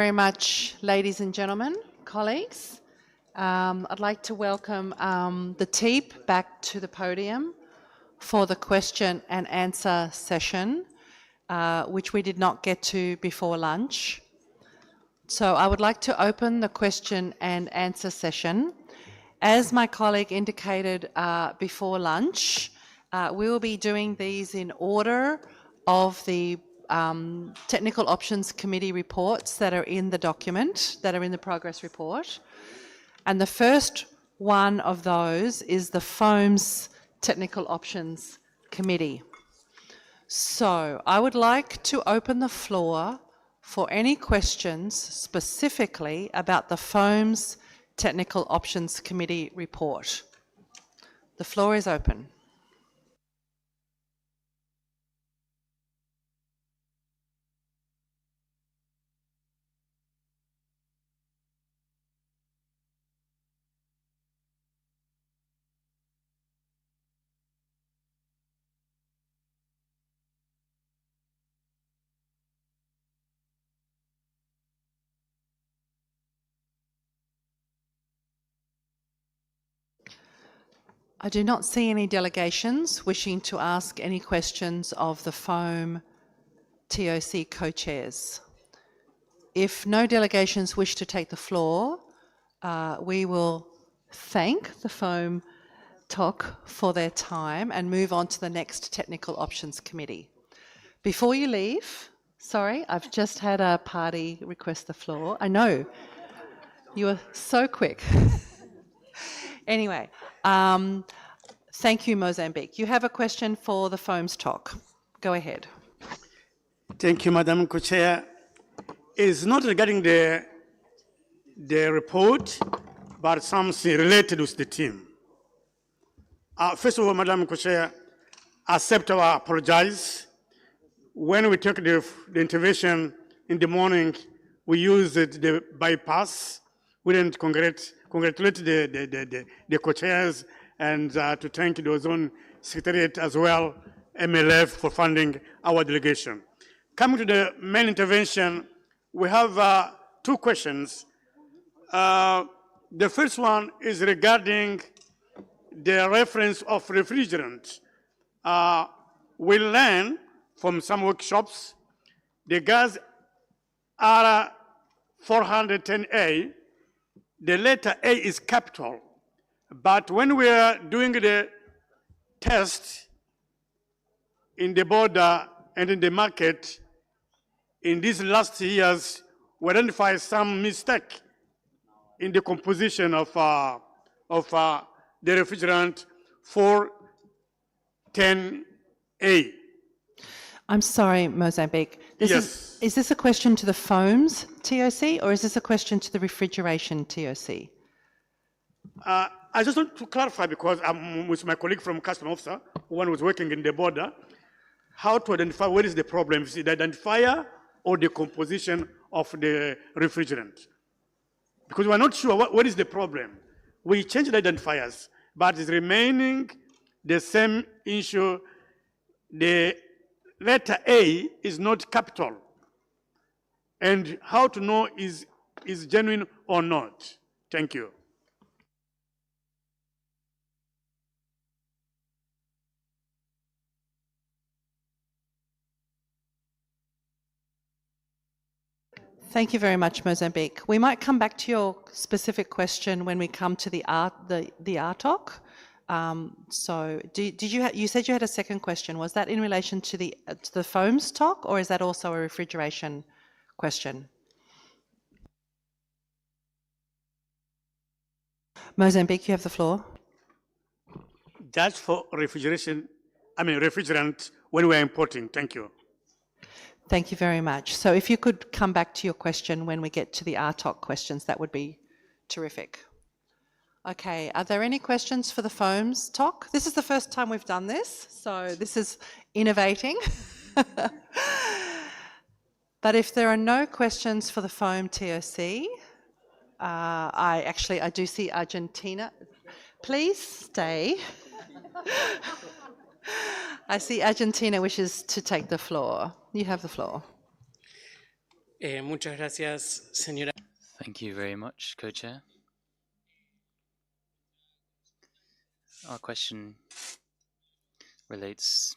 Very much, ladies and gentlemen, colleagues. I'd like to welcome the TEEP back to the podium for the question and answer session, which we did not get to before lunch. So I would like to open the question and answer session. As my colleague indicated before lunch, we will be doing these in order of the Technical Options Committee reports that are in the document, that are in the progress report. And the first one of those is the FOAM's Technical Options Committee. So I would like to open the floor for any questions specifically about the FOAM's Technical Options Committee report. The floor is open. I do not see any delegations wishing to ask any questions of the FOAM TOC co-chairs. If no delegations wish to take the floor, we will thank the FOAM TOC for their time and move on to the next Technical Options Committee. Before you leave, sorry, I've just had a party request the floor. I know, you were so quick. Anyway, thank you, Mozambique. You have a question for the FOAM's TOC. Go ahead. Thank you, Madam Co-Chair. It's not regarding the report, but something related with the team. First of all, Madam Co-Chair, accept our apologize. When we took the intervention in the morning, we used the bypass. We didn't congratulate the co-chairs and to thank the Ozone Secretariat as well, MLF, for funding our delegation. Coming to the main intervention, we have two questions. The first one is regarding the reference of refrigerant. We learn from some workshops, the gas R410A, the letter A is capital. But when we are doing the test in the border and in the market, in these last years, we identify some mistake in the composition of the refrigerant 410A. I'm sorry, Mozambique. Yes. Is this a question to the FOAM's TOC or is this a question to the refrigeration TOC? I just want to clarify, because I'm with my colleague from Customs Officer, one who was working in the border, how to identify what is the problem. Is it the identifier or the composition of the refrigerant? Because we're not sure what is the problem. We changed the identifiers, but it's remaining the same issue. The letter A is not capital. And how to know is genuine or not? Thank you. Thank you very much, Mozambique. We might come back to your specific question when we come to the RTOC. So you said you had a second question. Was that in relation to the FOAM's TOC, or is that also a refrigeration question? Mozambique, you have the floor. That's for refrigerant when we're importing. Thank you. Thank you very much. So if you could come back to your question when we get to the RTOC questions, that would be terrific. Okay, are there any questions for the FOAM's TOC? This is the first time we've done this, so this is innovating. But if there are no questions for the FOAM TOC, I do see Argentina. Please stay. I see Argentina wishes to take the floor. You have the floor. Muchas gracias, señora. Thank you very much, Co-Chair. Our question relates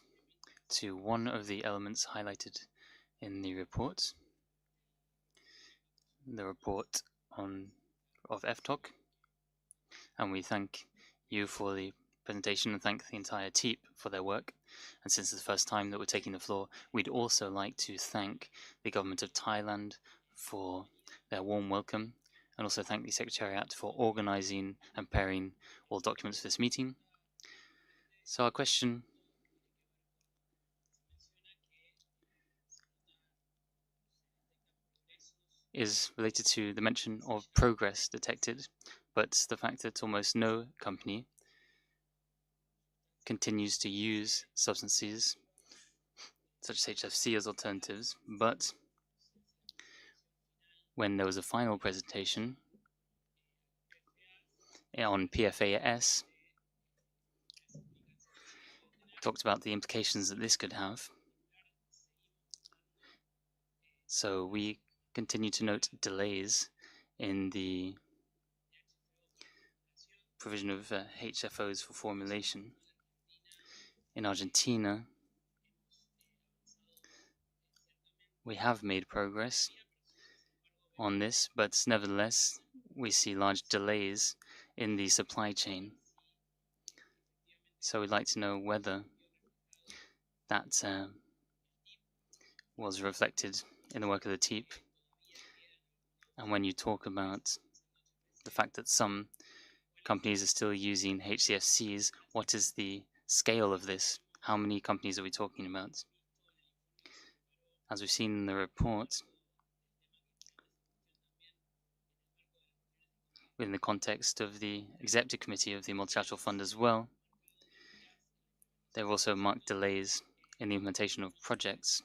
to one of the elements highlighted in the report of FTOC, and we thank you for the presentation and thank the entire TEEP for their work. And since it's the first time that we're taking the floor, we'd also like to thank the government of Thailand for their warm welcome, and also thank the Secretariat for organizing and preparing all documents for this meeting. So our question is related to the mention of progress detected, but the fact that almost no company continues to use substances such as HFC as alternatives, but when there was a final presentation on PFAS, talked about the implications that this could have. So we continue to note delays in the provision of HFOs for formulation. In Argentina, we have made progress on this, but nevertheless, we see large delays in the supply chain. So we'd like to know whether that was reflected in the work of the TEEP. And when you talk about the fact that some companies are still using HCFCs, what is the scale of this? How many companies are we talking about? As we've seen in the report, within the context of the Executive Committee of the Multilateral Fund as well, there were also marked delays in the implementation of projects.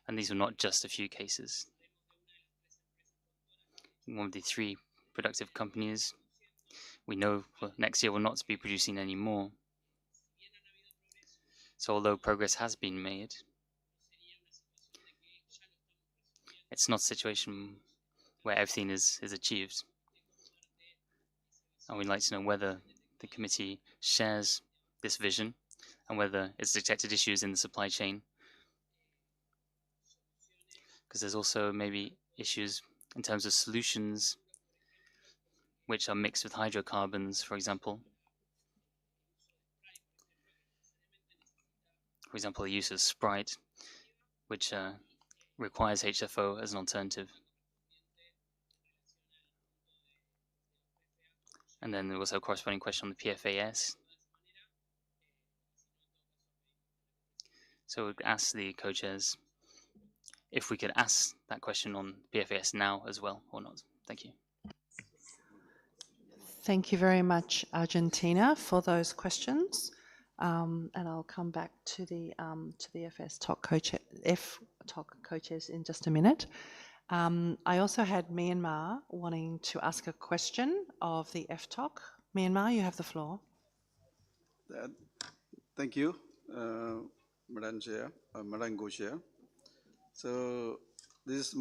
And these were not just a few cases. One of the 3 productive companies we know next year will not be producing any more. So although progress has been made, it's not a situation where everything is achieved. And we'd like to know whether the committee shares this vision and whether it's detected issues in the supply chain. Because there's also maybe issues in terms of solutions which are mixed with hydrocarbons, for example. For example, the use of Sprite, which requires HFO as an alternative. And then there was a corresponding question on the PFAS. So we'd ask the co-chairs if we could ask that question on PFAS now as well or not. Thank you. Thank you very much, Argentina, for those questions. And I'll come back to the FTOC co-chairs in just a minute. I also had Myanmar wanting to ask a question of the FTOC. Myanmar, you have the floor. Thank you, Madam Chair, Madam Co-Chair. So this is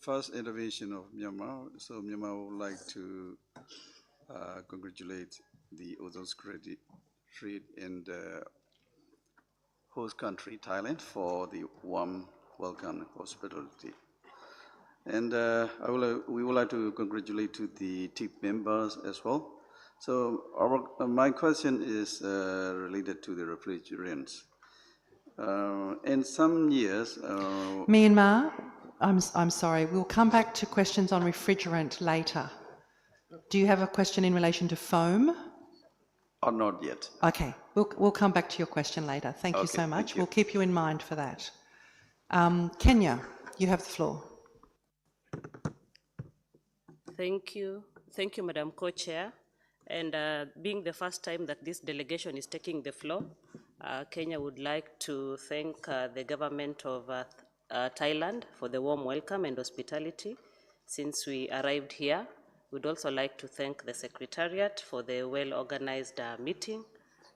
first intervention of Myanmar. So Myanmar would like to congratulate the ozone security in the host country, Thailand, for the warm welcome and hospitality. And we would like to congratulate to the TEEP members as well. So my question is related to the refrigerants. In some years... Myanmar, I'm sorry, we'll come back to questions on refrigerant later. Do you have a question in relation to foam? Or not yet. Okay, we'll come back to your question later. Thank you so much. We'll keep you in mind for that. Kenya, you have the floor. Thank you, Madam Co-Chair. And being the first time that this delegation is taking the floor, Kenya would like to thank the government of Thailand for the warm welcome and hospitality since we arrived here. We'd also like to thank the Secretariat for the well-organized meeting.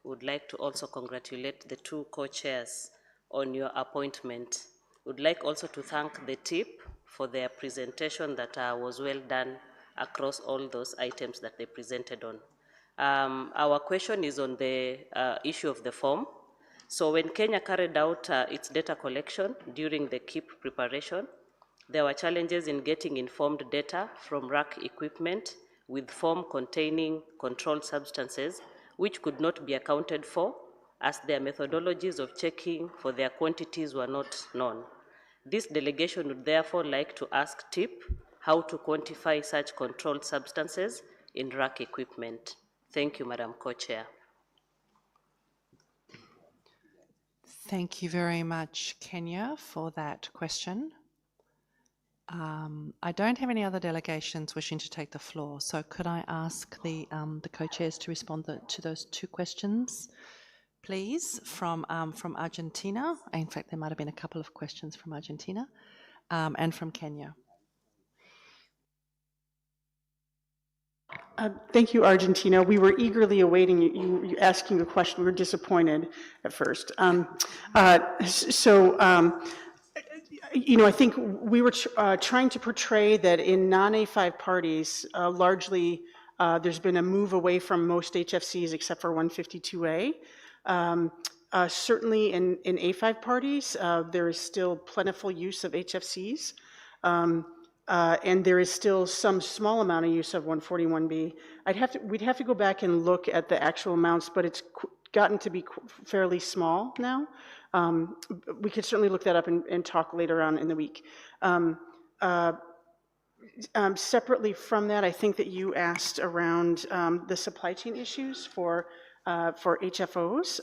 Would like to also congratulate the 2 co-chairs on your appointment. Would like also to thank the TIP for their presentation that was well done across all those items that they presented on. Our question is on the issue of the form. So when Kenya carried out its data collection during the KIP preparation, there were challenges in getting informed data from rack equipment with form containing controlled substances, which could not be accounted for as their methodologies of checking for their quantities were not known. This delegation would therefore like to ask TIP how to quantify such controlled substances in rack equipment. Thank you, Madam Co-Chair. Thank you very much, Kenya, for that question. I don't have any other delegations wishing to take the floor, so could I ask the co-chairs to respond to those two questions, please, from Argentina? In fact, there might have been a couple of questions from Argentina and from Kenya. Thank you, Argentina. We were eagerly awaiting you asking a question. We were disappointed at first. I think we were trying to portray that in non-A5 parties, largely there's been a move away from most HFCs except for 152A. Certainly in A5 parties, there is still plentiful use of HFCs. And there is still some small amount of use of 141B. We'd have to go back and look at the actual amounts, but it's gotten to be fairly small now. We could certainly look that up and talk later on in the week. Separately from that, I think that you asked around the supply chain issues for HFOs.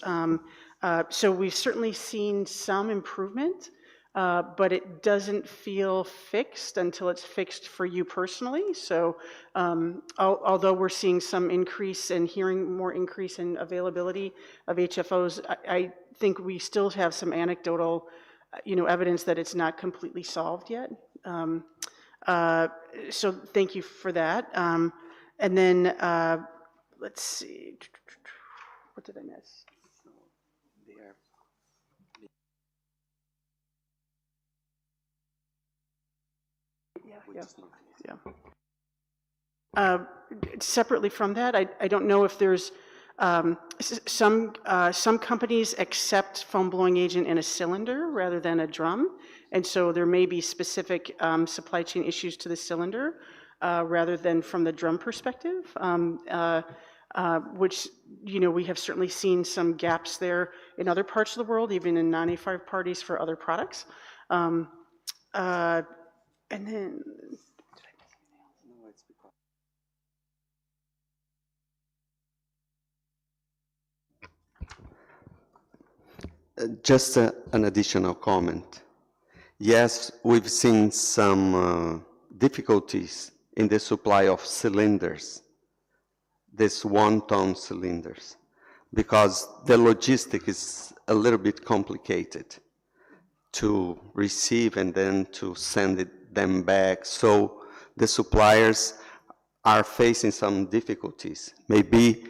So we've certainly seen some improvement. But it doesn't feel fixed until it's fixed for you personally. So although we're seeing some increase and hearing more increase in availability of HFOs, I think we still have some anecdotal, evidence that it's not completely solved yet. So thank you for that. And then let's see, what did I miss? Separately from that, I don't know if there's some companies accept foam blowing agent in a cylinder rather than a drum, and so there may be specific supply chain issues to the cylinder rather than from the drum perspective, which we have certainly seen some gaps there in other parts of the world, even in non-A5 parties for other products. And then, just an additional comment. Yes, we've seen some difficulties in the supply of cylinders, this 1-ton cylinders, because the logistic is a little bit complicated to receive and then to send them back. So the suppliers are facing some difficulties. Maybe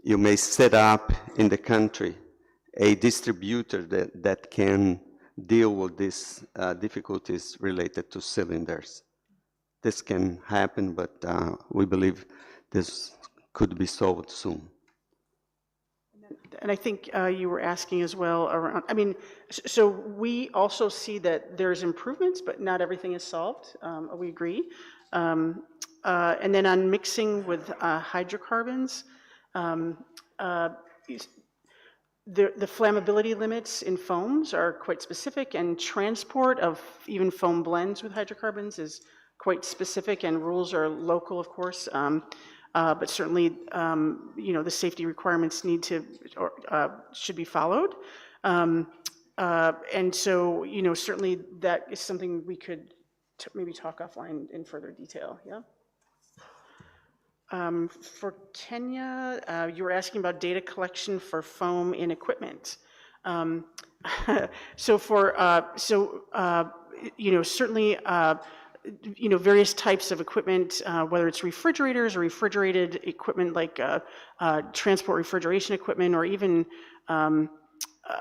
you may set up in the country a distributor that can deal with these difficulties related to cylinders. This can happen, but we believe this could be solved soon. And I think you were asking as well around, so we also see that there's improvements, but not everything is solved. We agree. And then on mixing with hydrocarbons, the flammability limits in foams are quite specific, and transport of even foam blends with hydrocarbons is quite specific, and rules are local, of course. But certainly, the safety requirements need to or should be followed. And so, certainly that is something we could maybe talk offline in further detail. Yeah. For Kenya, you were asking about data collection for foam in equipment. So certainly. Various types of equipment, whether it's refrigerators or refrigerated equipment like transport refrigeration equipment, or even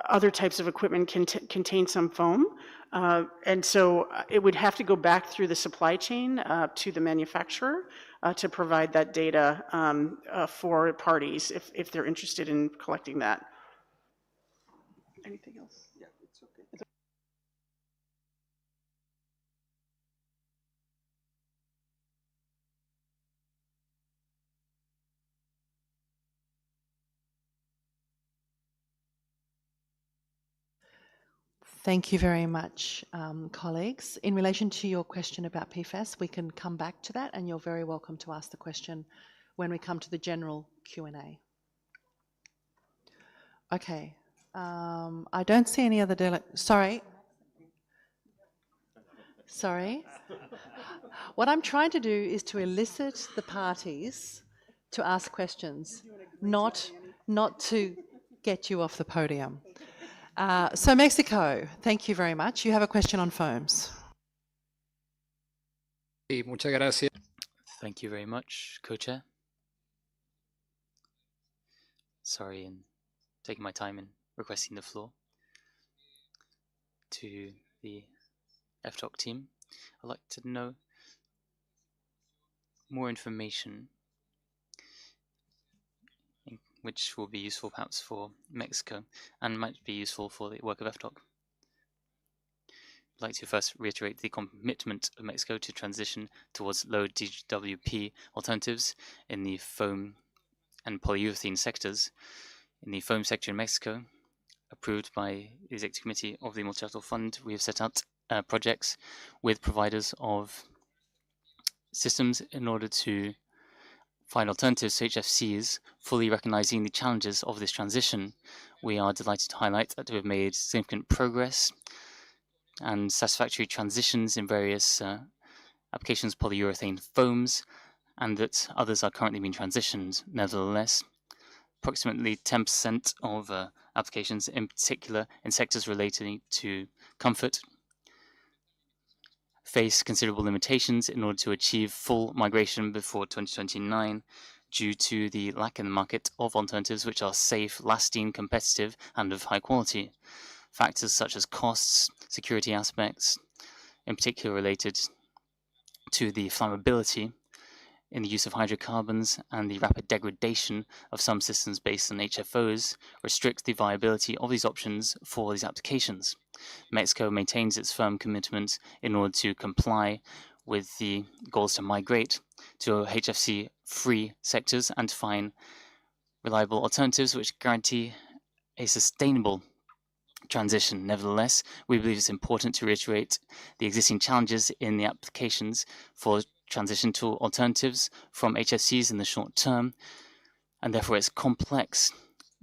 other types of equipment can contain some foam. And so it would have to go back through the supply chain to the manufacturer to provide that data for parties if they're interested in collecting that. Anything else? Yeah, it's okay. Thank you very much, colleagues. In relation to your question about PFAS, we can come back to that, and you're very welcome to ask the question when we come to the general Q&A. Okay. I don't see any other Sorry. Sorry. What I'm trying to do is to elicit the parties to ask questions, not to get you off the podium. So Mexico, thank you very much. You have a question on foams. Muchas gracias. Thank you very much, Co-Chair. Sorry in taking my time in requesting the floor. To the FTOC team, I'd like to know more information which will be useful perhaps for Mexico and might be useful for the work of FTOC. I'd like to first reiterate the commitment of Mexico to transition towards low DWP alternatives in the foam and polyurethane sectors. In the foam sector in Mexico, approved by the Executive Committee of the Multilateral Fund, we have set out projects with providers of systems in order to find alternatives to HFCs, fully recognizing the challenges of this transition. We are delighted to highlight that we have made significant progress and satisfactory transitions in various applications, polyurethane foams, and that others are currently being transitioned. Nevertheless, approximately 10% of applications, in particular in sectors relating to comfort, face considerable limitations in order to achieve full migration before 2029 due to the lack in the market of alternatives which are safe, lasting, competitive, and of high quality. Factors such as costs, security aspects, in particular related to the flammability in the use of hydrocarbons and the rapid degradation of some systems based on HFOs, restrict the viability of these options for these applications. Mexico maintains its firm commitment in order to comply with the goals to migrate to HFC-free sectors and to find reliable alternatives which guarantee a sustainable transition. Nevertheless, we believe it's important to reiterate the existing challenges in the applications for transition to alternatives from HFCs in the short term, and therefore it's complex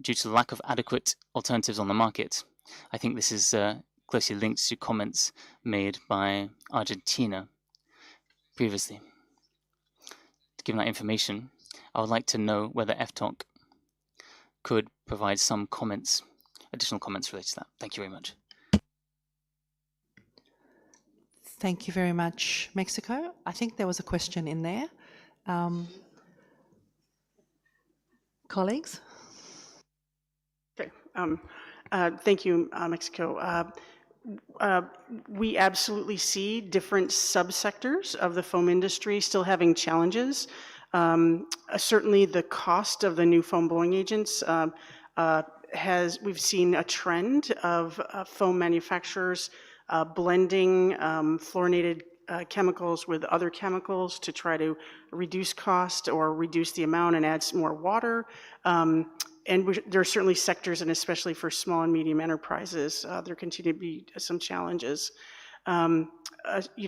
due to the lack of adequate alternatives on the market. I think this is closely linked to comments made by Argentina previously. Given that information, I would like to know whether FTOC could provide some comments, additional comments related to that. Thank you very much. Thank you very much, Mexico. I think there was a question in there. Colleagues? Okay. Thank you, Mexico. We absolutely see different subsectors of the foam industry still having challenges. Certainly the cost of the new foam blowing agents we've seen a trend of foam manufacturers blending fluorinated chemicals with other chemicals to try to reduce cost or reduce the amount and add some more water. And there are certainly sectors, and especially for small and medium enterprises, there continue to be some challenges.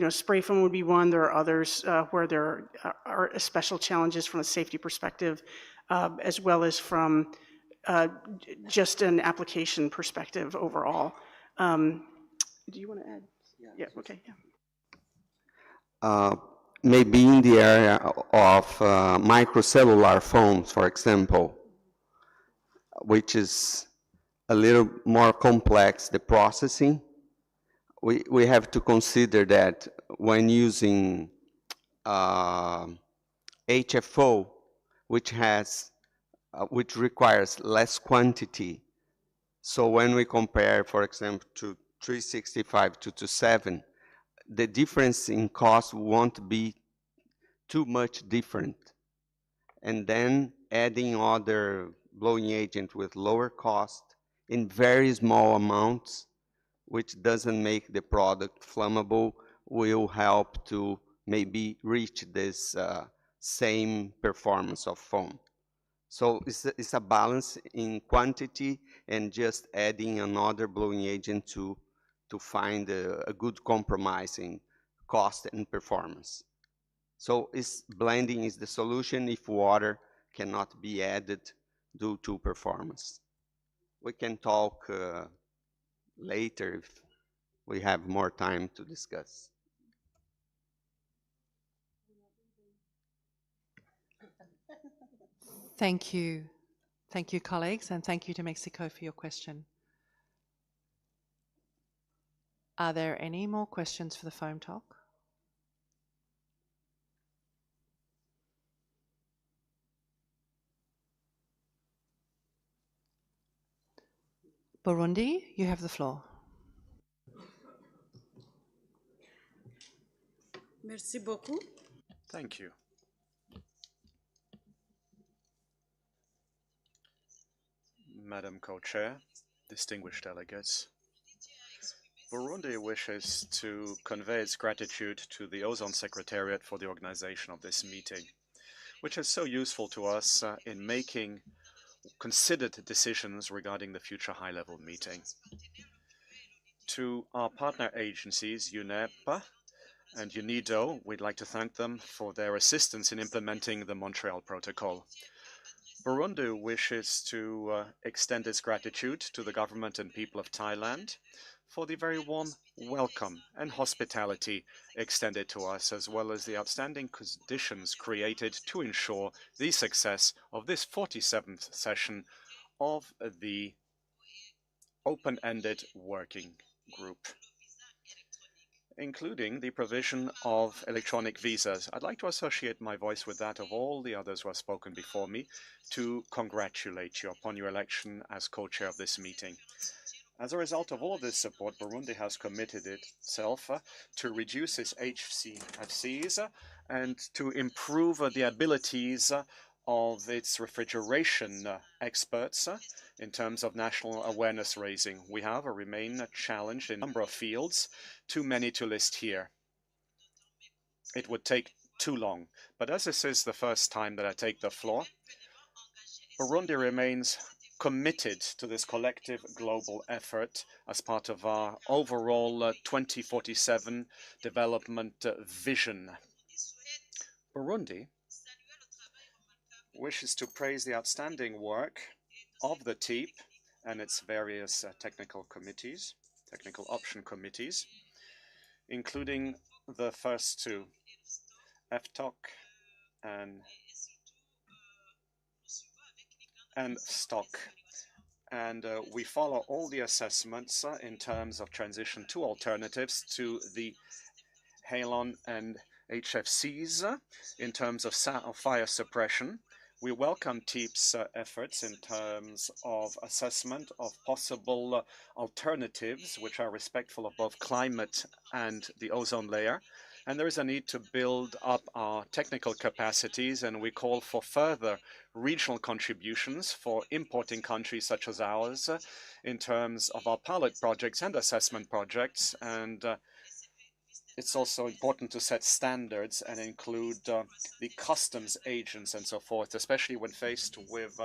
Spray foam would be one. There are others where there are special challenges from a safety perspective, as well as from just an application perspective overall. Do you want to add? Yeah, okay. Yeah. Maybe in the area of microcellular foams, for example, which is a little more complex, the processing. We have to consider that when using HFO, which requires less quantity, So when we compare, for example, to 365 to 27, the difference in cost won't be too much different. And then adding other blowing agent with lower cost in very small amounts, which doesn't make the product flammable, will help to maybe reach this same performance of foam. So it's a balance in quantity and just adding another blowing agent to find a good compromise in cost and performance. So blending is the solution if water cannot be added due to performance. We can talk later if we have more time to discuss. Thank you. Thank you, colleagues, and thank you to Mexico for your question. Are there any more questions for the foam talk? Burundi, you have the floor. Merci beaucoup. Thank you. Madam Co-Chair, distinguished delegates, Burundi wishes to convey its gratitude to the Ozone Secretariat for the organization of this meeting, which is so useful to us in making considered decisions regarding the future high-level meeting. To our partner agencies, UNEP and UNIDO, we'd like to thank them for their assistance in implementing the Montreal Protocol. Burundi wishes to extend its gratitude to the government and people of Thailand for the very warm welcome and hospitality extended to us, as well as the outstanding conditions created to ensure the success of this 47th session of the open-ended working group, including the provision of electronic visas. I'd like to associate my voice with that of all the others who have spoken before me to congratulate you upon your election as co-chair of this meeting. As a result of all this support, Burundi has committed itself to reduce its HFCs and to improve the abilities of its refrigeration experts in terms of national awareness raising. We have remain challenged in a number of fields, too many to list here. It would take too long. But as this is the first time that I take the floor, Burundi remains committed to this collective global effort as part of our overall 2047 development vision. Burundi wishes to praise the outstanding work of the TEEP and its various technical option committees, including the first two, FTOC and STOC. And we follow all the assessments in terms of transition to alternatives to the halon and HFCs in terms of fire suppression. We welcome TEEP's efforts in terms of assessment of possible alternatives which are respectful of both climate and the ozone layer. And there is a need to build up our technical capacities, and we call for further regional contributions for importing countries such as ours in terms of our pilot projects and assessment projects. And it's also important to set standards and include the customs agents and so forth, especially when faced with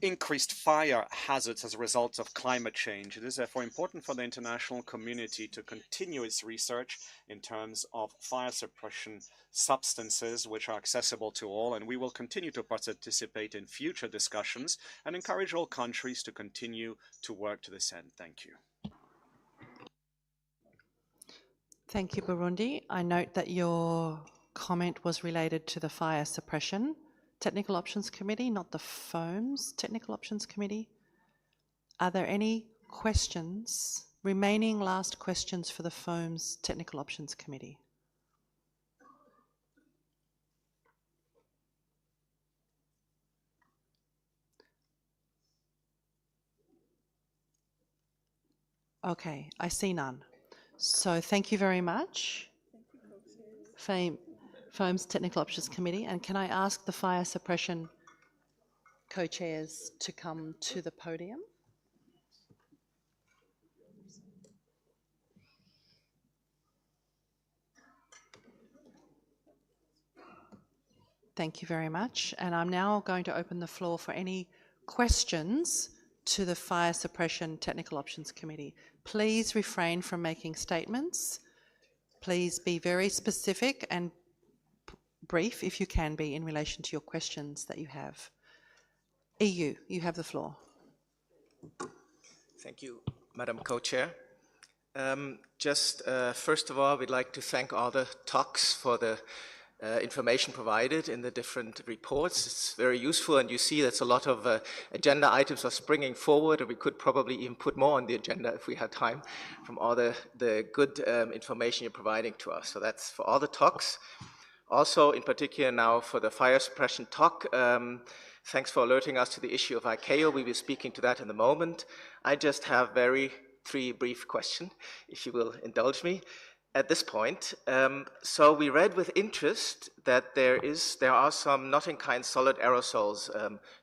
increased fire hazards as a result of climate change. It is therefore important for the international community to continue its research in terms of fire suppression substances which are accessible to all, and we will continue to participate in future discussions and encourage all countries to continue to work to this end. Thank you. Thank you, Burundi. I note that your comment was related to the Fire Suppression Technical Options Committee, not the FOAMS Technical Options Committee. Are there any questions, remaining last questions for the FOAMS Technical Options Committee? Okay, I see none. So thank you very much, FOAM's Technical Options Committee. And can I ask the fire suppression co-chairs to come to the podium? Thank you very much. And I'm now going to open the floor for any questions to the Fire Suppression Technical Options Committee. Please refrain from making statements. Please be very specific and brief, if you can be, in relation to your questions that you have. EU, you have the floor. Thank you, Madam Co-Chair. First of all, we'd like to thank all the talks for the information provided in the different reports. It's very useful, and you see that's a lot of agenda items are springing forward, and we could probably even put more on the agenda if we had time from all the good information you're providing to us. So that's for all the talks. Also, in particular now for the fire suppression talk, thanks for alerting us to the issue of ICAO. We will be speaking to that in a moment. I just have three brief questions, if you will indulge me at this point. So we read with interest that there are some not-in-kind solid aerosols,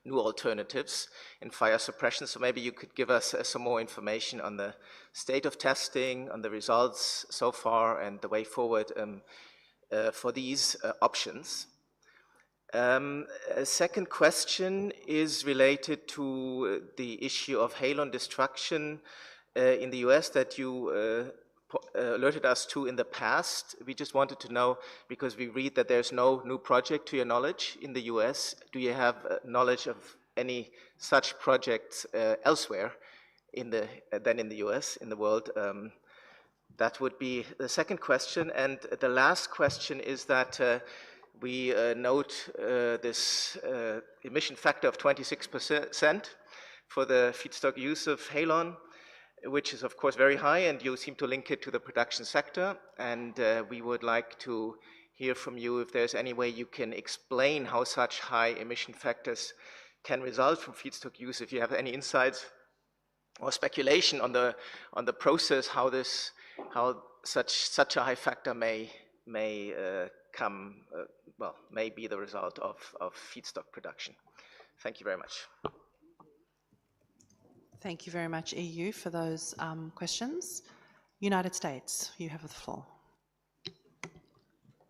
new alternatives in fire suppression. So maybe you could give us some more information on the state of testing, on the results so far, and the way forward for these options. A second question is related to the issue of halon destruction in the US that you alerted us to in the past. We just wanted to know, because we read that there's no new project to your knowledge in the US. Do you have knowledge of any such projects elsewhere than in the US, in the world? That would be the second question. And the last question is that we note this emission factor of 26% for the feedstock use of halon, which is of course very high, and you seem to link it to the production sector. And we would like to hear from you if there's any way you can explain how such high emission factors can result from feedstock use, if you have any insights or speculation on the process, how such a high factor may be the result of feedstock production. Thank you very much. Thank you very much, EU, for those questions. United States, you have the floor.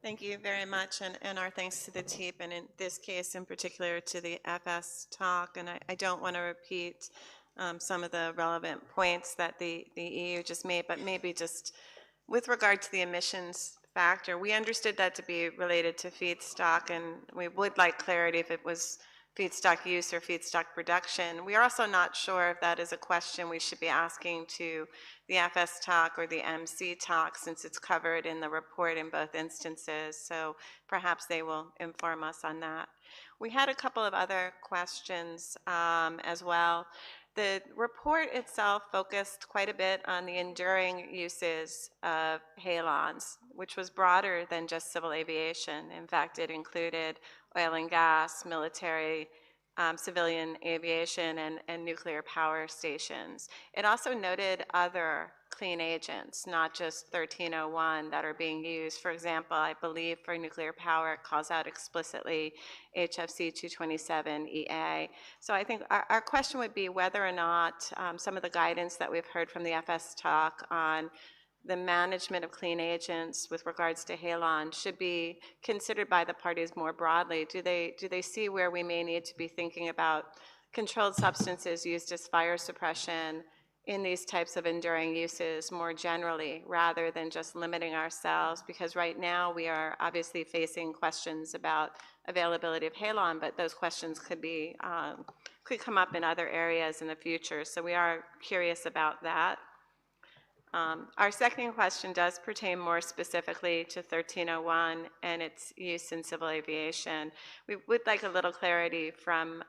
Thank you very much, and our thanks to the TEEP, and in this case in particular to the FS talk. And I don't want to repeat some of the relevant points that the EU just made, but maybe just with regard to the emissions factor, we understood that to be related to feedstock, and we would like clarity if it was feedstock use or feedstock production. We are also not sure if that is a question we should be asking to the FS talk or the MC talk, since it's covered in the report in both instances. So perhaps they will inform us on that. We had a couple of other questions as well. The report itself focused quite a bit on the enduring uses of halons, which was broader than just civil aviation. In fact, it included oil and gas, military, civilian aviation, and nuclear power stations. It also noted other clean agents, not just 1301, that are being used. For example, I believe for nuclear power, it calls out explicitly HFC 227EA. So I think our question would be whether or not some of the guidance that we've heard from the FS talk on the management of clean agents with regards to halon should be considered by the parties more broadly. Do they see where we may need to be thinking about controlled substances used as fire suppression in these types of enduring uses more generally, rather than just limiting ourselves? Because right now we are obviously facing questions about availability of halon, but those questions could come up in other areas in the future. So we are curious about that. Our second question does pertain more specifically to 1301 and its use in civil aviation. We would like a little clarity from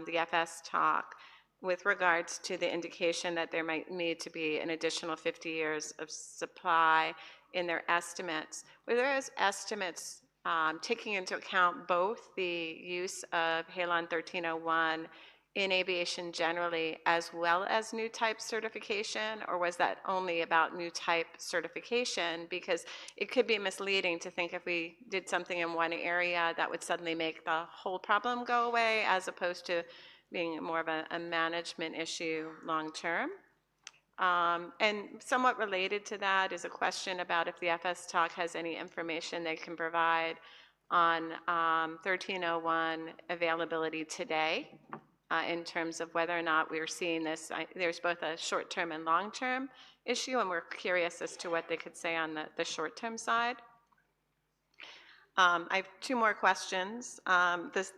the FS talk with regards to the indication that there might need to be an additional 50 years of supply in their estimates. Were those estimates taking into account both the use of halon 1301 in aviation generally as well as new type certification, or was that only about new type certification? Because it could be misleading to think if we did something in one area that would suddenly make the whole problem go away, as opposed to being more of a management issue long-term. And somewhat related to that is a question about if the FS Talk has any information they can provide on 1301 availability today, in terms of whether or not we're seeing this. There's both a short-term and long-term issue, and we're curious as to what they could say on the short-term side. I have two more questions. This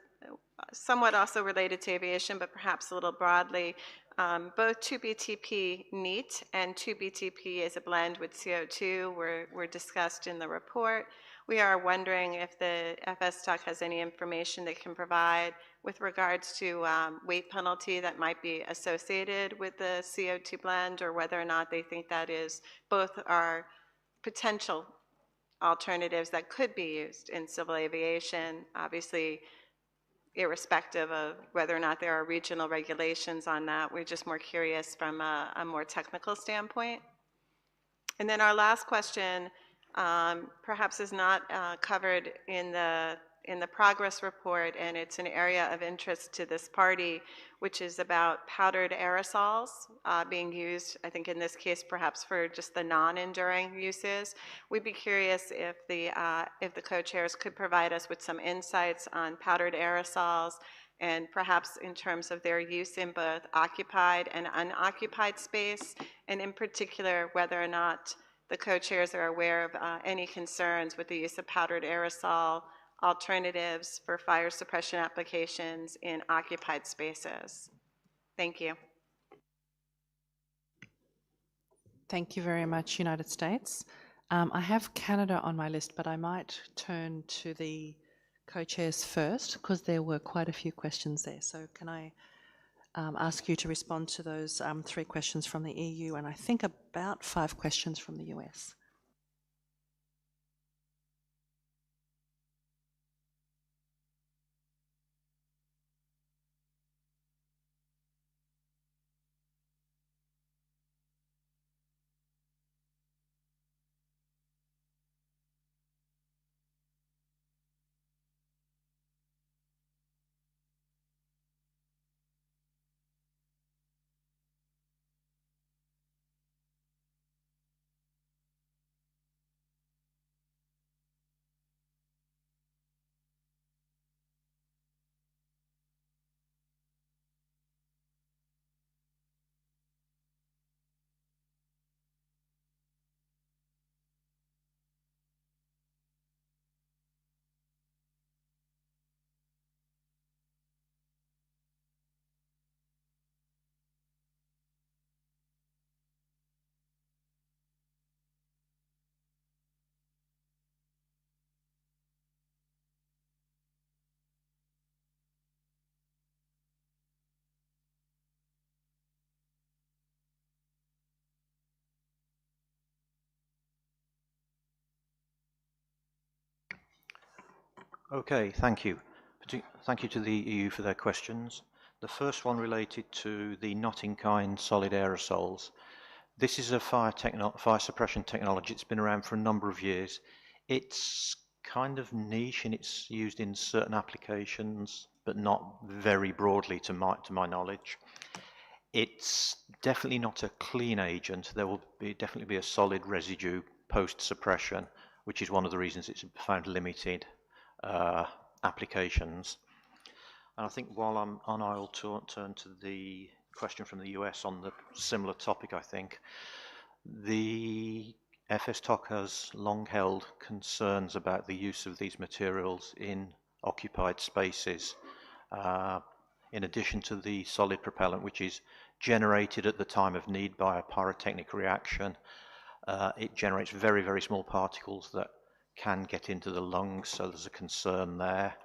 somewhat also related to aviation, but perhaps a little broadly. Both 2BTP neat and 2BTP as a blend with CO2 were discussed in the report. We are wondering if the FS Talk has any information they can provide with regards to weight penalty that might be associated with the CO2 blend, or whether or not they think that is both are potential alternatives that could be used in civil aviation, obviously irrespective of whether or not there are regional regulations on that. We're just more curious from a more technical standpoint. And then our last question perhaps is not covered in the progress report, and it's an area of interest to this party, which is about powdered aerosols being used, I think in this case perhaps for just the non-enduring uses. We'd be curious if the co-chairs could provide us with some insights on powdered aerosols, and perhaps in terms of their use in both occupied and unoccupied space, and in particular whether or not the co-chairs are aware of any concerns with the use of powdered aerosol alternatives for fire suppression applications in occupied spaces. Thank you. Thank you very much, United States. I have Canada on my list, but I might turn to the co-chairs first because there were quite a few questions there. So can I ask you to respond to those 3 questions from the EU and I think about 5 questions from the US? Okay, thank you. Thank you to the EU for their questions. The first one related to the not-in-kind solid aerosols. This is a fire suppression technology. It's been around for a number of years. It's kind of niche and it's used in certain applications, but not very broadly to my knowledge. It's definitely not a clean agent. There will definitely be a solid residue post-suppression, which is one of the reasons it's found limited applications. And I think while I'm on, I'll turn to the question from the US on the similar topic, I think. The FS-TOC has long held concerns about the use of these materials in occupied spaces, in addition to the solid propellant, which is generated at the time of need by a pyrotechnic reaction. It generates very, very small particles that can get into the lungs, so there's a concern there.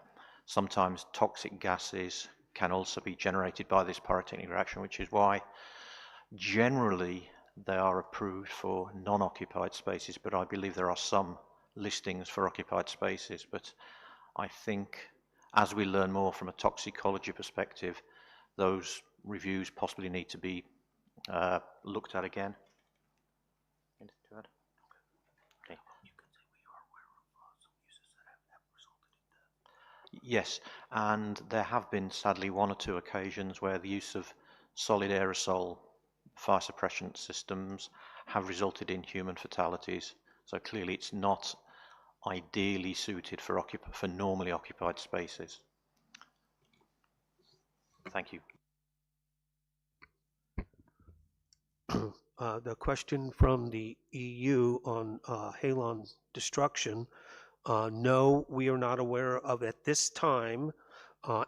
Sometimes toxic gases can also be generated by this pyrotechnic reaction, which is why generally they are approved for non-occupied spaces, but I believe there are some listings for occupied spaces. But I think as we learn more from a toxicology perspective, those reviews possibly need to be looked at again. Anything to add? Okay. Yes, and there have been sadly one or two occasions where the use of solid aerosol fire suppression systems have resulted in human fatalities. So clearly it's not ideally suited for normally occupied spaces. Thank you. The question from the EU on halon destruction, no, we are not aware of at this time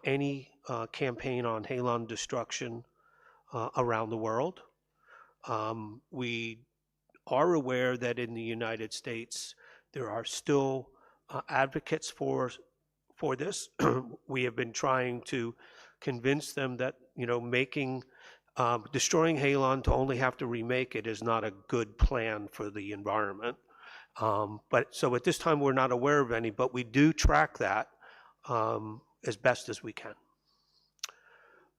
any campaign on halon destruction around the world. We are aware that in the United States there are still advocates for this. We have been trying to convince them that, you know, destroying halon to only have to remake it is not a good plan for the environment. But so at this time we're not aware of any, but we do track that as best as we can.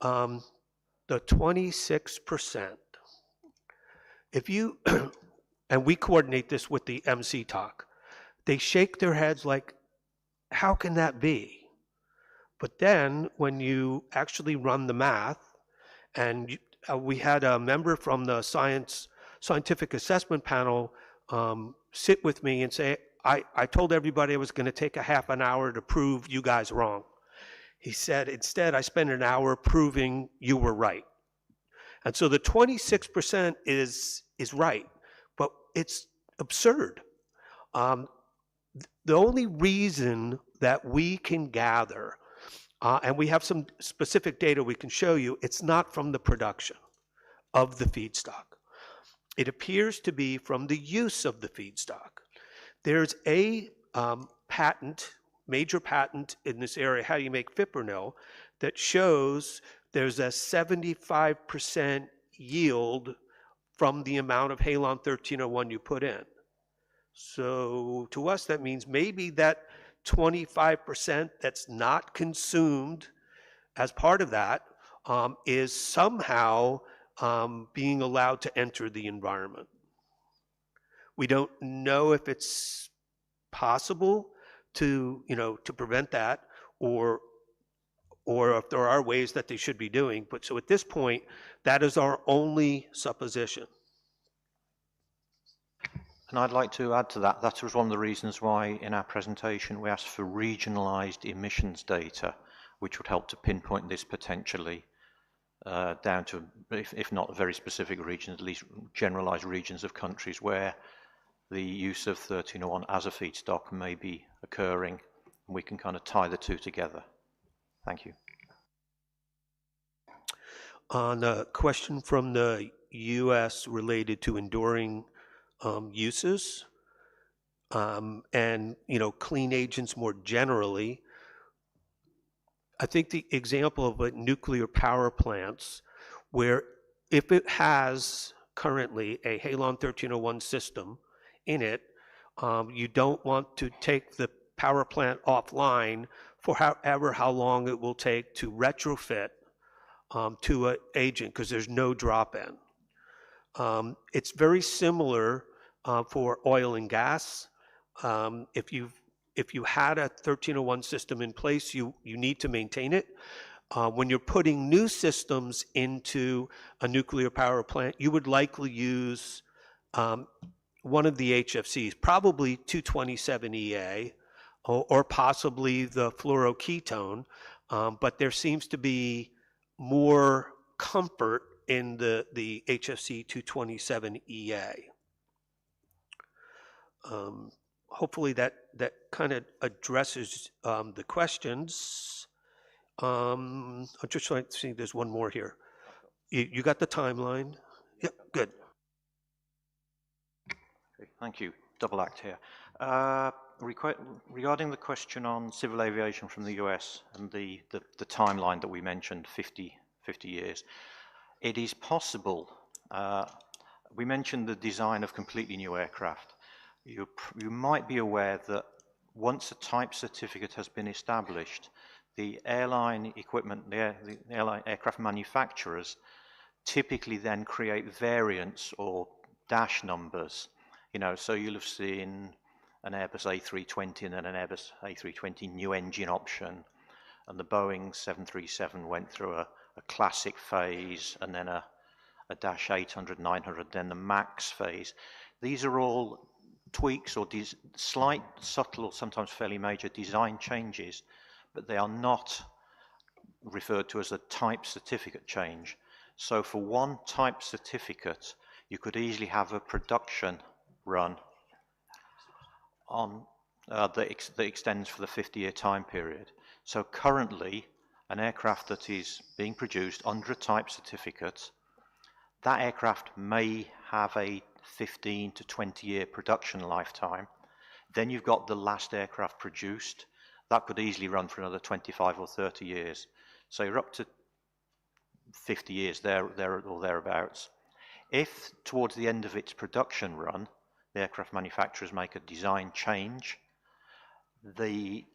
The 26%, if you, and we coordinate this with the MC Talk, they shake their heads like, how can that be? But then when you actually run the math, and we had a member from the scientific assessment panel sit with me and say, I told everybody I was going to take a half an hour to prove you guys wrong. He said, instead, I spent an hour proving you were right. And so the 26% is right, but it's absurd. The only reason that we can gather, and we have some specific data we can show you, it's not from the production of the feedstock. It appears to be from the use of the feedstock. There's a major patent in this area, how you make fipronil, that shows there's a 75% yield from the amount of halon 1301 you put in. So to us, that means maybe that 25% that's not consumed as part of that is somehow being allowed to enter the environment. We don't know if it's possible to, to prevent that, or if there are ways that they should be doing. But so at this point, that is our only supposition. And I'd like to add to that, that was one of the reasons why in our presentation we asked for regionalised emissions data, which would help to pinpoint this potentially down to, if not very specific regions, at least generalised regions of countries where the use of 1301 as a feedstock may be occurring, and we can kind of tie the two together. Thank you. On a question from the US related to enduring uses and clean agents more generally, I think the example of nuclear power plants, where if it has currently a halon 1301 system in it, you don't want to take the power plant offline for how long it will take to retrofit to an agent, because there's no drop-in. It's very similar for oil and gas. If you had a 1301 system in place, you need to maintain it. When you're putting new systems into a nuclear power plant, you would likely use one of the HFCs, probably 227EA, or possibly the fluoroketone, but there seems to be more comfort in the HFC 227EA. Hopefully that kind of addresses the questions. I'm just trying to see, there's one more here. You got the timeline? Yep, good. Okay, thank you. Double act here. Regarding the question on civil aviation from the US and the timeline that we mentioned, 50 years, it is possible. We mentioned the design of completely new aircraft. You might be aware that once a type certificate has been established, The airline equipment, the airline aircraft manufacturers typically then create variants or dash numbers. You know, so you'll have seen an Airbus A320 and then an Airbus A320 new engine option, and the Boeing 737 went through a classic phase and then a dash 800, 900, then the MAX phase. These are all tweaks or slight, subtle, or sometimes fairly major design changes, but they are not referred to as a type certificate change. So for one type certificate, you could easily have a production run on that extends for the 50-year time period. So currently, an aircraft that is being produced under a type certificate, that aircraft may have a 15 to 20-year production lifetime. Then you've got the last aircraft produced. That could easily run for another 25 or 30 years. So you're up to 50 years there or thereabouts. If towards the end of its production run, the aircraft manufacturers make a design change, the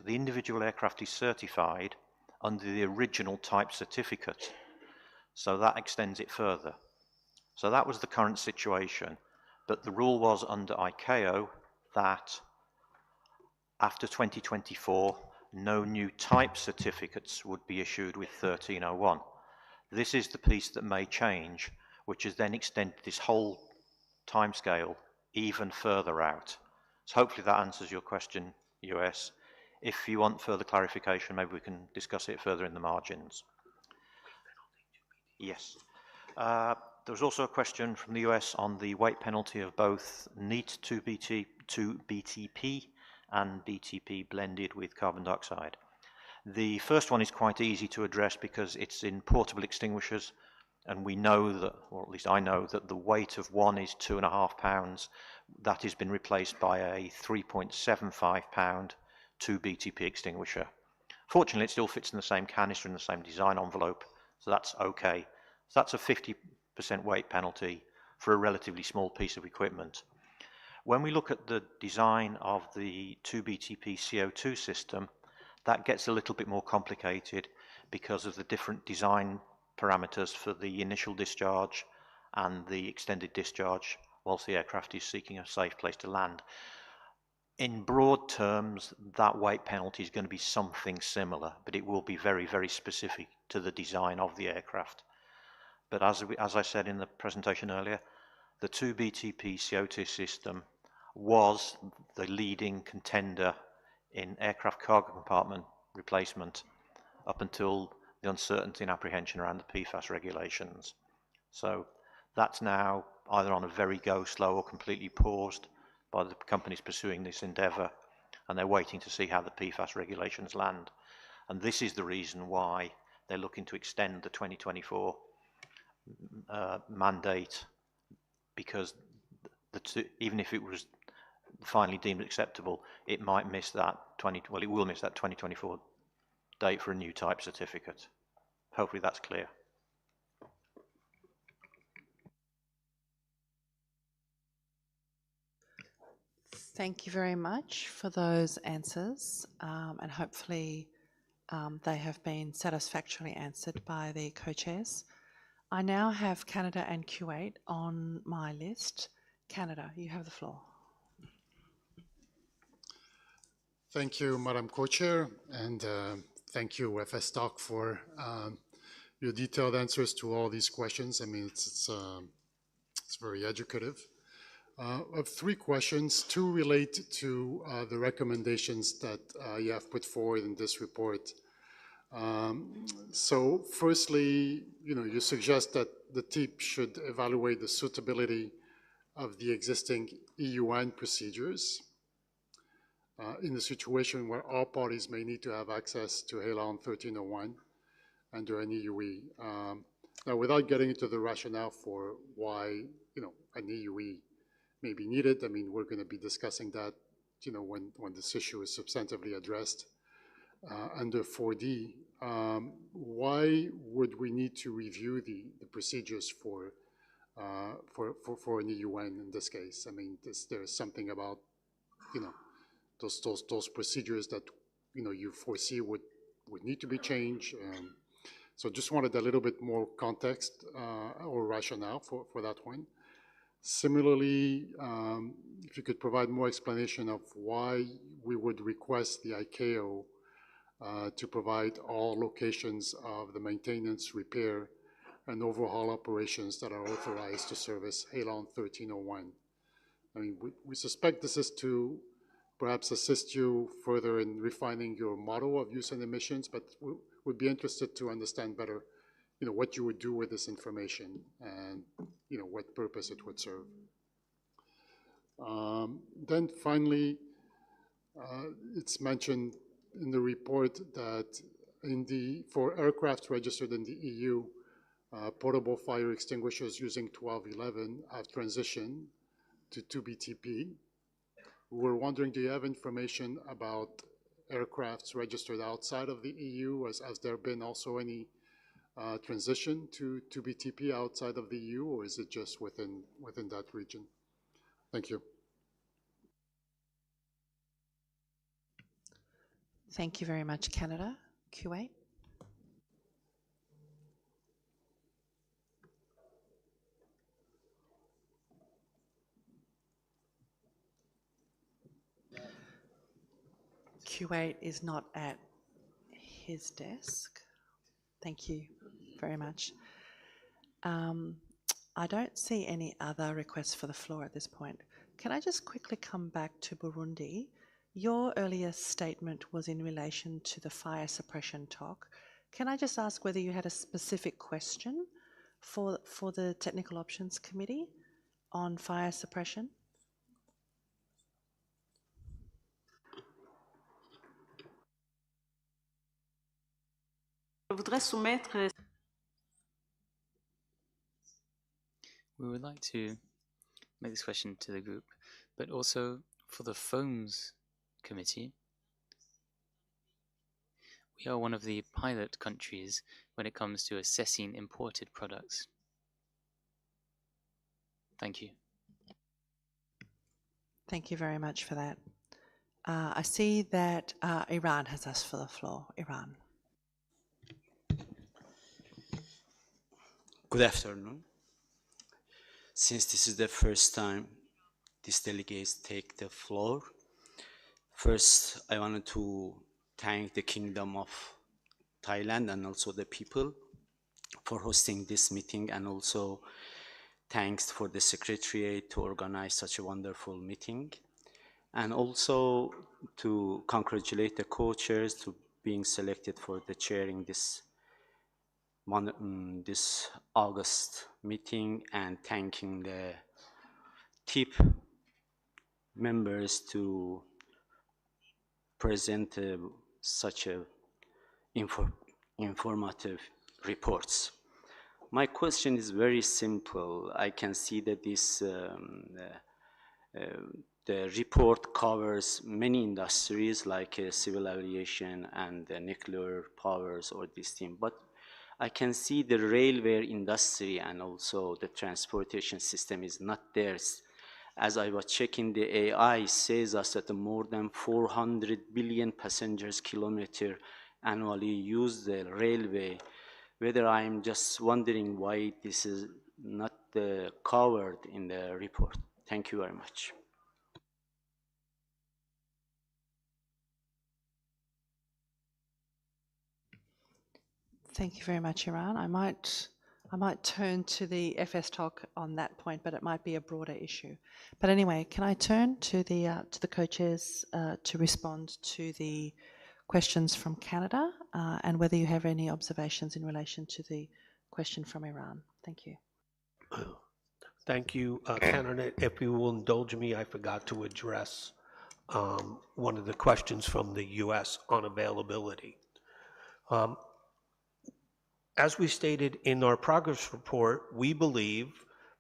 individual aircraft is certified under the original type certificate. So that extends it further. So that was the current situation. But the rule was under ICAO that after 2024, no new type certificates would be issued with 1301. This is the piece that may change, which has then extended this whole timescale even further out. So hopefully that answers your question, US. If you want further clarification, maybe we can discuss it further in the margins. Yes. There was also a question from the US on the weight penalty of both neat 2BTP and BTP blended with carbon dioxide. The first one is quite easy to address because it's in portable extinguishers, and we know that, or at least I know, that the weight of one is 2.5 pounds. That has been replaced by a 3.75 pound 2BTP extinguisher. Fortunately, it still fits in the same canister and the same design envelope, so that's okay. So that's a 50% weight penalty for a relatively small piece of equipment. When we look at the design of the 2BTP CO2 system, that gets a little bit more complicated because of the different design parameters for the initial discharge and the extended discharge whilst the aircraft is seeking a safe place to land. In broad terms, that weight penalty is going to be something similar, but it will be very, very specific to the design of the aircraft. But as I said in the presentation earlier, the 2BTP CO2 system was the leading contender in aircraft cargo compartment replacement up until the uncertainty and apprehension around the PFAS regulations. So that's now either on a very go slow or completely paused by the companies pursuing this endeavour, and they're waiting to see how the PFAS regulations land. And this is the reason why they're looking to extend the 2024 mandate, because even if it was finally deemed acceptable, it might miss that it will miss that 2024 date for a new type certificate. Hopefully that's clear. Thank you very much for those answers, and hopefully they have been satisfactorily answered by the co-chairs. I now have Canada and Kuwait on my list. Canada, you have the floor. Thank you, Madam Co-Chair, and thank you, FSTOC, for your detailed answers to all these questions. I mean, it's very educative. I have 3 questions. 2 relate to the recommendations that you have put forward in this report. So firstly, you suggest that the TEEP should evaluate the suitability of the existing EUN procedures in a situation where all parties may need to have access to HALON 1301 under an EUE. Now, without getting into the rationale for why, an EUE may be needed, I mean, we're going to be discussing that, when this issue is substantively addressed under 4D. Why would we need to review the procedures for an EUN in this case? I mean, there's something about, those procedures that you foresee would need to be changed. So just wanted a little bit more context or rationale for that one. Similarly, if you could provide more explanation of why we would request the ICAO to provide all locations of the maintenance, repair, and overhaul operations that are authorized to service HALON 1301. I mean, we suspect this is to perhaps assist you further in refining your model of use and emissions, but we'd be interested to understand better, what you would do with this information and, what purpose it would serve. Then finally, it's mentioned in the report that for aircraft registered in the EU, portable fire extinguishers using 1211 have transitioned to 2BTP. We're wondering, do you have information about aircrafts registered outside of the EU? Has there been also any transition to 2BTP outside of the EU, or is it just within that region? Thank you. Thank you very much, Canada. Kuwait. Kuwait is not at his desk. Thank you very much. I don't see any other requests for the floor at this point. Can I just quickly come back to Burundi? Your earlier statement was in relation to the fire suppression talk. Can I just ask whether you had a specific question for the Technical Options Committee on fire suppression? We would like to make this question to the group, but also for the Foams Committee. We are one of the pilot countries when it comes to assessing imported products. Thank you. Thank you very much for that. I see that Iran has asked for the floor. Iran. Good afternoon. Since this is the first time these delegates take the floor, first I wanted to thank the Kingdom of Thailand and also the people for hosting this meeting, and also thanks for the Secretariat to organize such a wonderful meeting, and also to congratulate the co-chairs to being selected for the chairing this August meeting, and thanking the TIP members to present such a informative reports. My question is very simple. I can see that this the report covers many industries like civil aviation and nuclear powers or this thing, but I can see the railway industry and also the transportation system is not there. As I was checking, the AI says us that more than 400 billion passengers kilometer annually use the railway. Whether I'm just wondering why this is not covered in the report. Thank you very much. Thank you very much, Iran. I might turn to the FS talk on that point, but it might be a broader issue. But anyway, can I turn to the co-chairs to respond to the questions from Canada and whether you have any observations in relation to the question from Iran? Thank you. Thank you, Canada. If you will indulge me, I forgot to address one of the questions from the U.S. on availability. As we stated in our progress report, we believe,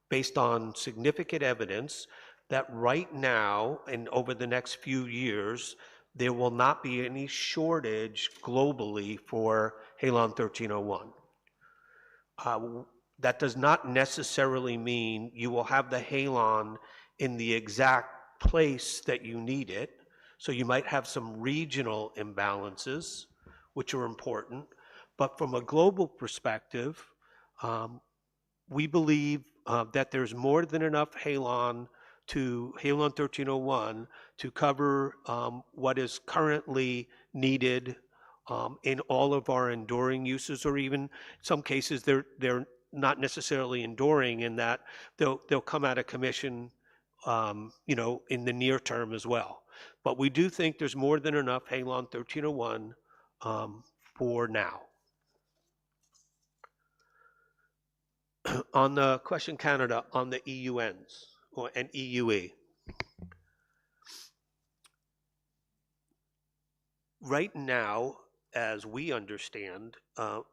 based on significant evidence, that right now and over the next few years, there will not be any shortage globally for HALON 1301. That does not necessarily mean you will have the HALON in the exact place that you need it. So you might have some regional imbalances, which are important. But from a global perspective, we believe that there's more than enough halon 1301 to cover what is currently needed in all of our enduring uses, or even in some cases they're not necessarily enduring in that they'll come out of commission in the near term as well. But we do think there's more than enough halon 1301 for now. On the question, Canada, on the EUNs and EUE. Right now, as we understand,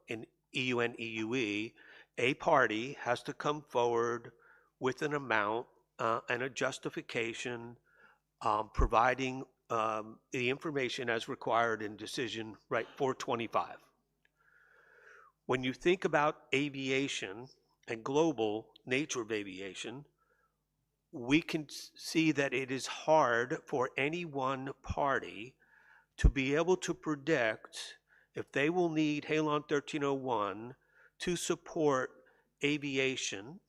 in EUN, EUE, a party has to come forward with an amount and a justification providing the information as required in decision 425. When you think about aviation and global nature of aviation, we can see that it is hard for any one party to be able to predict if they will need halon 1301 to support aviation,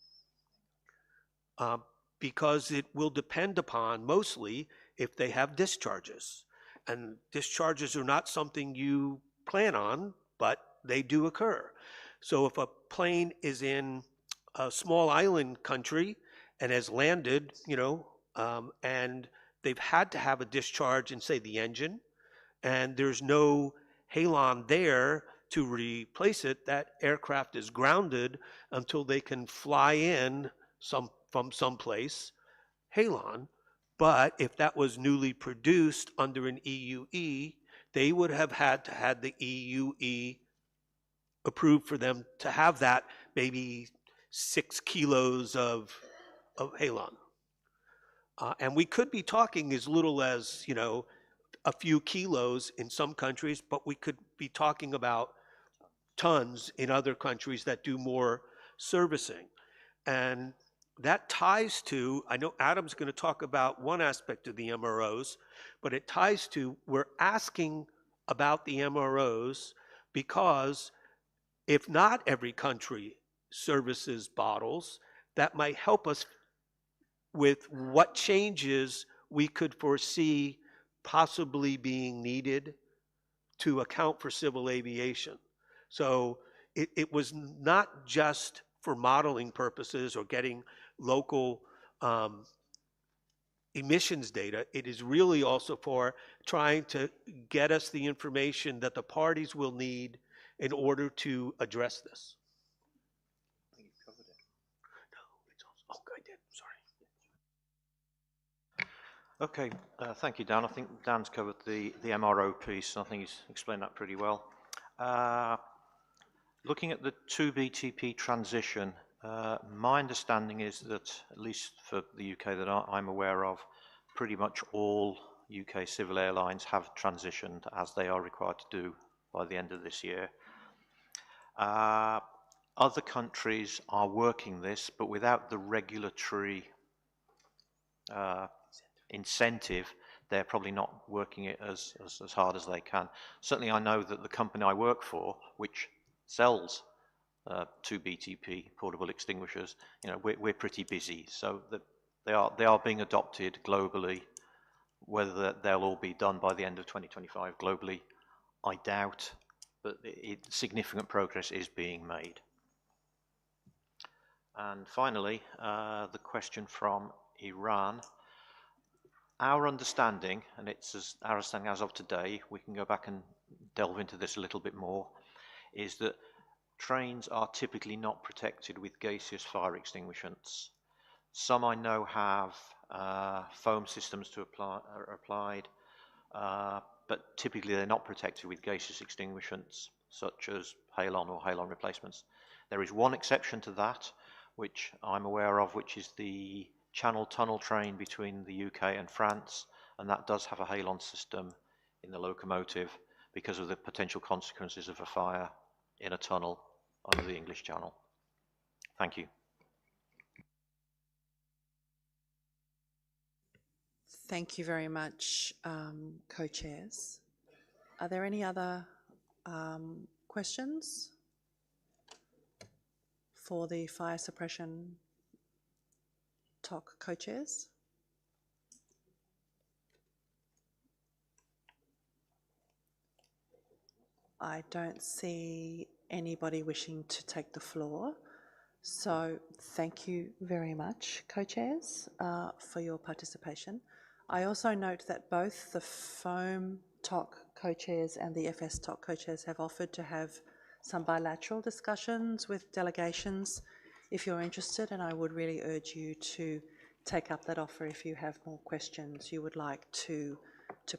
because it will depend upon mostly if they have discharges. And discharges are not something you plan on, but they do occur. So if a plane is in a small island country and has landed, and they've had to have a discharge in, say, the engine, and there's no halon there to replace it, that aircraft is grounded until they can fly in from someplace, halon. But if that was newly produced under an EUE, they would have had to have the EUE approved for them to have that maybe 6 kilos of halon. And we could be talking as little as, a few kilos in some countries, but we could be talking about tons in other countries that do more servicing. And that ties to, I know Adam's going to talk about one aspect of the MROs, but it ties to, we're asking about the MROs because if not every country services bottles, that might help us with what changes we could foresee possibly being needed to account for civil aviation. So it was not just for modeling purposes or getting local emissions data. It is really also for trying to get us the information that the parties will need in order to address this. I think you've covered it. No, it's also, I did, sorry. Okay, thank you, Dan. I think Dan's covered the MRO piece, and I think he's explained that pretty well. Looking at the 2BTP transition, my understanding is that, at least for the UK that I'm aware of, pretty much all UK civil airlines have transitioned as they are required to do by the end of this year. Other countries are working this, but without the regulatory incentive, they're probably not working it as hard as they can. Certainly I know that the company I work for, which sells 2BTP portable extinguishers, we're pretty busy. So they are being adopted globally. Whether they'll all be done by the end of 2025 globally, I doubt, but significant progress is being made. And finally, the question from Iran. Our understanding, and it's our understanding as of today, we can go back and delve into this a little bit more, is that trains are typically not protected with gaseous fire extinguishants. Some I know have foam systems are applied, but typically they're not protected with gaseous extinguishants, such as halon or halon replacements. There is one exception to that, which I'm aware of, which is the Channel Tunnel train between the UK and France, and that does have a halon system in the locomotive because of the potential consequences of a fire in a tunnel under the English Channel. Thank you. Thank you very much, co-chairs. Are there any other questions for the fire suppression talk co-chairs? I don't see anybody wishing to take the floor. So thank you very much, co-chairs, for your participation. I also note that both the foam talk co-chairs and the FS talk co-chairs have offered to have some bilateral discussions with delegations if you're interested, and I would really urge you to take up that offer if you have more questions you would like to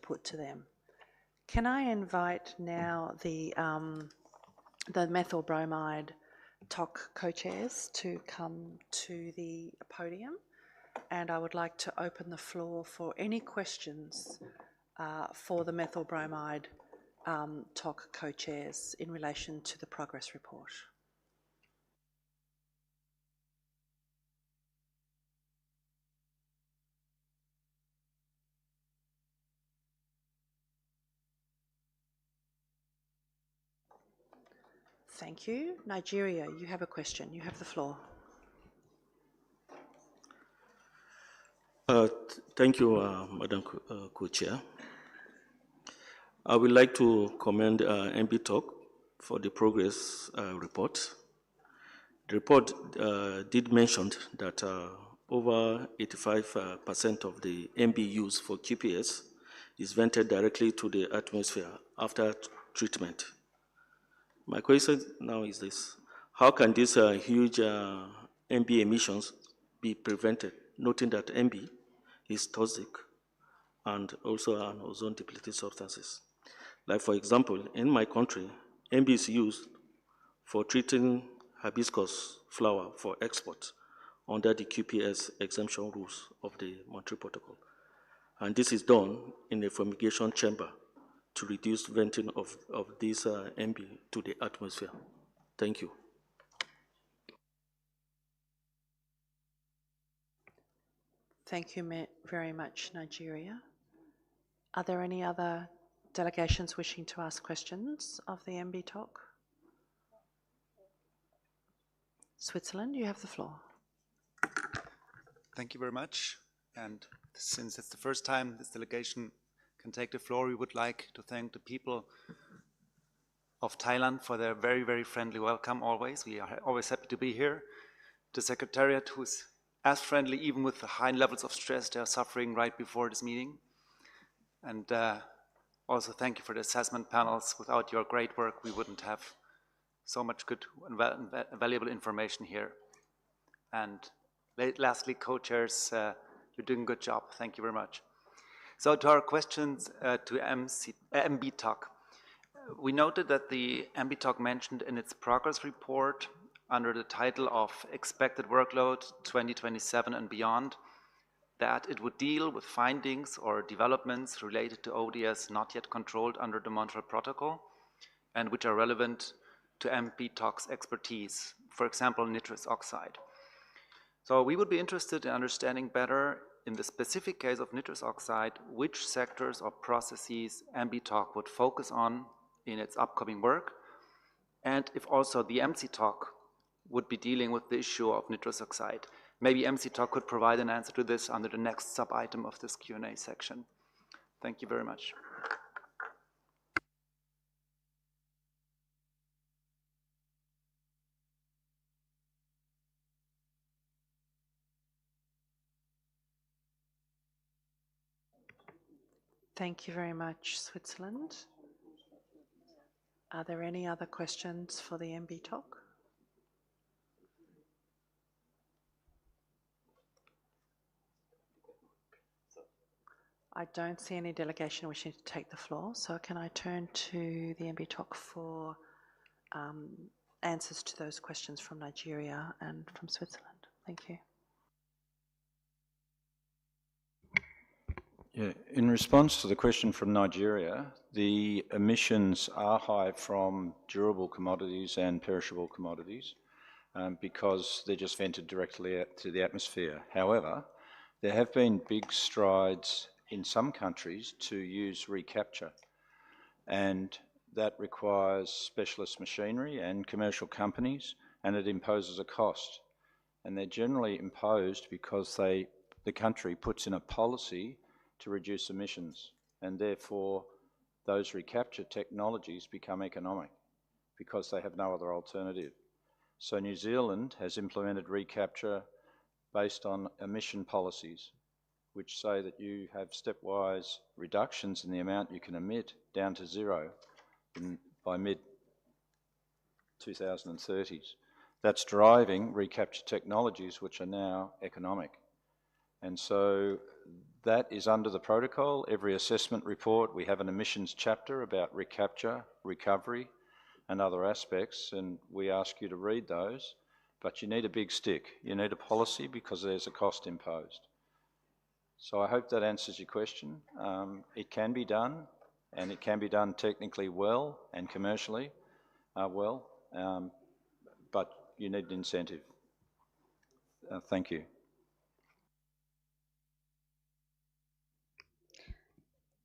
put to them. Can I invite now the methyl bromide TOC co-chairs to come to the podium, and I would like to open the floor for any questions for the methyl bromide TOC co-chairs in relation to the progress report. Thank you. Nigeria, you have a question. You have the floor. Thank you, Madam Co-Chair. I would like to commend MB Talk for the progress report. The report did mention that over 85% of the MB used for QPS is vented directly to the atmosphere after treatment. My question now is this: how can these huge MB emissions be prevented, noting that MB is toxic and also an ozone-depleting substances? Like, for example, in my country, MB is used for treating hibiscus flower for export under the QPS exemption rules of the Montreal Protocol. And this is done in a fumigation chamber to reduce venting of this MB to the atmosphere. Thank you. Thank you very much, Nigeria. Are there any other delegations wishing to ask questions of the MB Talk? Switzerland, you have the floor. Thank you very much. And since it's the first time this delegation can take the floor, we would like to thank the people of Thailand for their very, very friendly welcome always. We are always happy to be here. The Secretariat, who's as friendly even with the high levels of stress they are suffering right before this meeting. And also thank you for the assessment panels. Without your great work, we wouldn't have so much good and valuable information here. And lastly, co-chairs, you're doing a good job. Thank you very much. So to our questions to MB Talk. We noted that the MB Talk mentioned in its progress report under the title of Expected Workload 2027 and Beyond that it would deal with findings or developments related to ODS not yet controlled under the Montreal Protocol and which are relevant to MB Talk's expertise, for example, nitrous oxide. So we would be interested in understanding better, in the specific case of nitrous oxide, which sectors or processes MB Talk would focus on in its upcoming work, and if also the MC Talk would be dealing with the issue of nitrous oxide. Maybe MC Talk could provide an answer to this under the next sub-item of this Q&A section. Thank you very much. Thank you very much, Switzerland. Are there any other questions for the MB Talk? I don't see any delegation wishing to take the floor, so can I turn to the MB Talk for answers to those questions from Nigeria and from Switzerland? Thank you. Yeah, in response to the question from Nigeria, the emissions are high from durable commodities and perishable commodities because they're just vented directly out to the atmosphere. However, there have been big strides in some countries to use recapture, and that requires specialist machinery and commercial companies, and it imposes a cost. And they're generally imposed because the country puts in a policy to reduce emissions, and therefore those recapture technologies become economic because they have no other alternative. So New Zealand has implemented recapture based on emission policies, which say that you have stepwise reductions in the amount you can emit down to zero by mid-2030s. That's driving recapture technologies which are now economic. And so that is under the protocol. Every assessment report, we have an emissions chapter about recapture, recovery, and other aspects, and we ask you to read those. But you need a big stick. You need a policy because there's a cost imposed. So I hope that answers your question. It can be done, and it can be done technically well and commercially well, but you need an incentive. Thank you.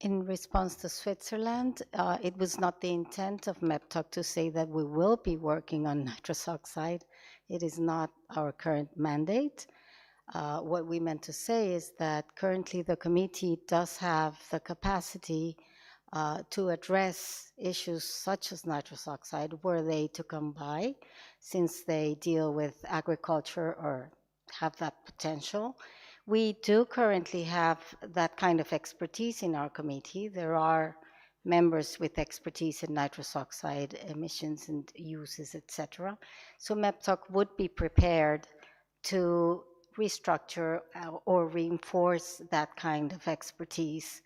In response to Switzerland, it was not the intent of MEPTOC to say that we will be working on nitrous oxide. It is not our current mandate. What we meant to say is that currently the committee does have the capacity to address issues such as nitrous oxide were they to come by, since they deal with agriculture or have that potential. We do currently have that kind of expertise in our committee. There are members with expertise in nitrous oxide emissions and uses, etc. So MEPTOC would be prepared to restructure or reinforce that kind of expertise.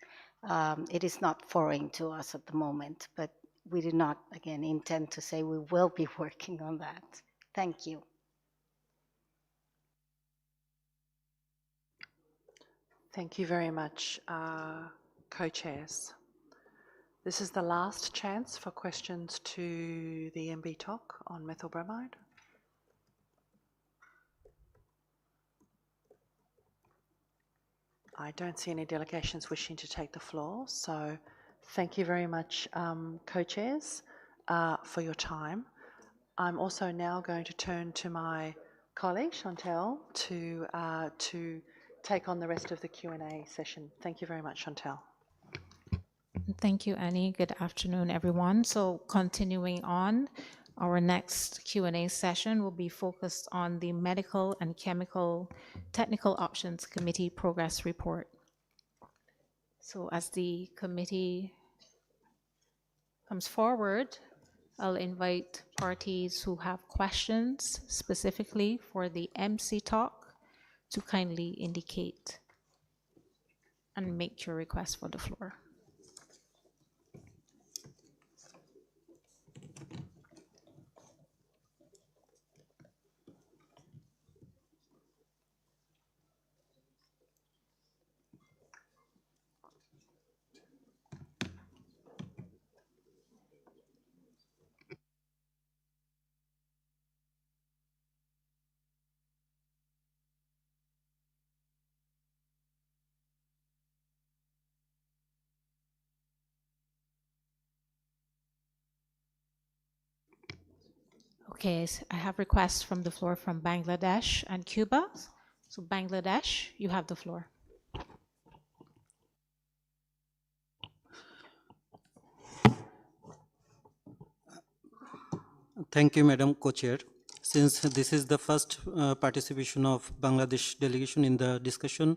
It is not foreign to us at the moment, but we do not, again, intend to say we will be working on that. Thank you. Thank you very much, co-chairs. This is the last chance for questions to the MB talk on methyl bromide. I don't see any delegations wishing to take the floor, so thank you very much, co-chairs, for your time. I'm also now going to turn to my colleague, Chantal, to take on the rest of the Q&A session. Thank you very much, Chantal. Thank you, Annie. Good afternoon, everyone. So continuing on, our next Q&A session will be focused on the Medical and Chemical Technical Options Committee Progress Report. So as the committee comes forward, I'll invite parties who have questions specifically for the MC talk to kindly indicate and make your request for the floor. Okay, so I have requests from the floor from Bangladesh and Cuba. So Bangladesh, you have the floor. Thank you, Madam Co-Chair. Since this is the first participation of Bangladesh delegation in the discussion,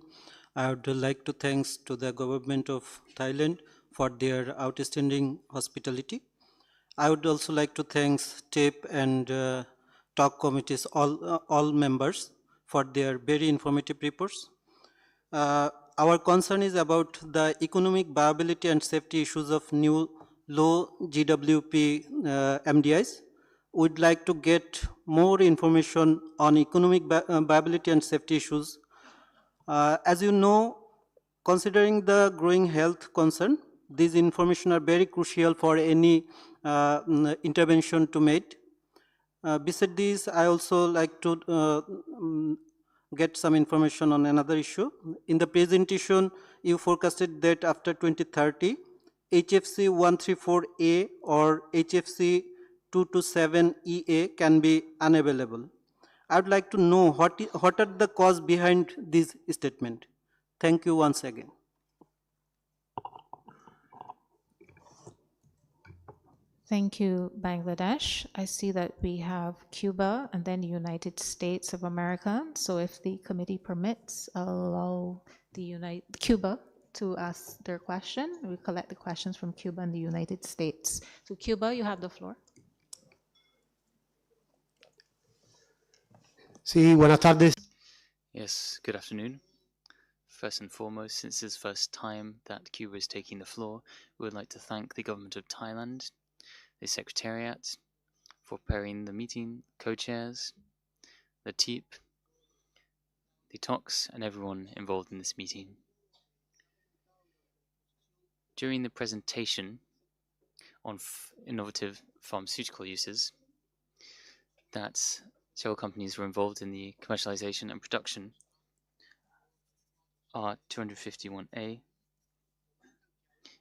I would like to thank to the government of Thailand for their outstanding hospitality. I would also like to thank TAPE and talk committees, all members, for their very informative reports. Our concern is about the economic viability and safety issues of new low GWP MDIs. We'd like to get more information on economic viability and safety issues. As you know, considering the growing health concern, these information are very crucial for any intervention to made. Besides this, I also like to get some information on another issue. In the presentation, you forecasted that after 2030, HFC 134A or HFC 227EA can be unavailable. I would like to know what are the cause behind this statement. Thank you once again. Thank you, Bangladesh. I see that we have Cuba and then the United States of America. So if the committee permits, I'll allow Cuba to ask their question. We collect the questions from Cuba and the United States. So Cuba, you have the floor. Sí, buenas tardes. Yes, good afternoon. First and foremost, since it's the first time that Cuba is taking the floor, we would like to thank the government of Thailand, the Secretariat, for preparing the meeting, co-chairs, the TEEP, the TOCs, and everyone involved in this meeting. During the presentation on innovative pharmaceutical uses, that several companies were involved in the commercialization and production are 251A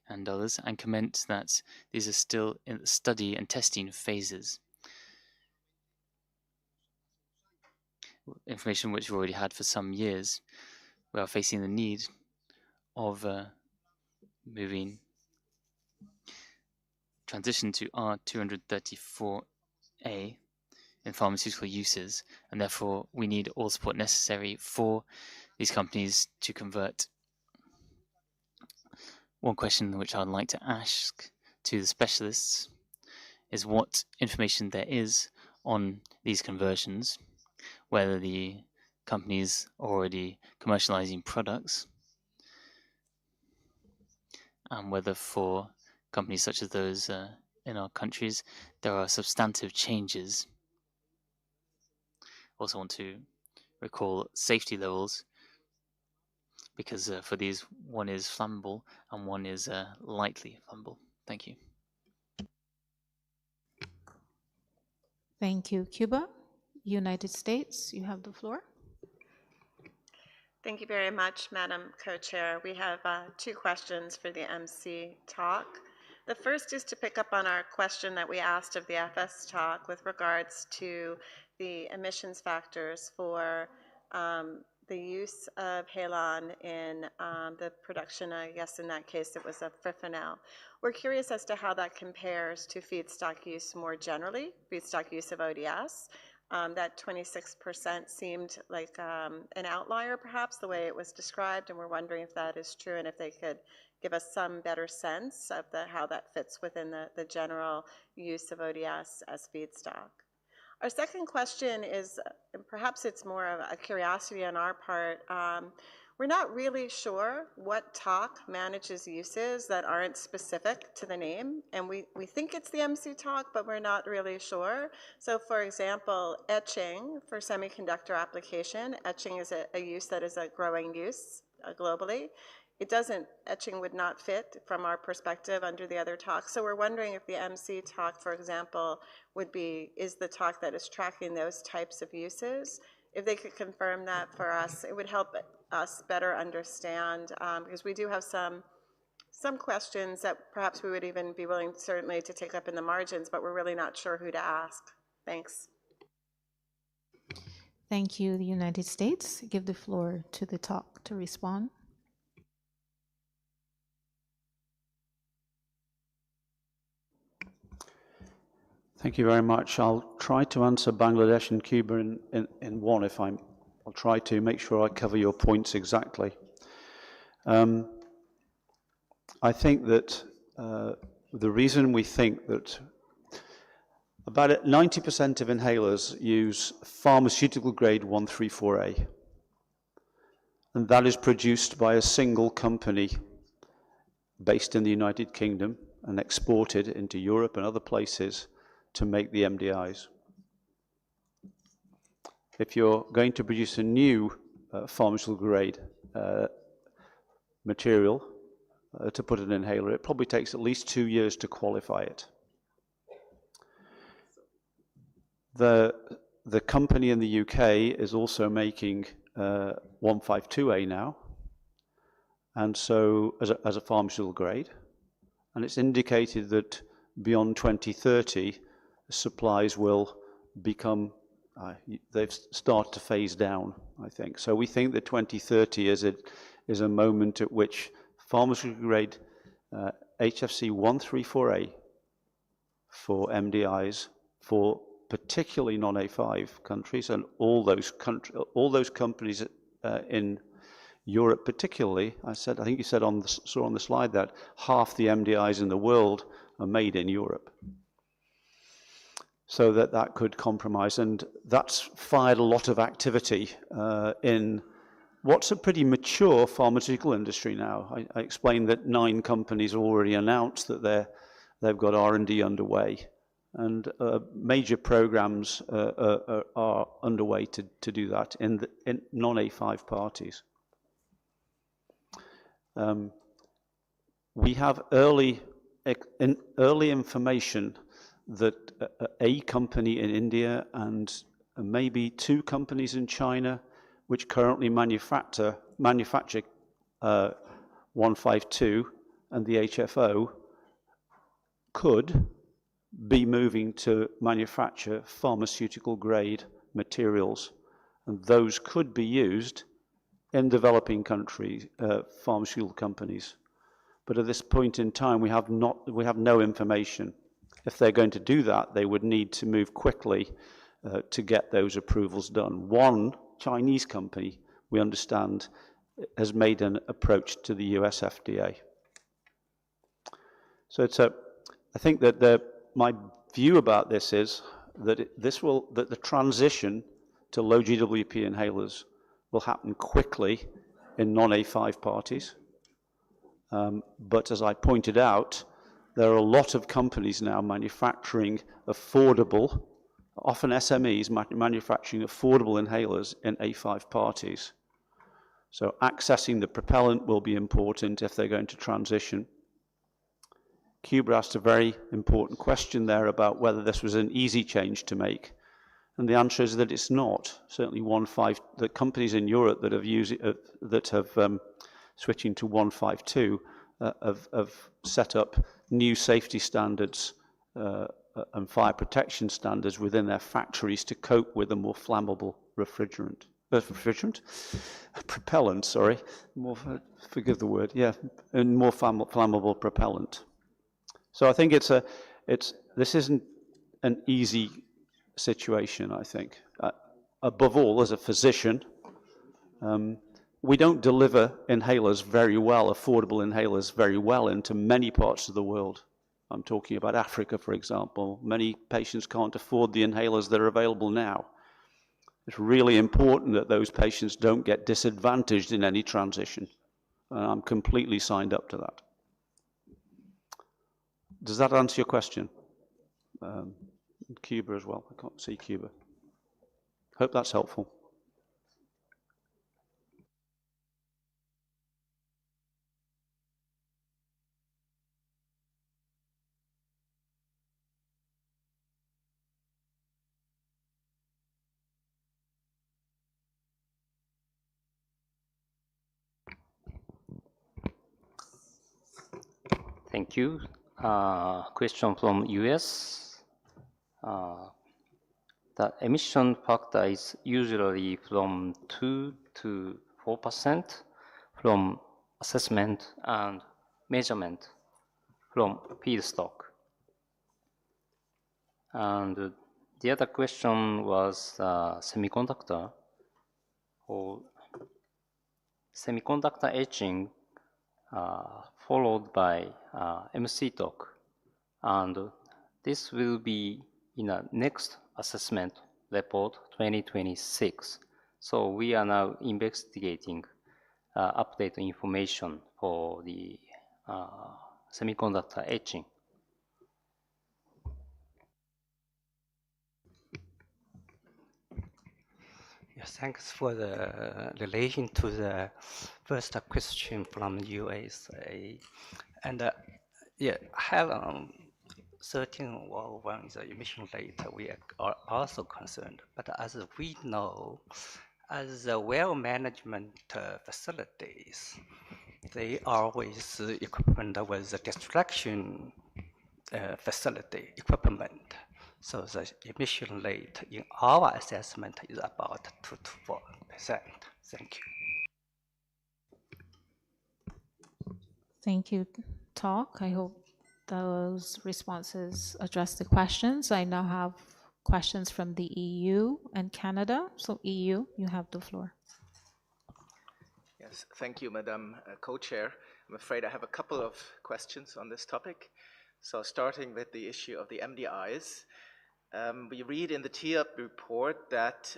and others, and comment that these are still in the study and testing phases. Information which we've already had for some years, we are facing the need of moving transition to R234A in pharmaceutical uses, and therefore we need all support necessary for these companies to convert. One question which I'd like to ask to the specialists is what information there is on these conversions, whether the companies are already commercializing products, and whether for companies such as those in our countries, there are substantive changes. Also want to recall safety levels, because for these, one is flammable and one is lightly flammable. Thank you. Thank you, Cuba. United States, you have the floor. Thank you very much, Madam Co-Chair. We have two questions for the MC talk. The first is to pick up on our question that we asked of the FS talk with regards to the emissions factors for the use of halon in the production, I guess in that case it was a fipronil. We're curious as to how that compares to feedstock use more generally, feedstock use of ODS. That 26% seemed like an outlier, perhaps, the way it was described, and we're wondering if that is true and if they could give us some better sense of how that fits within the general use of ODS as feedstock. Our second question is, and perhaps it's more of a curiosity on our part, we're not really sure what talc manages uses that aren't specific to the name, and we think it's the MC talc, but we're not really sure. So for example, etching for semiconductor application, etching is a use that is a growing use globally. Etching would not fit from our perspective under the other talc. So we're wondering if the MC talc, for example, is the talc that is tracking those types of uses. If they could confirm that for us, it would help us better understand, because we do have some questions that perhaps we would even be willing certainly to take up in the margins, but we're really not sure who to ask. Thanks. Thank you, the United States. Give the floor to the talk to respond. Thank you very much. I'll try to answer Bangladesh and Cuba in one if I'll try to make sure I cover your points exactly. I think that the reason we think that about 90% of inhalers use pharmaceutical grade 134A, and that is produced by a single company based in the United Kingdom and exported into Europe and other places to make the MDIs. If you're going to produce a new pharmaceutical grade material to put in an inhaler, it probably takes at least 2 years to qualify it. The company in the UK is also making 152A now, and so as a pharmaceutical grade, and it's indicated that beyond 2030, supplies will become, they've started to phase down, I think. So we think that 2030 is a moment at which pharmaceutical grade HFC 134A for MDIs for particularly non-A5 countries, and all those companies in Europe particularly. I think you said saw on the slide that half the MDIs in the world are made in Europe. So that could compromise, and that's fired a lot of activity in what's a pretty mature pharmaceutical industry now. I explained that 9 companies already announced that they've got R&D underway, and major programs are underway to do that in non-A5 parties. We have early information that a company in India and maybe 2 companies in China, which currently manufacture 152 and the HFO, could be moving to manufacture pharmaceutical grade materials, and those could be used in developing countries, pharmaceutical companies. But at this point in time, we have no information. If they're going to do that, they would need to move quickly to get those approvals done. One Chinese company, we understand, has made an approach to the US FDA. So I think that my view about this is that that the transition to low GWP inhalers will happen quickly in non-A5 parties. But as I pointed out, there are a lot of companies now manufacturing affordable, often SMEs manufacturing affordable inhalers in A5 parties. So accessing the propellant will be important if they're going to transition. Cuba asked a very important question there about whether this was an easy change to make. And the answer is that it's not. Certainly the companies in Europe that have switching to 152 have set up new safety standards and fire protection standards within their factories to cope with a more flammable propellant, sorry, forgive the word, yeah, and more flammable propellant. So I think this isn't an easy situation, I think. Above all, as a physician, we don't deliver inhalers very well, affordable inhalers very well into many parts of the world. I'm talking about Africa, for example. Many patients can't afford the inhalers that are available now. It's really important that those patients don't get disadvantaged in any transition. I'm completely signed up to that. Does that answer your question? Cuba as well. I can't see Cuba. Hope that's helpful. Thank you. Question from US. The emission factor is usually from 2 to 4% from assessment and measurement from feedstock. And the other question was semiconductor or semiconductor etching followed by MC talk, and this will be in a next assessment report 2026. So we are now investigating update information for the semiconductor etching. Yes, thanks for the relation to the first question from USA. And yeah, I have 13.1 is the emission rate. We are also concerned, but as we know, As a well management facilities, they always equipped with the destruction facility equipment. So the emission rate in our assessment is about 2 to 4%. Thank you. Thank you, Talk. I hope those responses address the questions. I now have questions from the EU and Canada. So EU, you have the floor. Yes, thank you, Madam Co-Chair. I'm afraid I have a couple of questions on this topic. So starting with the issue of the MDIs, we read in the TIAP report that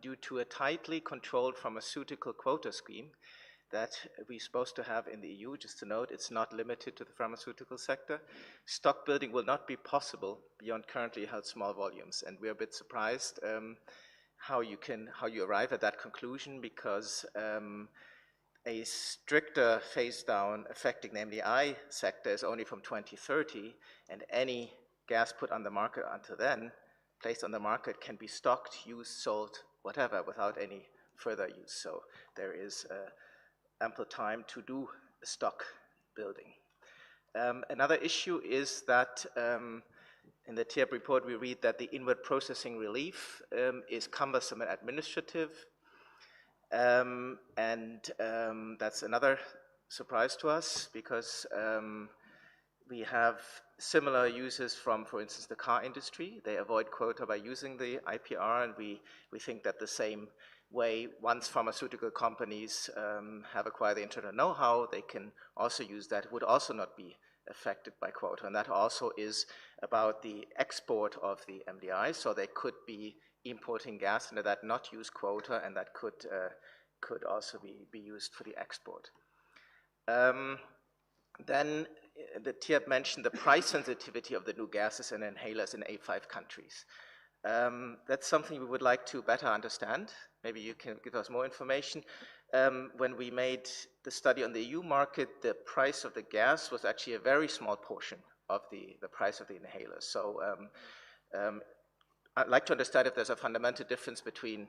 due to a tightly controlled pharmaceutical quota scheme that we're supposed to have in the EU, just to note, it's not limited to the pharmaceutical sector, stock building will not be possible beyond currently held small volumes. And we're a bit surprised how you arrive at that conclusion, because a stricter phase down affecting the MDI sector is only from 2030, and any gas put on the market until then, placed on the market, can be stocked, used, sold, whatever, without any further use. So there is ample time to do stock building. Another issue is that in the TIAP report we read that the inward processing relief is cumbersome and administrative. That's another surprise to us, because we have similar uses from, for instance, the car industry. They avoid quota by using the IPR, and we think that the same way, once pharmaceutical companies have acquired the internal know-how, they can also use that, would also not be affected by quota. And that also is about the export of the MDI, so they could be importing gas under that, not use quota, and that could also be used for the export. Then the TIAP mentioned the price sensitivity of the new gases and inhalers in A5 countries. That's something we would like to better understand. Maybe you can give us more information. When we made the study on the EU market, the price of the gas was actually a very small portion of the price of the inhalers. So I'd like to understand if there's a fundamental difference between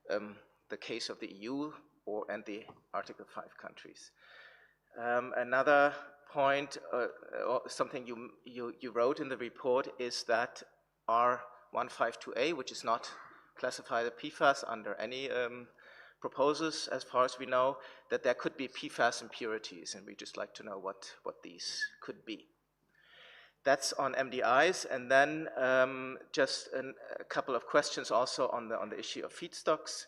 the case of the EU and the Article 5 countries. Another point, something you wrote in the report, is that R152A, which is not classified as PFAS under any proposals as far as we know, that there could be PFAS impurities, and we'd just like to know what these could be. That's on MDIs, and then just a couple of questions also on the issue of feedstocks.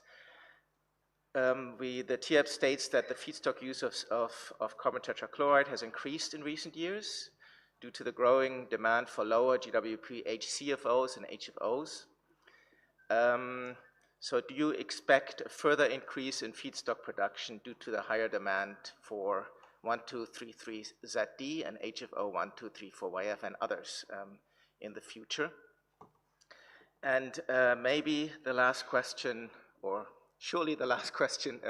The TIAP states that the feedstock use of carbon tetrachloride has increased in recent years due to the growing demand for lower GWP HCFOs and HFOs. So do you expect a further increase in feedstock production due to the higher demand for 1233ZD and HFO 1234YF and others in the future? And maybe the last question, or surely the last question,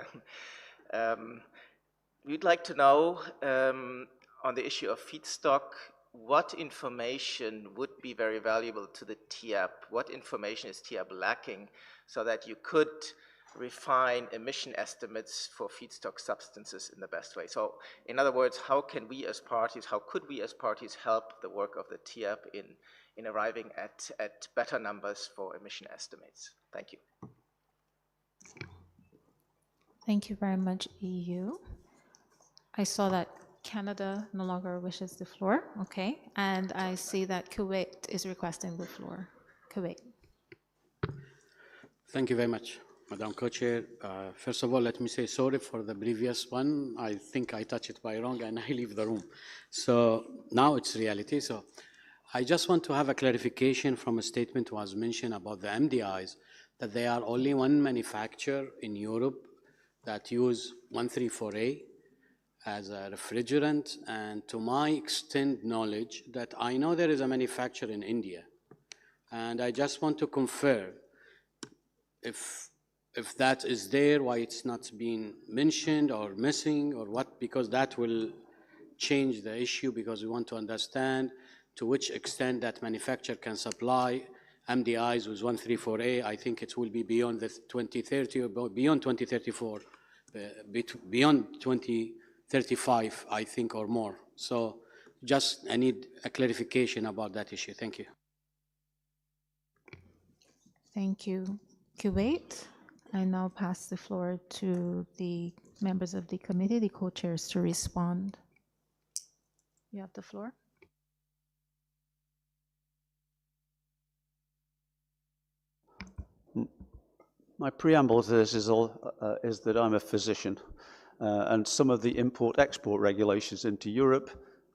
we'd like to know on the issue of feedstock, what information would be very valuable to the TIAP? What information is TIAP lacking so that you could refine emission estimates for feedstock substances in the best way? So in other words, how could we as parties help the work of the TIAP in arriving at better numbers for emission estimates? Thank you. Thank you very much, EU. I saw that Canada no longer wishes the floor. Okay. And I see that Kuwait is requesting the floor. Kuwait. Thank you very much, Madam Co-Chair. First of all, let me say sorry for the previous one. I think I touched it by wrong and I leave the room. So now it's reality. So I just want to have a clarification from a statement was mentioned about the MDIs, that there are only one manufacturer in Europe that use 134A as a refrigerant, and to my extent knowledge that I know there is a manufacturer in India, and I just want to confirm if that is there, why it's not being mentioned or missing or what, because that will change the issue, because we want to understand to which extent that manufacturer can supply MDIs with 134A. I think it will be beyond the 2030 or beyond 2034, beyond 2035, I think, or more. So just I need a clarification about that issue. Thank you. Thank you, Kuwait. I now pass the floor to the members of the committee, the co-chairs, to respond. You have the floor. My preamble to this is that I'm a physician, and some of the import-export regulations into Europe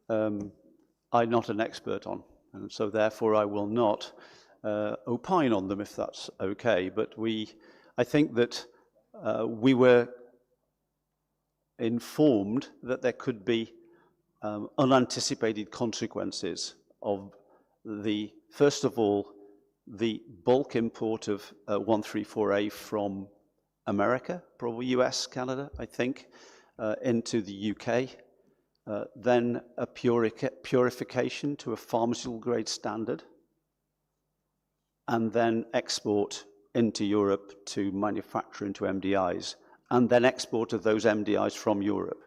I'm not an expert on, and so therefore I will not opine on them, if that's okay. But I think that we were informed that there could be unanticipated consequences of first of all, the bulk import of 134A from America, probably US, Canada, I think, into the UK, then a purification to a pharmaceutical grade standard, and then export into Europe to manufacture into MDIs, and then export of those MDIs from Europe.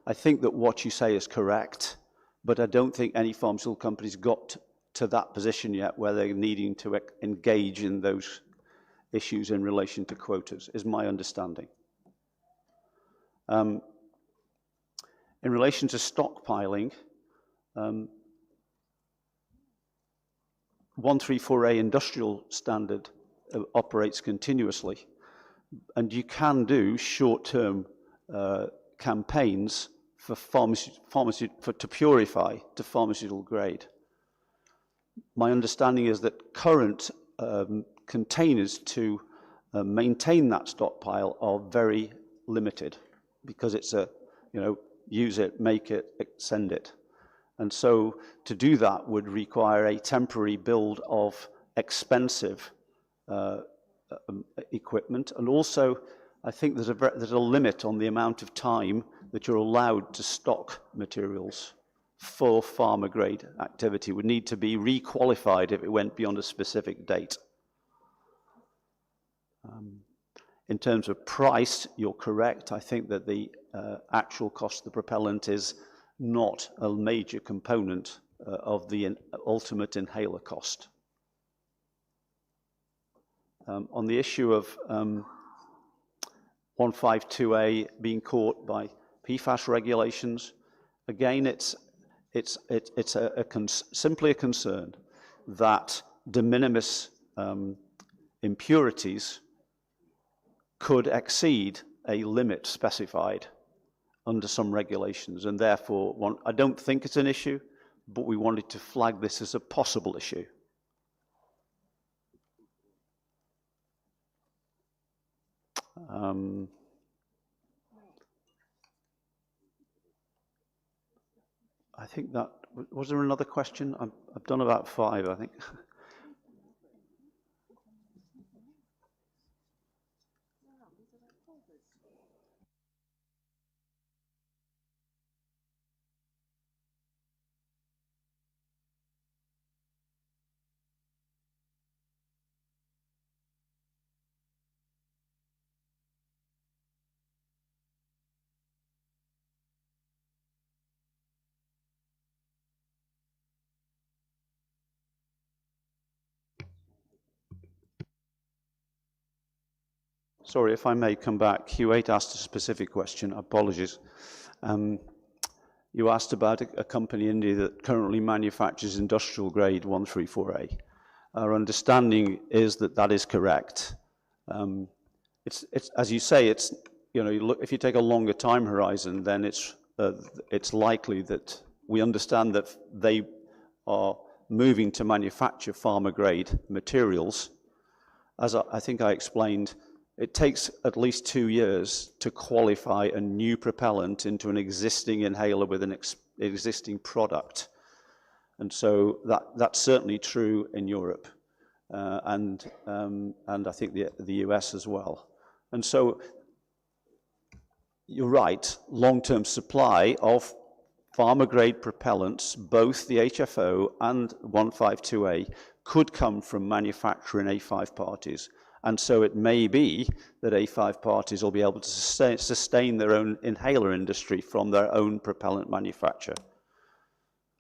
I think that what you say is correct, but I don't think any pharmaceutical company's got to that position yet where they're needing to engage in those issues in relation to quotas, is my understanding. In relation to stockpiling, 134A industrial standard operates continuously, and you can do short-term campaigns for to purify to pharmaceutical grade. My understanding is that current containers to maintain that stockpile are very limited because it's a, use it, make it, send it. And so to do that would require a temporary build of expensive equipment. And also, I think there's a limit on the amount of time that you're allowed to stock materials for pharma grade activity. It would need to be requalified if it went beyond a specific date. In terms of price, you're correct. I think that the actual cost of the propellant is not a major component of the ultimate inhaler cost. On the issue of 152A being caught by PFAS regulations, again, it's simply a concern that de minimis impurities could exceed a limit specified under some regulations, and therefore I don't think it's an issue, but we wanted to flag this as a possible issue. I think that, was there another question? I've done about 5, I think. Sorry, if I may come back. Q8 asked a specific question. Apologies. You asked about a company in India that currently manufactures industrial grade 134A. Our understanding is that that is correct. It's as you say, it's, if you take a longer time horizon, then it's likely that we understand that they are moving to manufacture pharma grade materials. As I think I explained, it takes at least 2 years to qualify a new propellant into an existing inhaler with an existing product. And so that's certainly true in Europe and I think the US as well. And so you're right, long-term supply of pharma-grade propellants, both the HFO and 152A, could come from manufacturing A5 parties. And so it may be that A5 parties will be able to sustain their own inhaler industry from their own propellant manufacture.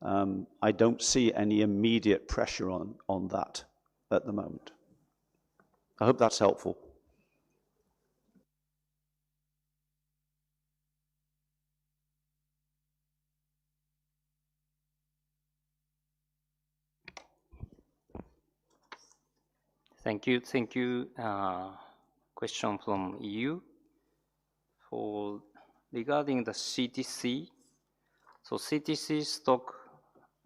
I don't see any immediate pressure on that at the moment. I hope that's helpful. Thank you. Thank you. Question from EU for regarding the CTC. So CTC stock,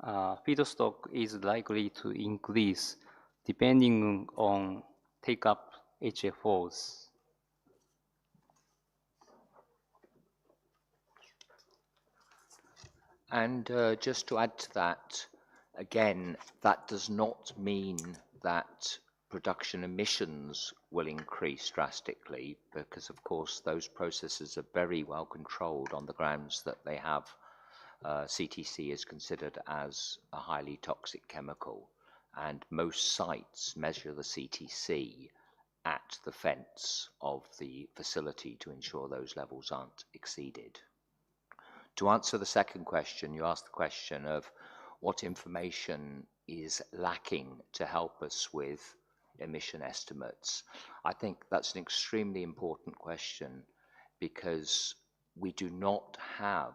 feedstock is likely to increase depending on take up HFOs. And just to add to that, again, that does not mean that production emissions will increase drastically, because of course those processes are very well controlled on the grounds that they have CTC is considered as a highly toxic chemical, and most sites measure the CTC at the fence of the facility to ensure those levels aren't exceeded. To answer the second question, you asked the question of what information is lacking to help us with emission estimates. I think that's an extremely important question, because we do not have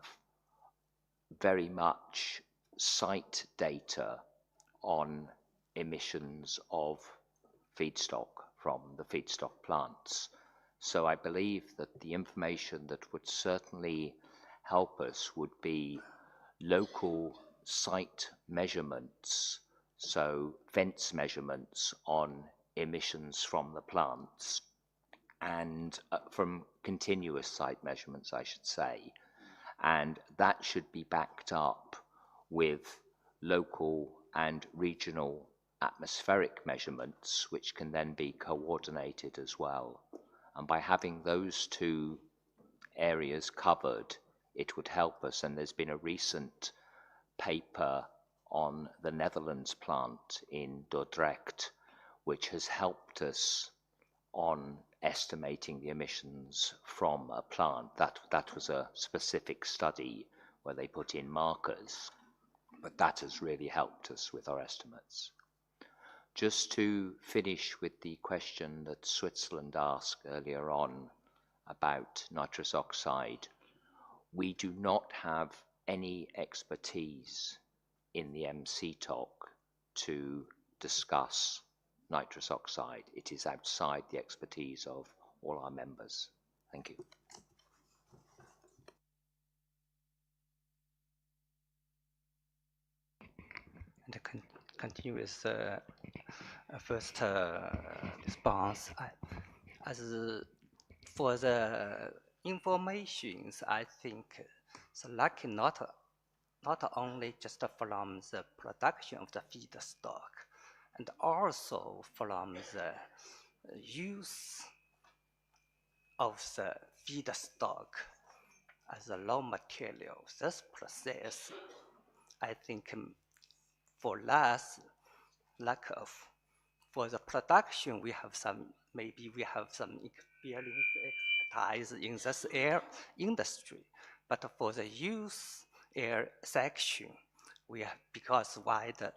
very much site data on emissions of feedstock from the feedstock plants. So I believe that the information that would certainly help us would be local site measurements, so fence measurements on emissions from the plants, and from continuous site measurements, I should say. And that should be backed up with local and regional atmospheric measurements, which can then be coordinated as well. And by having those two areas covered, it would help us. And there's been a recent paper on the Netherlands plant in Dordrecht, which has helped us on estimating the emissions from a plant. That was a specific study where they put in markers, but that has really helped us with our estimates. Just to finish with the question that Switzerland asked earlier on about nitrous oxide, we do not have any expertise in the MCTOC to discuss nitrous oxide. It is outside the expertise of all our members. Thank you. And to continue with first response, as for the informations, I think the lack not only just from the production of the feedstock, and also from the use of the feedstock as a raw material. This process, I think, for less lack of, for the production, we have some, maybe we have some experience, expertise in this air industry, but for the use air section, we have, because wide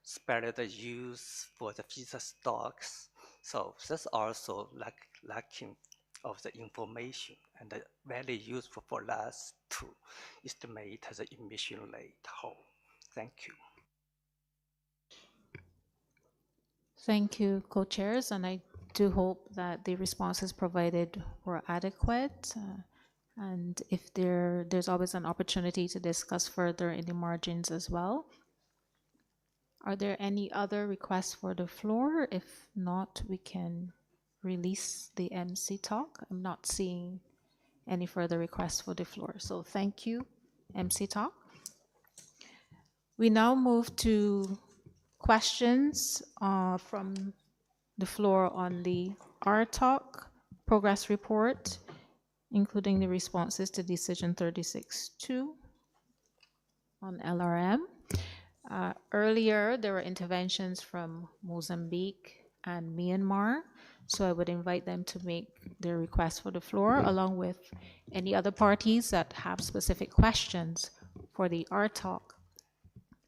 spread use for the feedstocks, so this also lacking of the information, and very useful for us to estimate the emission rate whole. Thank you. Thank you, co-chairs, and I do hope that the responses provided were adequate. And if there's always an opportunity to discuss further in the margins as well. Are there any other requests for the floor? If not, we can release the MC talk. I'm not seeing any further requests for the floor. So thank you, MC talk. We now move to questions from the floor on the R-Talk progress report, including the responses to decision 36.2. on LRM. Earlier, there were interventions from Mozambique and Myanmar, so I would invite them to make their request for the floor, along with any other parties that have specific questions for the RTOC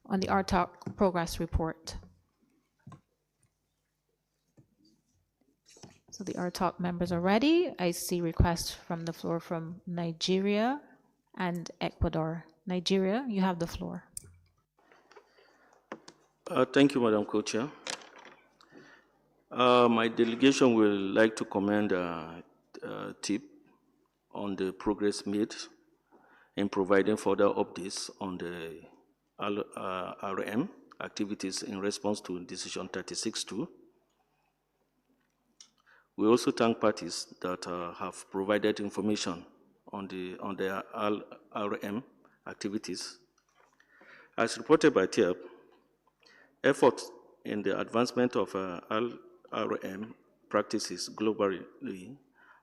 on the RTOC progress report. So the RTOC members are ready. I see requests from the floor from Nigeria and Ecuador. Nigeria, you have the floor. Thank you, Madam Co-Chair. My delegation will like to commend TIP on the progress made in providing further updates on the RM activities in response to Decision 36.2. We also thank parties that have provided information on their RM activities. As reported by TIP, efforts in the advancement of RM practices globally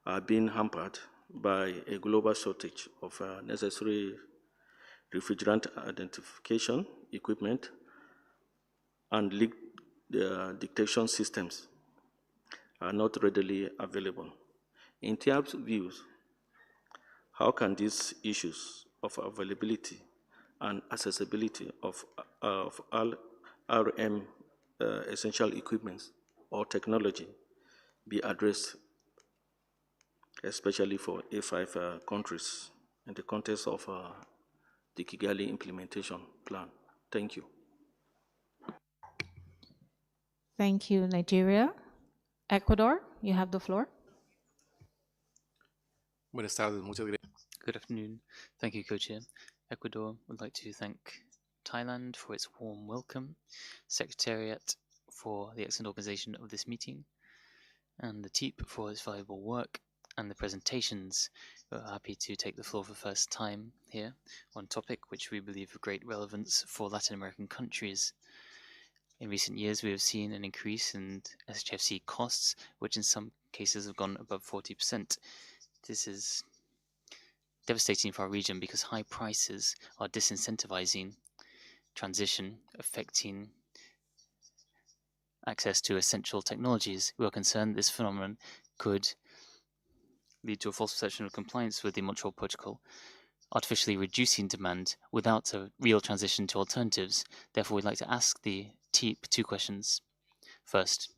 are being hampered by a global shortage of necessary refrigerant identification equipment and leak detection systems are not readily available. In TIAB's views, how can these issues of availability and accessibility of RM essential equipment or technology be addressed, especially for A5 countries in the context of the Kigali implementation plan? Thank you. Thank you, Nigeria. Ecuador, you have the floor. Buenas tardes, muchas gracias. Good afternoon. Thank you, Co-Chair. Ecuador would like to thank Thailand for its warm welcome, Secretariat for the excellent organization of this meeting, and the TEEP for its valuable work and the presentations. We're happy to take the floor for the first time here on a topic which we believe of great relevance for Latin American countries. In recent years, we have seen an increase in SHFC costs, which in some cases have gone above 40%. This is devastating for our region because high prices are disincentivizing transition, affecting access to essential technologies. We are concerned this phenomenon could lead to a false perception of compliance with the Montreal Protocol, artificially reducing demand without a real transition to alternatives. Therefore, we'd like to ask the TEEP two questions. First,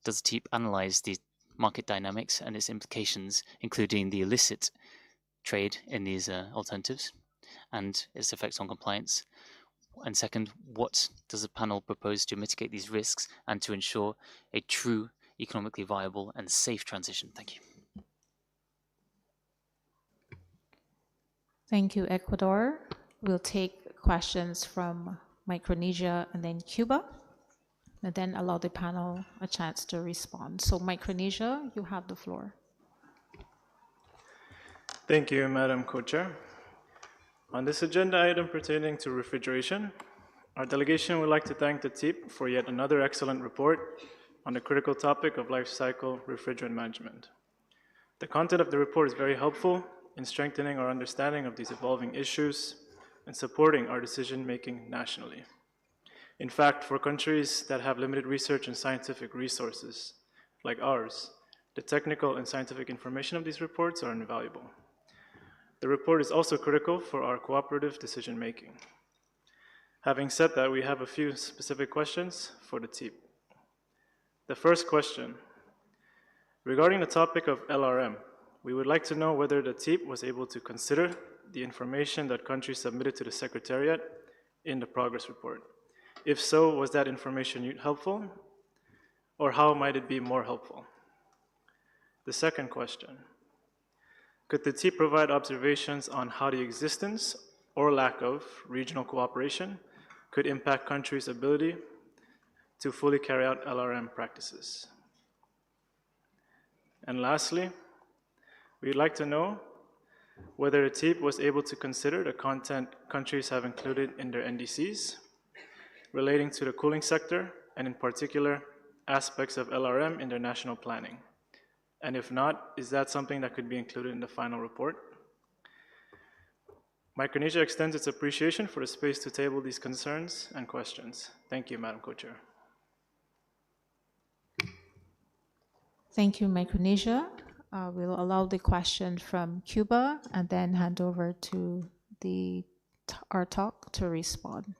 does the TEEP analyze the market dynamics and its implications, including the illicit trade in these alternatives and its effects on compliance? And second, what does the panel propose to mitigate these risks and to ensure a true economically viable and safe transition? Thank you. Thank you, Ecuador. We'll take questions from Micronesia and then Cuba, and then allow the panel a chance to respond. So Micronesia, you have the floor. Thank you, Madam Co-Chair. On this agenda item pertaining to refrigeration, our delegation would like to thank the TEEP for yet another excellent report on the critical topic of life cycle refrigerant management. The content of the report is very helpful in strengthening our understanding of these evolving issues and supporting our decision-making nationally. In fact, for countries that have limited research and scientific resources, like ours, the technical and scientific information of these reports are invaluable. The report is also critical for our cooperative decision-making. Having said that, we have a few specific questions for the TEEP. The first question, regarding the topic of LRM, we would like to know whether the TEEP was able to consider the information that countries submitted to the Secretariat in the progress report. If so, was that information helpful, or how might it be more helpful? The second question, could the TEEP provide observations on how the existence or lack of regional cooperation could impact countries' ability to fully carry out LRM practices? And lastly, we'd like to know whether the TEEP was able to consider the content countries have included in their NDCs relating to the cooling sector, and in particular, aspects of LRM in their national planning. And if not, is that something that could be included in the final report? Micronesia extends its appreciation for the space to table these concerns and questions. Thank you, Madam Co-Chair. Thank you, Micronesia. We'll allow the question from Cuba and then hand over to our talk to respond.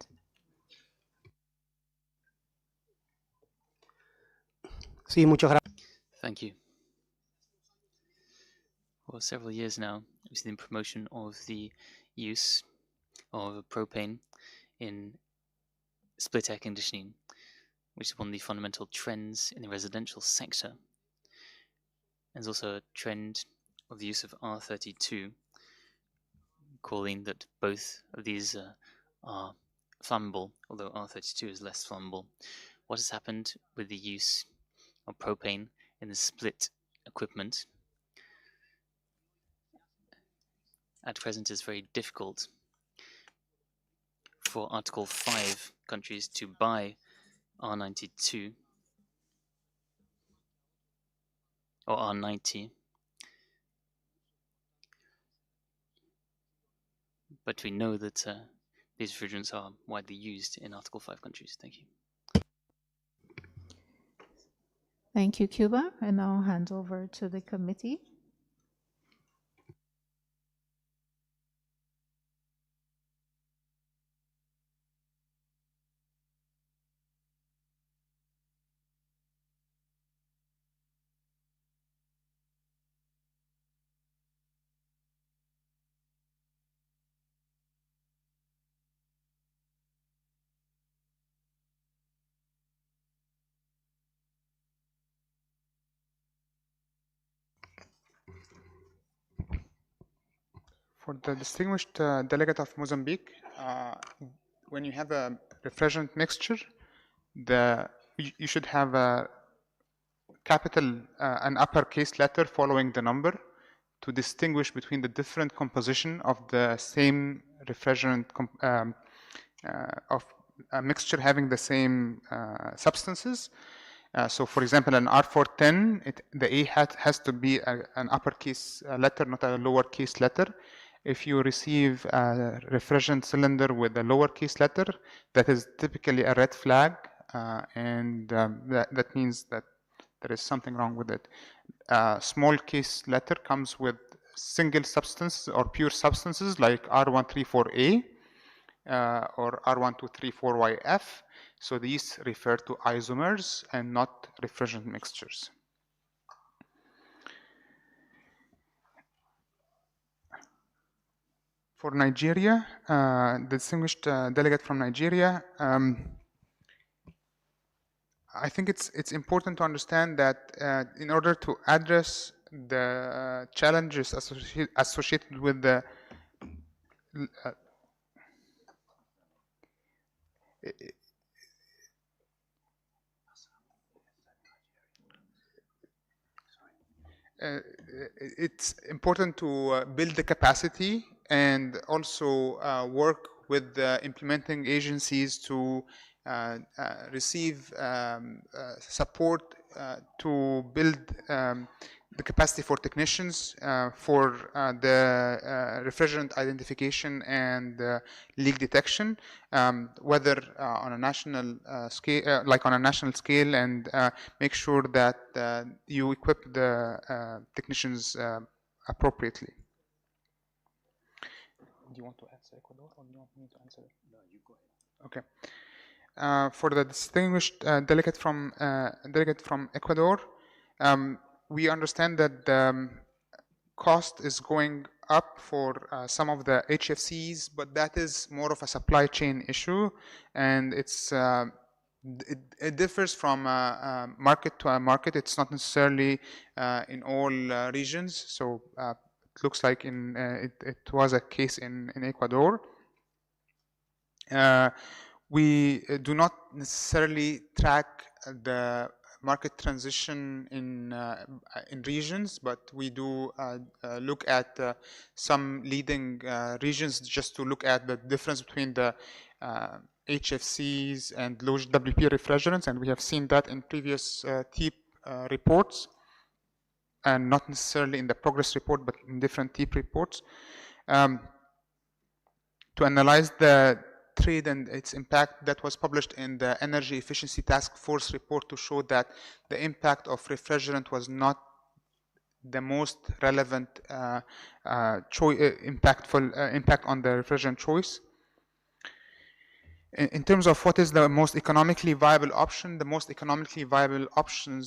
Thank you. For several years now, we've seen the promotion of the use of propane in split air conditioning, which is one of the fundamental trends in the residential sector. There's also a trend of the use of R32, calling that both of these are flammable, although R32 is less flammable. What has happened with the use of propane in the split equipment at present is very difficult for Article 5 countries to buy R92 or R90, but we know that these refrigerants are widely used in Article 5 countries. Thank you. Thank you, Cuba. And now hand over to the committee. For the distinguished delegate of Mozambique, when you have a refrigerant mixture, you should have a capital, an uppercase letter following the number to distinguish between the different composition of the same refrigerant of a mixture having the same substances. So for example, an R410, the A has to be an uppercase letter, not a lowercase letter. If you receive a refrigerant cylinder with a lowercase letter, that is typically a red flag, and that means that there is something wrong with it. Small case letter comes with single substance or pure substances like R134A or R1234YF. So these refer to isomers and not refrigerant mixtures. For Nigeria, the distinguished delegate from Nigeria, I think it's important to understand that in order to address the challenges associated with the it's important to build the capacity and also work with the implementing agencies to receive support to build the capacity for technicians for the refrigerant identification and leak detection, whether on a national scale, like on a national scale, and make sure that you equip the technicians appropriately. Do you want to answer Ecuador, or do you want me to answer it? No, you go ahead. Okay. For the distinguished delegate from Ecuador, we understand that the cost is going up for some of the HFCs, but that is more of a supply chain issue, and it differs from market to market. It's not necessarily in all regions. So it looks like it was a case in Ecuador. We do not necessarily track the market transition in regions, but we do look at some leading regions just to look at the difference between the HFCs and low WP refrigerants, and we have seen that in previous TEEP reports, and not necessarily in the progress report, but in different TEEP reports. to analyze the trade and its impact that was published in the Energy Efficiency Task Force report to show that the impact of refrigerant was not the most relevant impactful impact on the refrigerant choice. In terms of what is the most economically viable option, the most economically viable option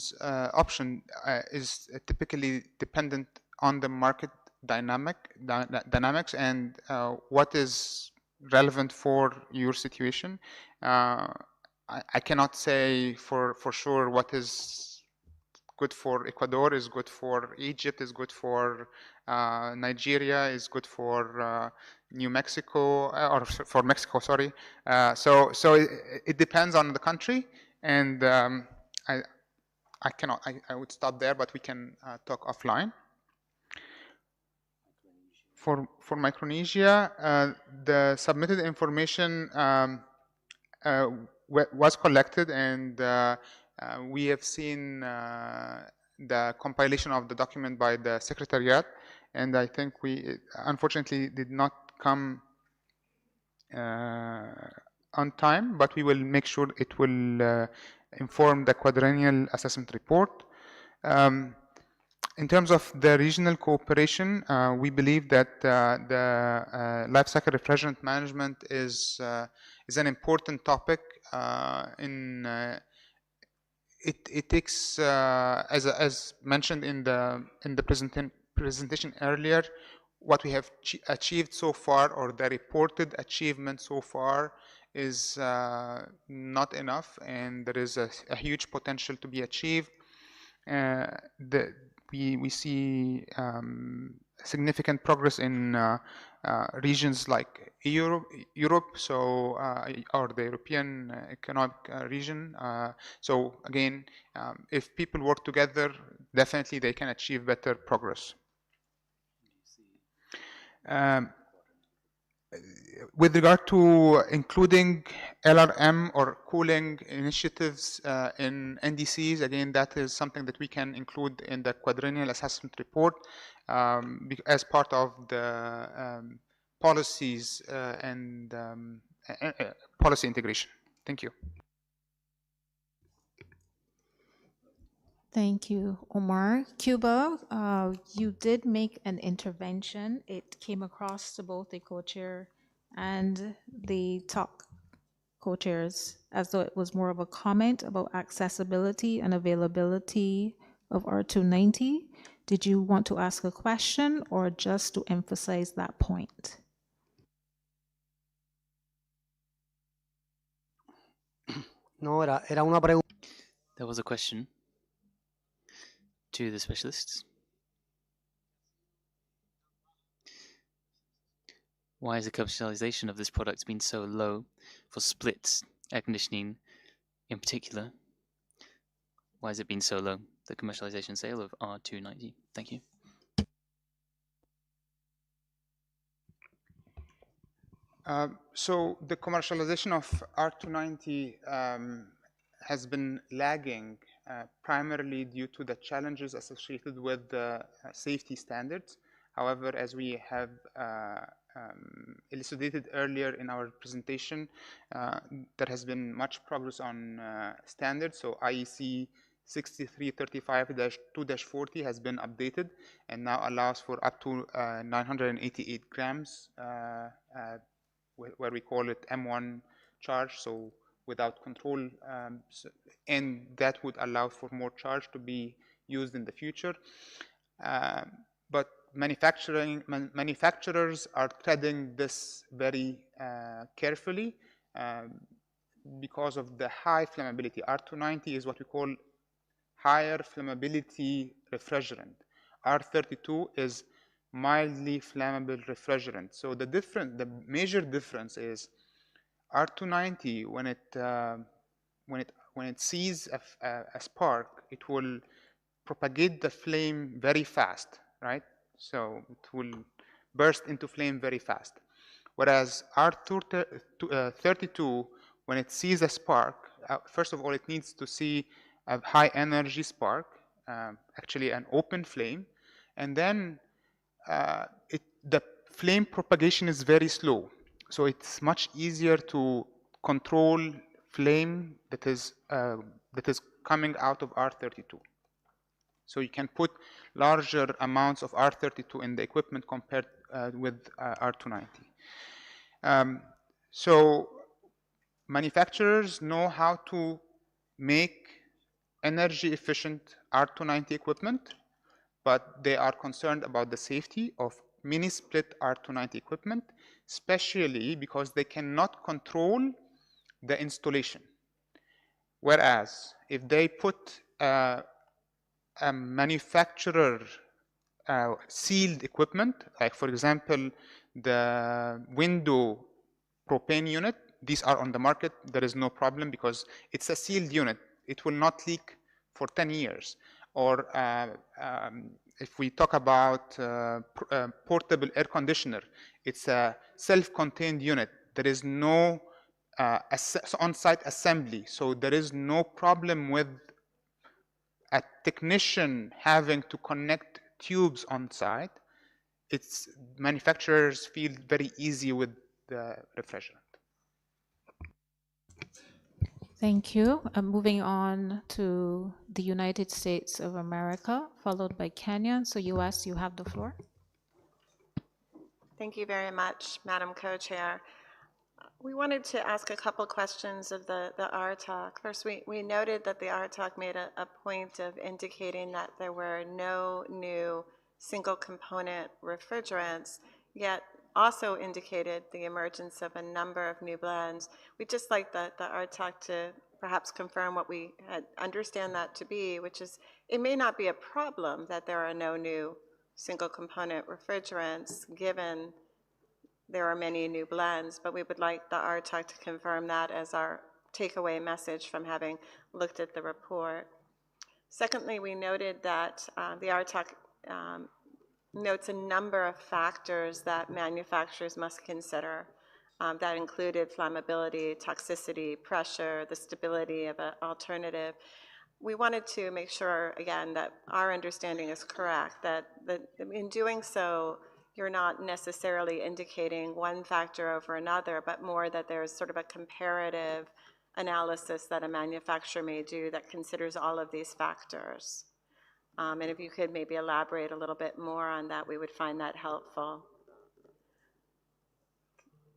is typically dependent on the market dynamics and what is relevant for your situation. I cannot say for sure what is good for Ecuador is good for Egypt, is good for Nigeria, is good for New Mexico, or for Mexico, sorry. So it depends on the country, and I would stop there, but we can talk offline. For Micronesia, the submitted information was collected, and we have seen the compilation of the document by the Secretariat, and I think we unfortunately did not come on time, but we will make sure it will inform the quadrennial assessment report. In terms of the regional cooperation, we believe that the life cycle refrigerant management is an important topic. It takes, as mentioned in the presentation earlier, what we have achieved so far, or the reported achievement so far, is not enough, and there is a huge potential to be achieved. We see significant progress in regions like Europe, so or the European Economic Region. So again, if people work together, definitely they can achieve better progress. With regard to including LRM or cooling initiatives in NDCs, again, that is something that we can include in the quadrennial assessment report as part of the policies and policy integration. Thank you. Thank you, Omar. Cuba, you did make an intervention. It came across to both the co-chair and the talk co-chairs as though it was more of a comment about accessibility and availability of R290. Did you want to ask a question or just to emphasize that point? No, era una pregunta. There was a question to the specialists. Why has the commercialization of this product been so low for split air conditioning in particular? Why has it been so low, the commercialization sale of R290? Thank you. So the commercialization of R290 has been lagging primarily due to the challenges associated with the safety standards. However, as we have elucidated earlier in our presentation, there has been much progress on standards. So IEC 6335-2-40 has been updated and now allows for up to 988 grams, where we call it M1 charge, so without control, and that would allow for more charge to be used in the future. But manufacturers are treading this very carefully because of the high flammability. R290 is what we call higher flammability refrigerant. R32 is mildly flammable refrigerant. So the major difference is R290, when it sees a spark, it will propagate the flame very fast, right? So it will burst into flame very fast. Whereas R32, when it sees a spark, first of all, it needs to see a high energy spark, actually an open flame, and then the flame propagation is very slow. So it's much easier to control flame that is coming out of R32. So you can put larger amounts of R32 in the equipment compared with R290. So manufacturers know how to make energy efficient R290 equipment, but they are concerned about the safety of mini split R290 equipment, especially because they cannot control the installation. Whereas if they put a manufacturer sealed equipment, like for example, the window propane unit, these are on the market, there is no problem because it's a sealed unit. It will not leak for 10 years. Or if we talk about portable air conditioner, it's a self-contained unit. There is no on-site assembly, so there is no problem with a technician having to connect tubes on site. It's manufacturers feel very easy with the refrigerant. Thank you. Moving on to the United States of America, followed by Kenya. So US, you have the floor. Thank you very much, Madam Co-Chair. We wanted to ask a couple questions of the RTOC. First, we noted that the RTOC made a point of indicating that there were no new single component refrigerants, yet also indicated the emergence of a number of new blends. We'd just like the RTOC to perhaps confirm what we understand that to be, which is it may not be a problem that there are no new single component refrigerants given there are many new blends, but we would like the RTOC to confirm that as our takeaway message from having looked at the report. Secondly, we noted that the RTOC notes a number of factors that manufacturers must consider. That included flammability, toxicity, pressure, the stability of an alternative. We wanted to make sure, again, that our understanding is correct, that in doing so, you're not necessarily indicating one factor over another, but more that there's sort of a comparative analysis that a manufacturer may do that considers all of these factors. And if you could maybe elaborate a little bit more on that, we would find that helpful.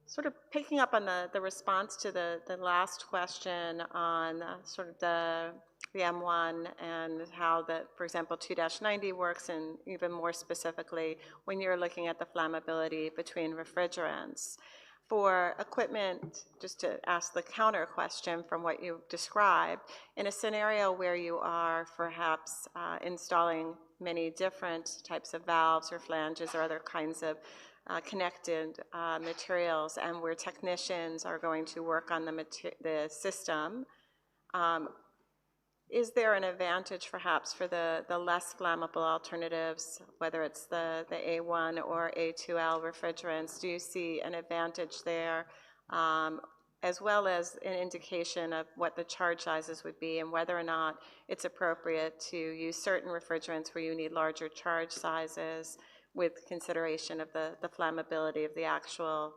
Sort of picking up on the response to the last question on sort of the M1 and how the, for example, 2-90 works, and even more specifically, when you're looking at the flammability between refrigerants. For equipment, just to ask the counter question from what you described, in a scenario where you are perhaps installing many different types of valves or flanges or other kinds of connected materials, and where technicians are going to work on the system, is there an advantage perhaps for the less flammable alternatives, whether it's the A1 or A2L refrigerants? Do you see an advantage there, as well as an indication of what the charge sizes would be and whether or not it's appropriate to use certain refrigerants where you need larger charge sizes with consideration of the flammability of the actual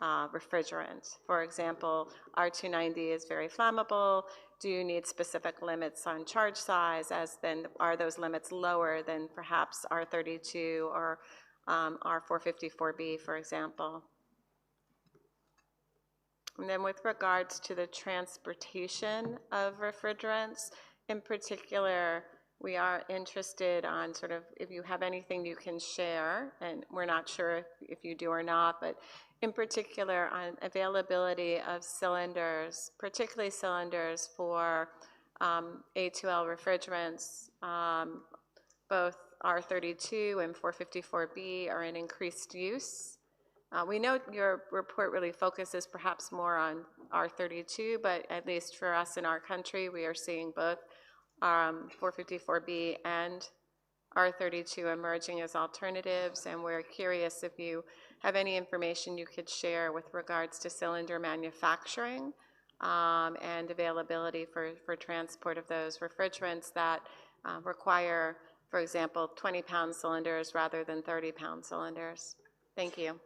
refrigerant? For example, R290 is very flammable. Do you need specific limits on charge size, as then are those limits lower than perhaps R32 or R454B, for example? And then with regards to the transportation of refrigerants, in particular, we are interested on sort of if you have anything you can share, and we're not sure if you do or not, but in particular on availability of cylinders, particularly cylinders for A2L refrigerants. Both R32 and 454B are in increased use. We know your report really focuses perhaps more on R32, but at least for us in our country, we are seeing both 454B and R32 emerging as alternatives, and we're curious if you have any information you could share with regards to cylinder manufacturing and availability for transport of those refrigerants that require, for example, 20-pound cylinders rather than 30-pound cylinders. Thank you.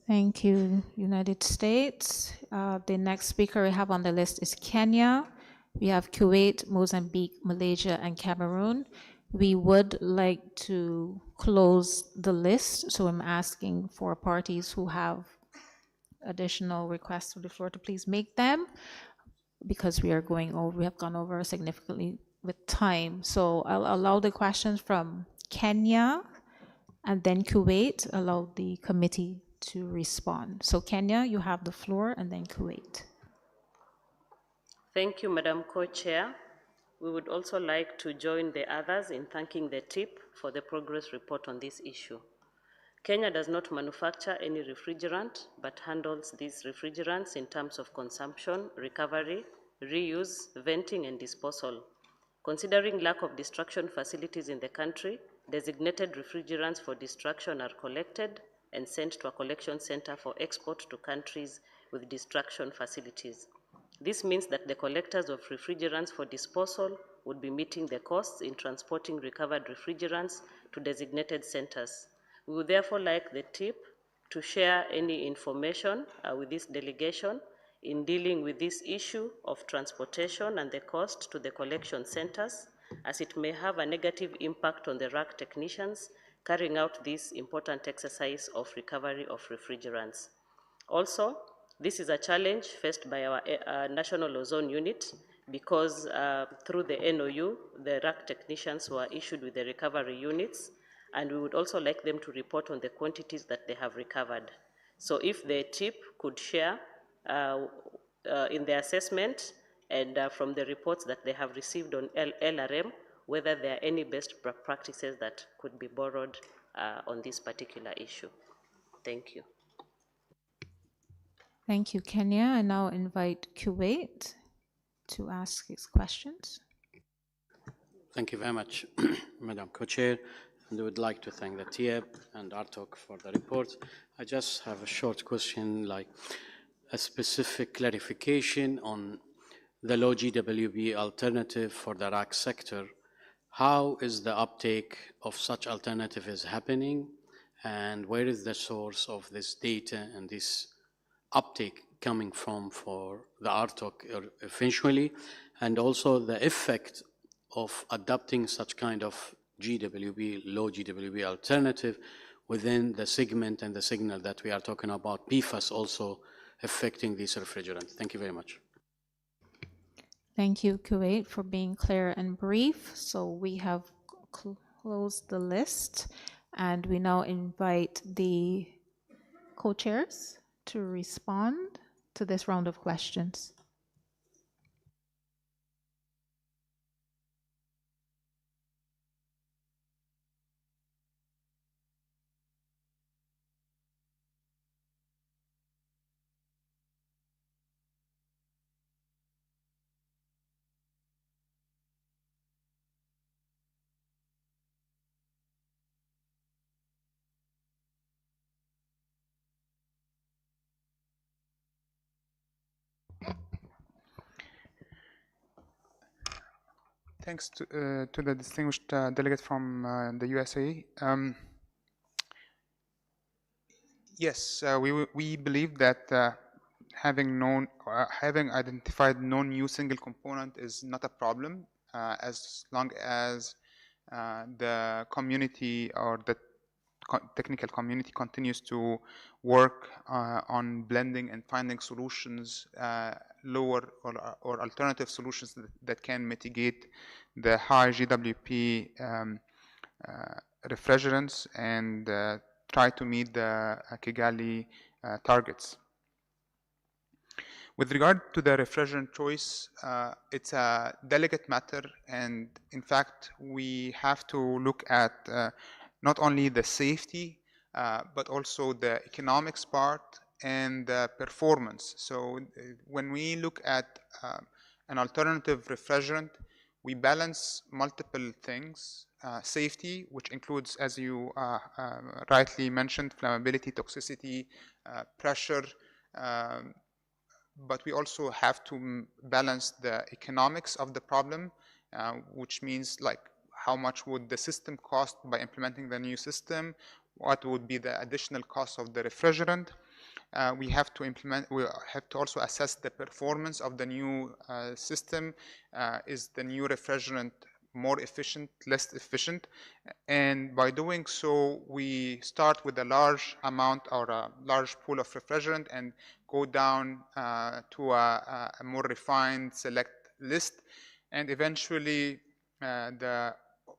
Thank you, United States. The next speaker we have on the list is Kenya. We have Kuwait, Mozambique, Malaysia, and Cameroon. We would like to close the list, so I'm asking for parties who have additional requests to the floor to please make them, because we have gone over significantly with time. So I'll allow the questions from Kenya, and then Kuwait, allow the committee to respond. So Kenya, you have the floor, and then Kuwait. Thank you, Madam Co-Chair. We would also like to join the others in thanking the TIP for the progress report on this issue. Kenya does not manufacture any refrigerant, but handles these refrigerants in terms of consumption, recovery, reuse, venting, and disposal. Considering lack of destruction facilities in the country, designated refrigerants for destruction are collected and sent to a collection center for export to countries with destruction facilities. This means that the collectors of refrigerants for disposal would be meeting the costs in transporting recovered refrigerants to designated centers. We would therefore like the TIP to share any information with this delegation in dealing with this issue of transportation and the cost to the collection centers, as it may have a negative impact on the RAC technicians carrying out this important exercise of recovery of refrigerants. Also, this is a challenge faced by our National Ozone Unit because through the NOU, the RAC technicians were issued with the recovery units, and we would also like them to report on the quantities that they have recovered. So if the TIP could share in the assessment and from the reports that they have received on LRM, whether there are any best practices that could be borrowed on this particular issue. Thank you. Thank you, Kenya. I now invite Kuwait to ask his questions. Thank you very much, Madam Co-Chair, and I would like to thank the TIEP and ARTOC for the report. I just have a short question, like a specific clarification on the low GWB alternative for the RAC sector. How is the uptake of such alternative is happening, and where is the source of this data and this uptake coming from for the RTOC eventually, and also the effect of adopting such kind of GWB, low GWB alternative within the segment and the signal that we are talking about, PFAS also affecting these refrigerants. Thank you very much. Thank you, Kuwait, for being clear and brief. So we have closed the list, and we now invite the co-chairs to respond to this round of questions. Thanks to the distinguished delegate from the USA. Yes, we believe that having identified no new single component is not a problem as long as the community or the technical community continues to work on blending and finding solutions, lower or alternative solutions that can mitigate the high GWP refrigerants and try to meet the Kigali targets. With regard to the refrigerant choice, it's a delicate matter, and in fact, we have to look at not only the safety, but also the economics part and the performance. So when we look at an alternative refrigerant, we balance multiple things. Safety, which includes, as you rightly mentioned, flammability, toxicity, pressure, but we also have to balance the economics of the problem, which means like how much would the system cost by implementing the new system, what would be the additional cost of the refrigerant, we have to also assess the performance of the new system. Is the new refrigerant more efficient, less efficient? And by doing so, we start with a large amount or a large pool of refrigerant and go down to a more refined select list. And eventually, the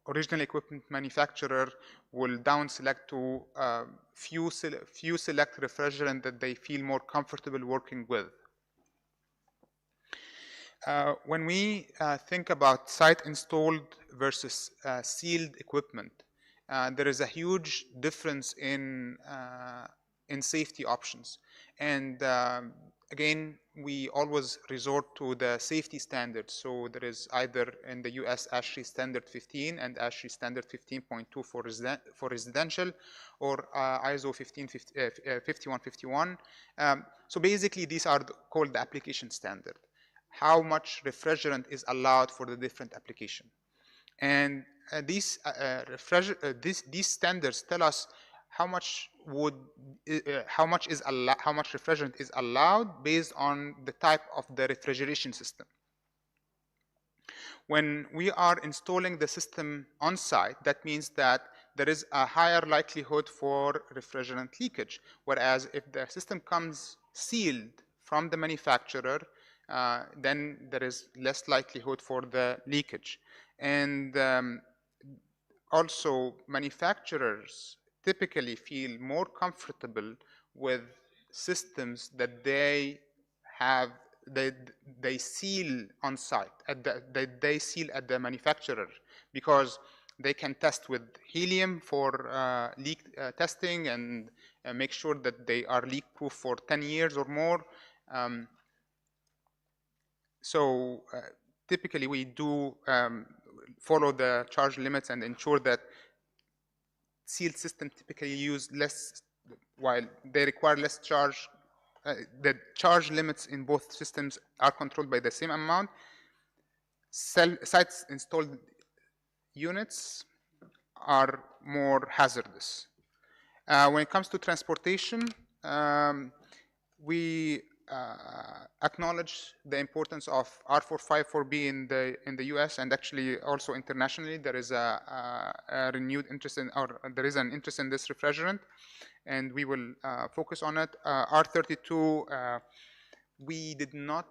original equipment manufacturer will down select to few select refrigerant that they feel more comfortable working with. When we think about site installed versus sealed equipment, there is a huge difference in safety options. And again, we always resort to the safety standards. So there is either in the US ASHRAE standard 15 and ASHRAE standard 15.2 for residential, or ISO 5151. So basically, these are called the application standard. How much refrigerant is allowed for the different application. And these standards tell us how much refrigerant is allowed based on the type of the refrigeration system. When we are installing the system on site, that means that there is a higher likelihood for refrigerant leakage. Whereas if the system comes sealed from the manufacturer, then there is less likelihood for the leakage. And also, manufacturers typically feel more comfortable with systems that they have, they seal on site, they seal at the manufacturer, because they can test with helium for leak testing and make sure that they are leak proof for 10 years or more. So typically we do follow the charge limits and ensure that sealed systems typically use less, while they require less charge. The charge limits in both systems are controlled by the same amount. Sites installed units are more hazardous. When it comes to transportation, we acknowledge the importance of R454B in the US, and actually also internationally. There is a renewed interest in, or there is an interest in this refrigerant, and we will focus on it. R32, we did not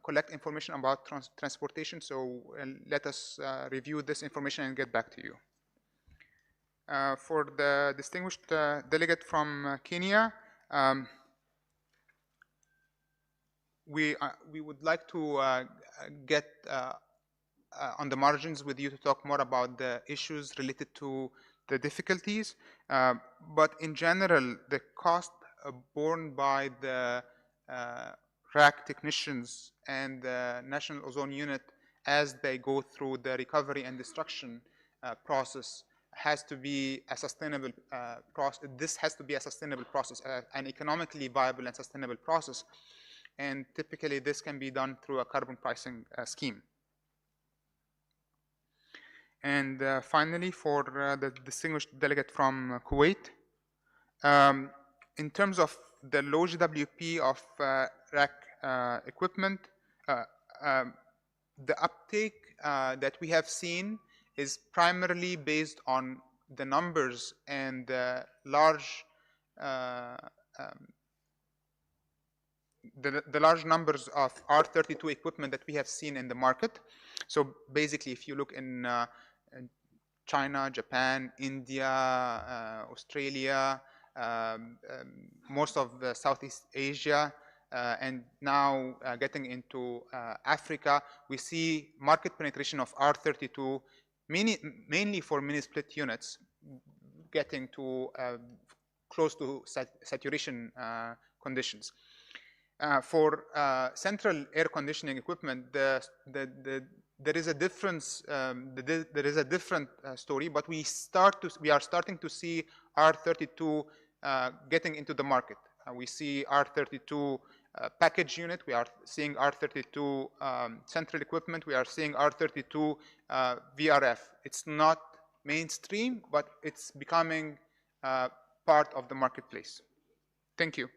collect information about transportation, so let us review this information and get back to you. For the distinguished delegate from Kenya, we would like to get on the margins with you to talk more about the issues related to the difficulties. But in general, the cost borne by the RAC technicians and the National Ozone Unit as they go through the recovery and destruction process has to be a sustainable process. This has to be a sustainable process, an economically viable and sustainable process. And typically this can be done through a carbon pricing scheme. And finally, for the distinguished delegate from Kuwait, in terms of the low GWP of RAC equipment, the uptake that we have seen is primarily based on the numbers and the large the large numbers of R32 equipment that we have seen in the market. So basically, if you look in China, Japan, India, Australia, most of Southeast Asia, and now getting into Africa, we see market penetration of R32, mainly for mini-split units, getting to close to saturation conditions. For central air conditioning equipment, there is a difference. There is a different story, but we are starting to see R32 getting into the market. We see R32 package unit. We are seeing R32 central equipment. We are seeing R32 VRF. It's not mainstream, but it's becoming part of the marketplace. Thank you.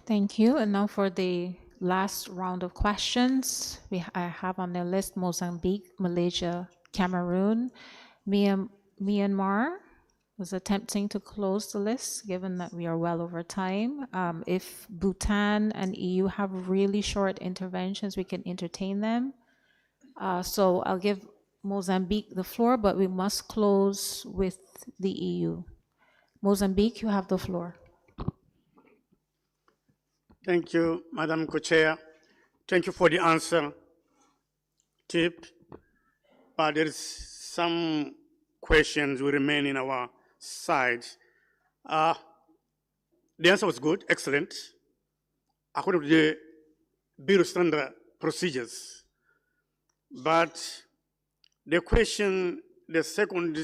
Thank you. And now for the last round of questions, I have on the list Mozambique, Malaysia, Cameroon, Myanmar was attempting to close the list, given that we are well over time. If Bhutan and EU have really short interventions, we can entertain them. So I'll give Mozambique the floor, but we must close with the EU. Mozambique, you have the floor. Thank you, Madam Co-Chair. Thank you for the answer, Tip. But there is some questions will remain in our side. The answer was good, excellent, according to the Bureau standard procedures. But the question, the second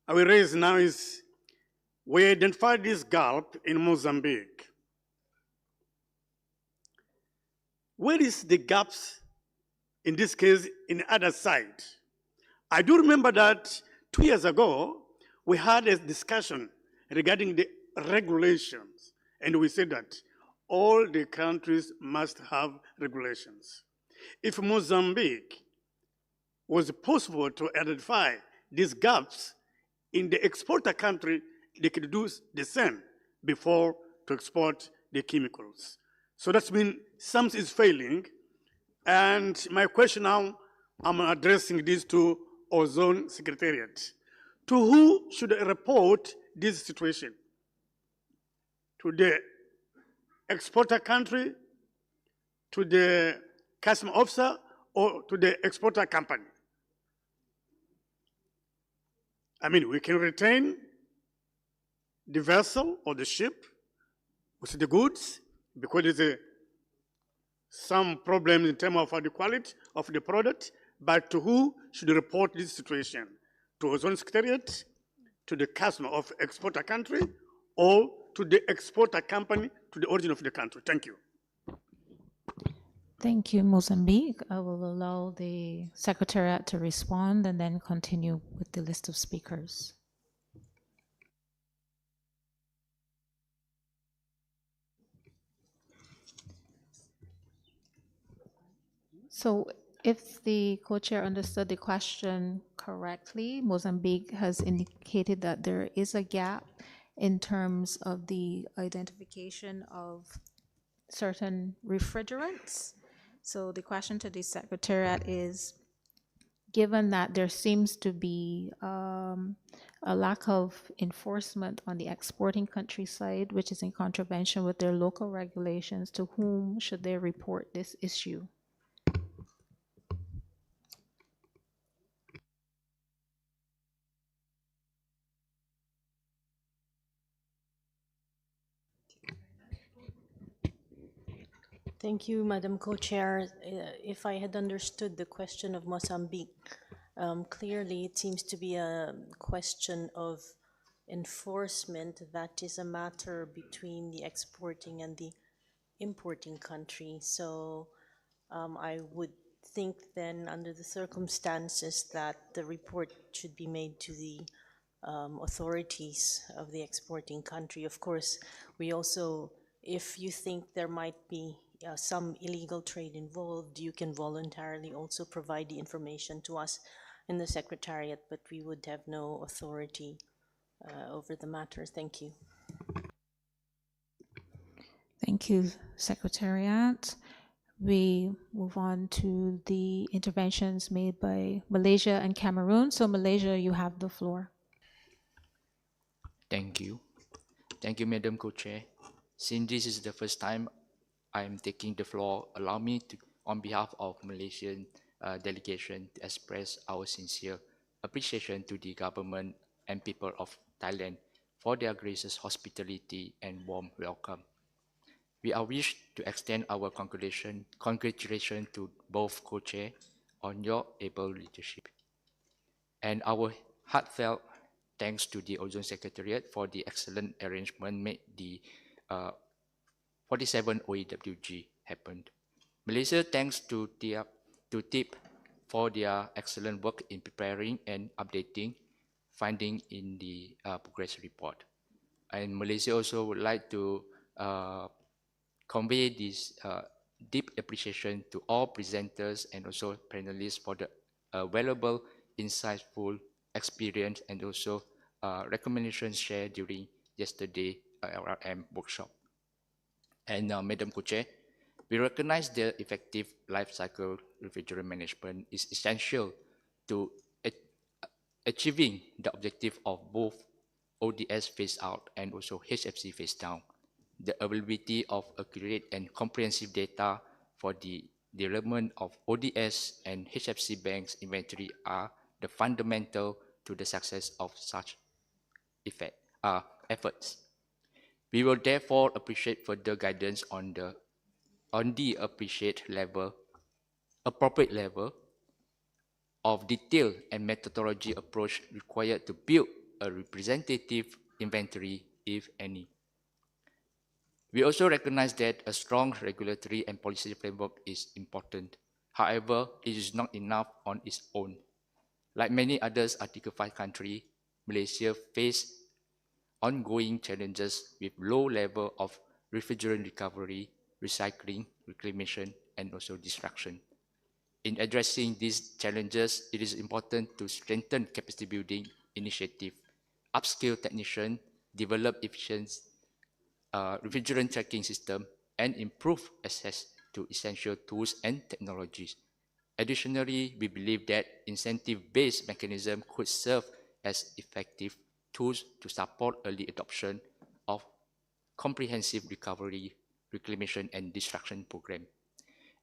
I will raise now is, we identified this gulf in Mozambique. Where is the gaps, in this case, in the other side? I do remember that 2 years ago, we had a discussion regarding the regulations, and we said that all the countries must have regulations. If Mozambique was possible to identify these gaps in the exporter country, they could do the same before to export the chemicals. So that's mean something is failing. And my question now, I'm addressing this to Ozone Secretariat. To who should I report this situation? To the exporter country, to the customs officer, or to the exporter company? I mean, we can retain the vessel or the ship with the goods because there's some problem in terms of the quality of the product, but to who should report this situation? To Ozone Secretariat, to the customer of exporter country, or to the exporter company to the origin of the country? Thank you. Thank you, Mozambique. I will allow the Secretariat to respond and then continue with the list of speakers. So if the co-chair understood the question correctly, Mozambique has indicated that there is a gap in terms of the identification of certain refrigerants. So the question to the Secretariat is, given that there seems to be a lack of enforcement on the exporting country side, which is in contravention with their local regulations, to whom should they report this issue? Thank you, Madam Co-Chair. If I had understood the question of Mozambique, clearly it seems to be a question of enforcement that is a matter between the exporting and the importing country. So I would think then, under the circumstances, that the report should be made to the authorities of the exporting country. Of course, we also, if you think there might be some illegal trade involved, you can voluntarily also provide the information to us in the Secretariat, but we would have no authority over the matter. Thank you. Thank you, Secretariat. We move on to the interventions made by Malaysia and Cameroon. So Malaysia, you have the floor. Thank you. Thank you, Madam Co-Chair. Since this is the first time I am taking the floor, allow me to, on behalf of Malaysian delegation, to express our sincere appreciation to the government and people of Thailand for their gracious hospitality and warm welcome. We are wish to extend our congratulations to both co-chair on your able leadership, and our heartfelt thanks to the Ozone Secretariat for the excellent arrangement made the 47 OEWG happened. Malaysia thanks to TIP for their excellent work in preparing and updating finding in the progress report. And Malaysia also would like to convey this deep appreciation to all presenters and also panelists for the valuable, insightful experience and also recommendations shared during yesterday LRM workshop. And Madam Co-Chair, we recognize that effective life cycle refrigerant management is essential to achieving the objective of both ODS phase out and also HFC phase down. The availability of accurate and comprehensive data for the development of ODS and HFC banks inventory are the fundamental to the success of such efforts. We will therefore appreciate further guidance on the appropriate level of detail and methodology approach required to build a representative inventory, if any. We also recognize that a strong regulatory and policy framework is important. However, it is not enough on its own. Like many others Article 5 countries, Malaysia faces ongoing challenges with low level of refrigerant recovery, recycling, reclamation, and also destruction. In addressing these challenges, it is important to strengthen capacity building initiative, upskill technicians, develop efficient refrigerant tracking system, and improve access to essential tools and technologies. Additionally, we believe that incentive-based mechanism could serve as effective tools to support early adoption of comprehensive recovery, reclamation, and destruction program.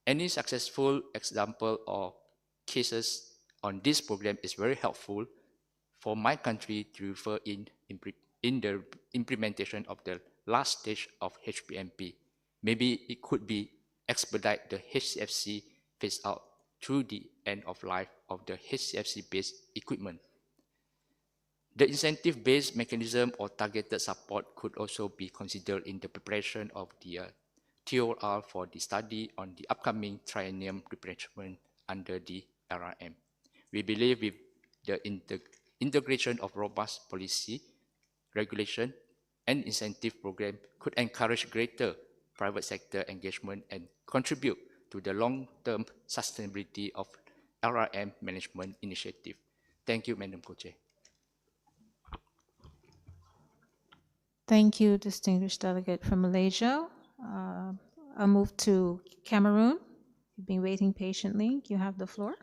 Any successful example or cases on this program is very helpful for my country to refer in the implementation of the last stage of HPMP. Maybe it could be expedite the HCFC phase out through the end of life of the HCFC-based equipment. The incentive-based mechanism or targeted support could also be considered in the preparation of the TOR for the study on the upcoming triennium replenishment under the LRM. We believe with the integration of robust policy, regulation, and incentive program could encourage greater private sector engagement and contribute to the long-term sustainability of LRM management initiative. Thank you, Madam Co-Chair. Thank you, distinguished delegate from Malaysia. I'll move to Cameroon. You've been waiting patiently. You have the floor.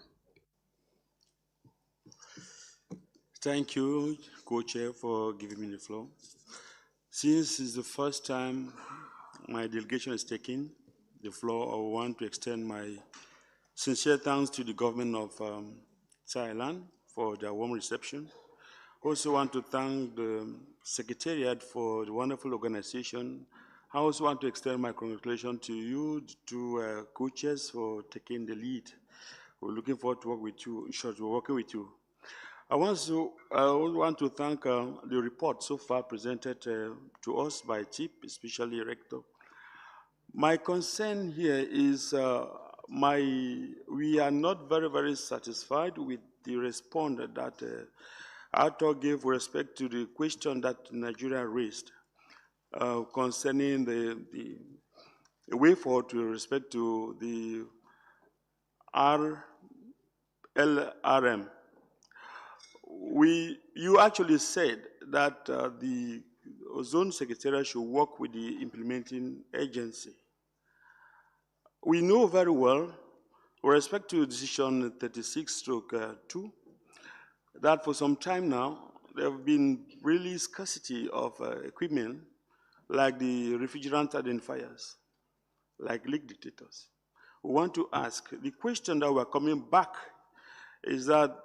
Thank you, Co-Chair, for giving me the floor. Since it's the first time my delegation is taking the floor, I want to extend my sincere thanks to the government of Thailand for their warm reception. Also want to thank the Secretariat for the wonderful organization. I also want to extend my congratulations to you, to co-chairs for taking the lead. We're looking forward to work with you, working with you. I also want to thank the report so far presented to us by TIP, especially Rector. My concern here is we are not very satisfied with the response that Arthur gave with respect to the question that Nigeria raised concerning the way forward with respect to the LRM. You actually said that the Ozone Secretariat should work with the implementing agency. We know very well, with respect to decision 36/2, that for some time now, there have been really scarcity of equipment like the refrigerant identifiers, like leak detectors. We want to ask, the question that we're coming back is that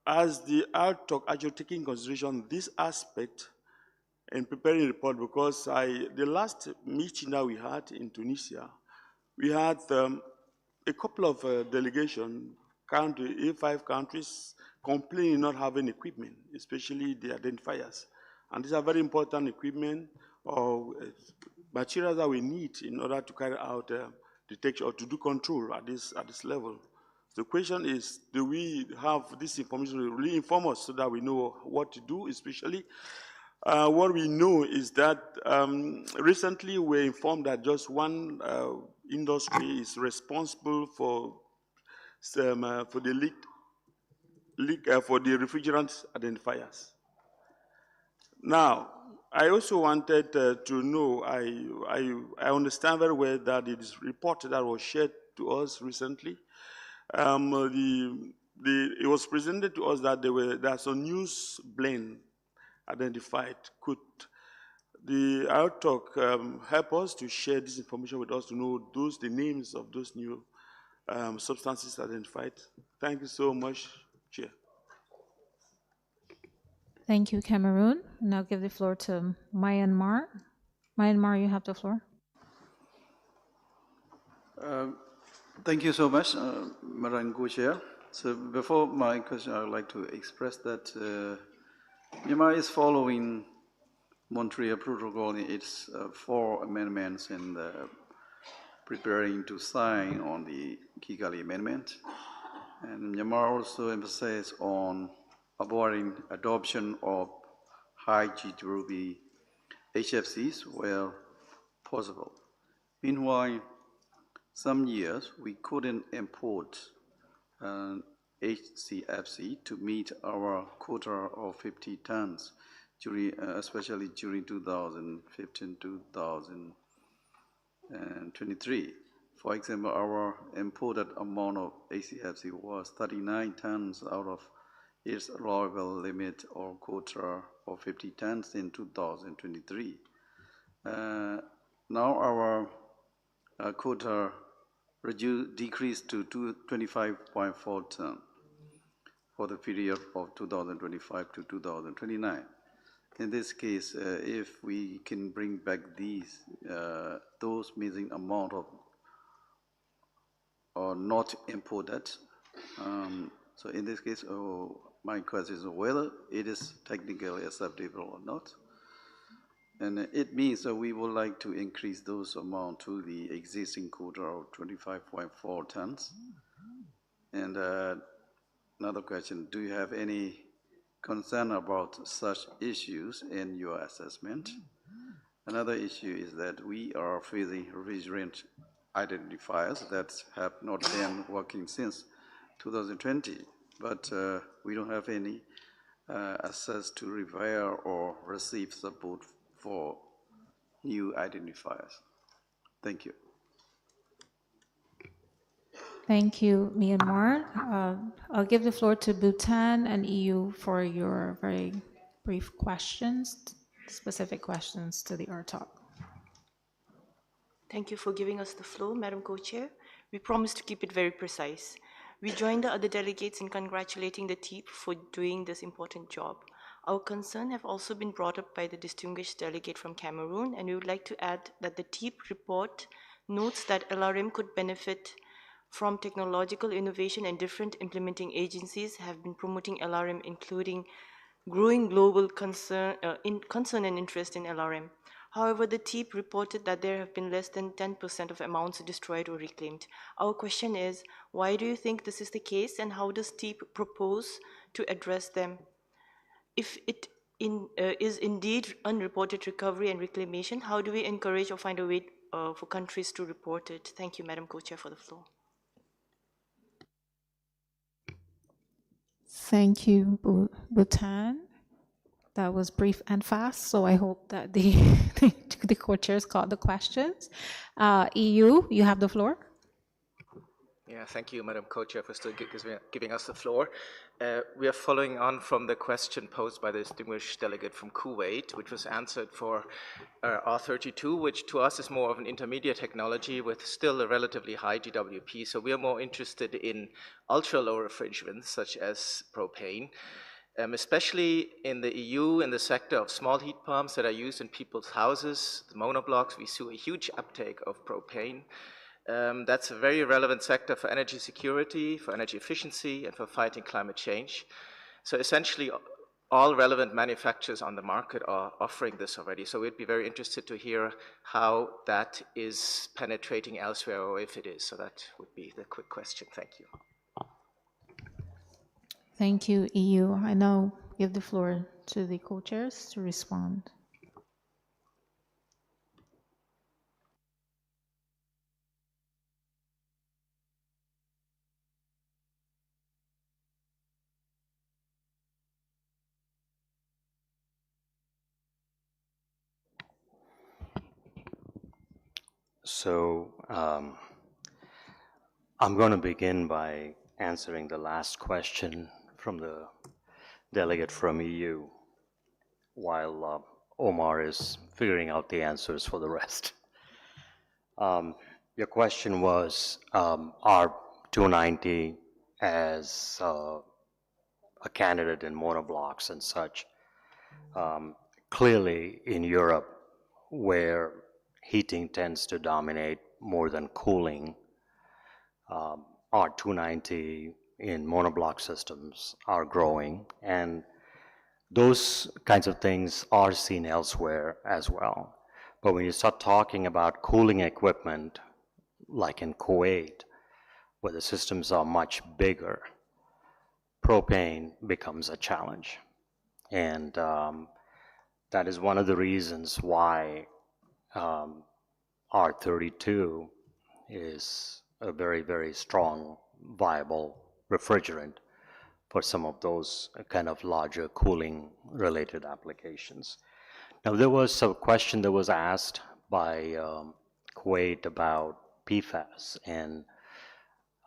as the RTOC actually taking into consideration this aspect in preparing the report, because the last meeting that we had in Tunisia, we had a couple of delegations, A5 countries, complaining not having equipment, especially the identifiers. And these are very important equipment or materials that we need in order to carry out detection or to do control at this level. The question is, do we have this information to really inform us so that we know what to do, especially What we know is that recently we're informed that just one industry is responsible for the for the refrigerant identifiers. Now, I also wanted to know, I understand very well that it is report that was shared to us recently. It was presented to us that there's some news blend identified. Could the outtalk help us to share this information with us to know the names of those new substances identified? Thank you so much, Chair. Thank you, Cameroon. Now give the floor to Myanmar. Myanmar, you have the floor. Thank you so much, Madam Co-Chair. So before my question, I would like to express that Myanmar is following Montreal Protocol in its 4 amendments and preparing to sign on the Kigali Amendment. And Myanmar also emphasizes on avoiding adoption of high GWP HFCs where possible. Meanwhile, some years we couldn't import HCFC to meet our quota of 50 tons, especially during 2015-2023. For example, our imported amount of HCFC was 39 tons out of its allowable limit or quota of 50 tons in 2023. Now our quota decreased to 25.4 tons for the period of 2025 to 2029. In this case, if we can bring back those missing amount of or not imported, so in this case, my question is whether it is technically acceptable or not. And it means that we would like to increase those amount to the existing quota of 25.4 tons. And another question, do you have any concern about such issues in your assessment? Another issue is that we are facing refrigerant identifiers that have not been working since 2020, but we don't have any access to repair or receive support for new identifiers. Thank you. Thank you, Myanmar. I'll give the floor to Bhutan and EU for your very brief questions, specific questions to the RTOC. Thank you for giving us the floor, Madam Co-Chair. We promise to keep it very precise. We join the other delegates in congratulating the TEEP for doing this important job. Our concerns have also been brought up by the distinguished delegate from Cameroon, and we would like to add that the TEEP report notes that LRM could benefit from technological innovation, and different implementing agencies have been promoting LRM, including growing global concern and interest in LRM. However, the TEEP reported that there have been less than 10% of amounts destroyed or reclaimed. Our question is, why do you think this is the case, and how does TEEP propose to address them? If it is indeed unreported recovery and reclamation, how do we encourage or find a way for countries to report it? Thank you, Madam Co-Chair, for the floor. Thank you, Bhutan. That was brief and fast, so I hope that the co-chairs caught the questions. EU, you have the floor. Yeah, thank you, Madam Co-Chair, for still giving us the floor. We are following on from the question posed by the distinguished delegate from Kuwait, which was answered for R32, which to us is more of an intermediate technology with still a relatively high GWP. So we are more interested in ultra-low refrigerants, such as propane. Especially in the EU, in the sector of small heat pumps that are used in people's houses, the monoblocks, we see a huge uptake of propane. That's a very relevant sector for energy security, for energy efficiency, and for fighting climate change. So essentially, all relevant manufacturers on the market are offering this already. So we'd be very interested to hear how that is penetrating elsewhere, or if it is. So that would be the quick question. Thank you. Thank you, EU. I know give the floor to the co-chairs to respond. So I'm going to begin by answering the last question from the delegate from EU, while Omar is figuring out the answers for the rest. Your question was, are 290 as a candidate in monoblocks and such? Clearly in Europe, where heating tends to dominate more than cooling, R290 in monoblock systems are growing, and those kinds of things are seen elsewhere as well. But when you start talking about cooling equipment, like in Kuwait, where the systems are much bigger, propane becomes a challenge. And that is one of the reasons why R32 is a very, very strong, viable refrigerant for some of those kind of larger cooling related applications. Now, there was a question that was asked by Kuwait about PFAS, and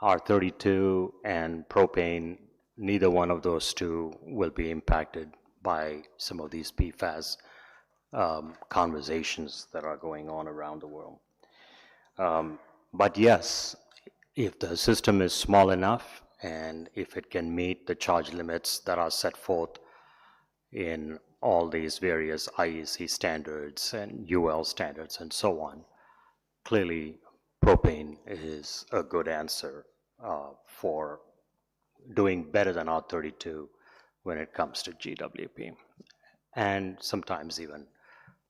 R32 and propane, neither one of those two will be impacted by some of these PFAS conversations that are going on around the world. But yes, if the system is small enough and if it can meet the charge limits that are set forth in all these various IEC standards and UL standards and so on, clearly propane is a good answer for doing better than R32 when it comes to GWP, and sometimes even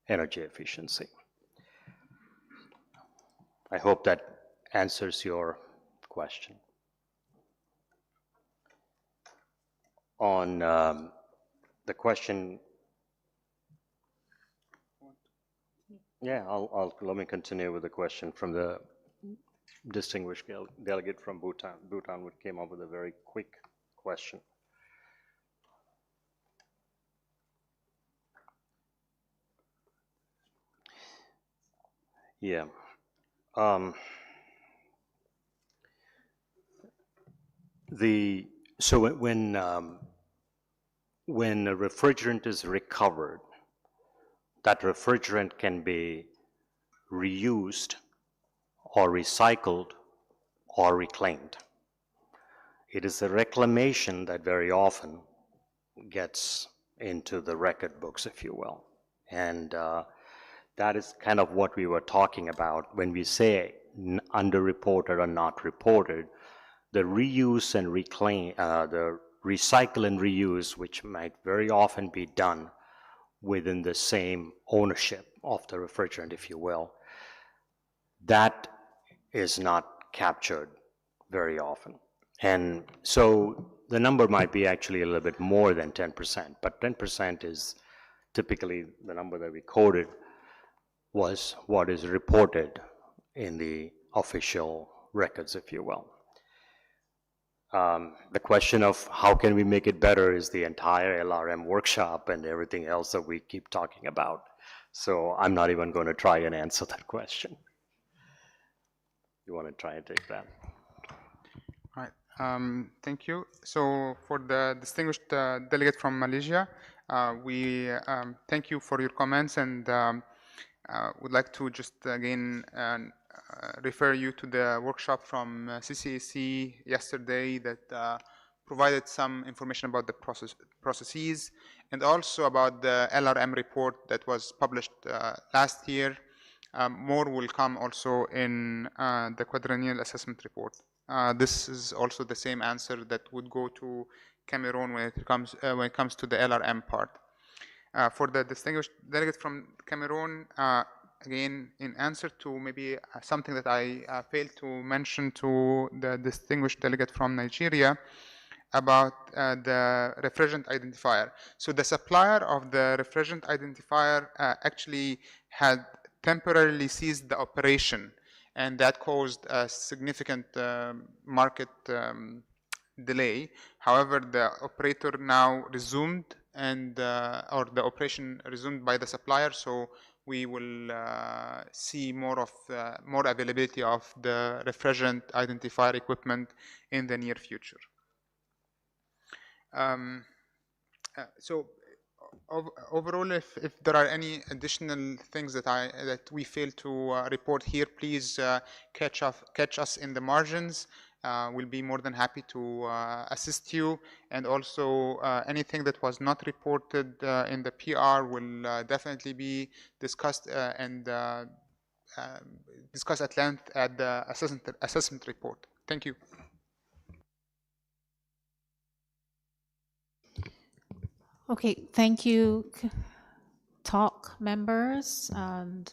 energy efficiency. I hope that answers your question. On the question, yeah, let me continue with the question from the distinguished delegate from Bhutan. Bhutan came up with a very quick question. Yeah. So when a refrigerant is recovered, that refrigerant can be reused or recycled or reclaimed. It is the reclamation that very often gets into the record books, if you will. And that is kind of what we were talking about when we say underreported or not reported. The reuse and reclaim, the recycle and reuse, which might very often be done within the same ownership of the refrigerant, if you will, that is not captured very often. And so the number might be actually a little bit more than 10%, but 10% is typically the number that we quoted was what is reported in the official records, if you will. The question of how can we make it better is the entire LRM workshop and everything else that we keep talking about. So I'm not even going to try and answer that question. You want to try and take that? All right. Thank you. So for the distinguished delegate from Malaysia, we thank you for your comments, and would like to just again refer you to the workshop from CCAC yesterday that provided some information about the processes and also about the LRM report that was published last year. More will come also in the quadrennial assessment report. This is also the same answer that would go to Cameroon when it comes to the LRM part. For the distinguished delegate from Cameroon, again, in answer to maybe something that I failed to mention to the distinguished delegate from Nigeria, about the refrigerant identifier. So the supplier of the refrigerant identifier actually had temporarily ceased the operation, and that caused a significant market delay. However, the operator now resumed, and or the operation resumed by the supplier, so we will see more availability of the refrigerant identifier equipment in the near future. So overall, if there are any additional things that we fail to report here, please catch us in the margins. We'll be more than happy to assist you, and also anything that was not reported in the PR will definitely be discussed and discussed at length at the assessment report. Thank you. Okay, thank you, talk members, and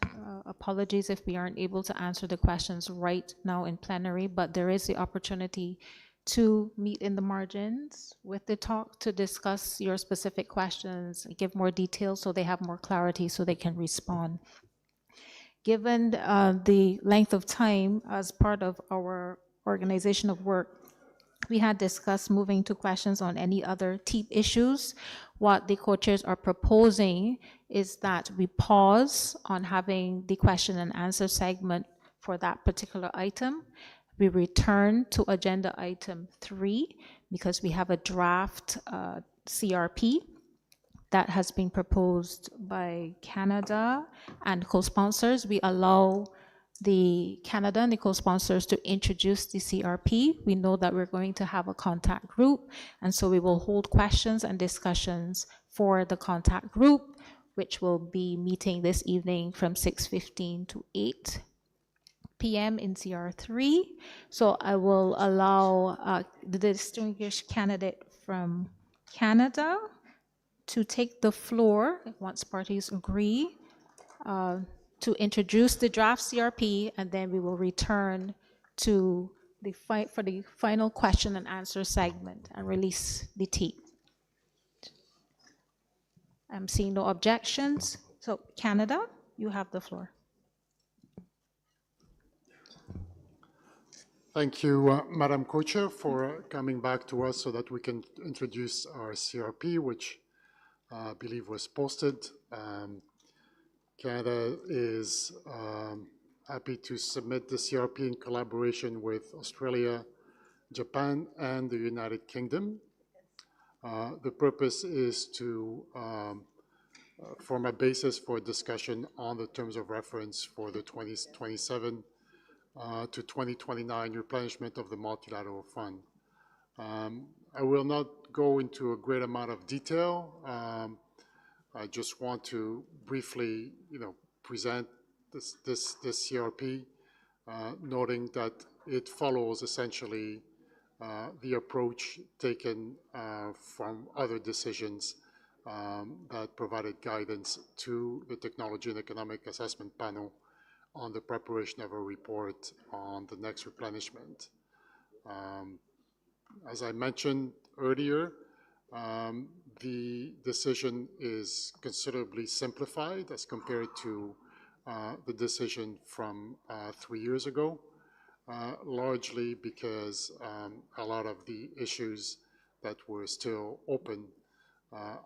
apologies if we aren't able to answer the questions right now in plenary, but there is the opportunity to meet in the margins with the talk to discuss your specific questions, give more details so they have more clarity so they can respond. Given the length of time as part of our organization of work, we had discussed moving to questions on any other TEEP issues. What the co-chairs are proposing is that we pause on having the question and answer segment for that particular item. We return to agenda item 3 because we have a draft CRP that has been proposed by Canada and co-sponsors. We allow the Canada and the co-sponsors to introduce the CRP. We know that we're going to have a contact group, and so we will hold questions and discussions for the contact group, which will be meeting this evening from 6:15 to 8 p.m. in CR3. So I will allow the distinguished candidate from Canada to take the floor once parties agree to introduce the draft CRP, and then we will return to for the final question and answer segment and release the TEEP. I'm seeing no objections. So Canada, you have the floor. Thank you, Madam Co-Chair, for coming back to us so that we can introduce our CRP, which I believe was posted. Canada is happy to submit the CRP in collaboration with Australia, Japan, and the United Kingdom. The purpose is to form a basis for discussion on the terms of reference for the 2027 to 2029 replenishment of the multilateral fund. I will not go into a great amount of detail. I just want to briefly, present this CRP, noting that it follows essentially the approach taken from other decisions that provided guidance to the Technology and Economic Assessment Panel on the preparation of a report on the next replenishment. As I mentioned earlier, the decision is considerably simplified as compared to the decision from 3 years ago, largely because a lot of the issues that were still open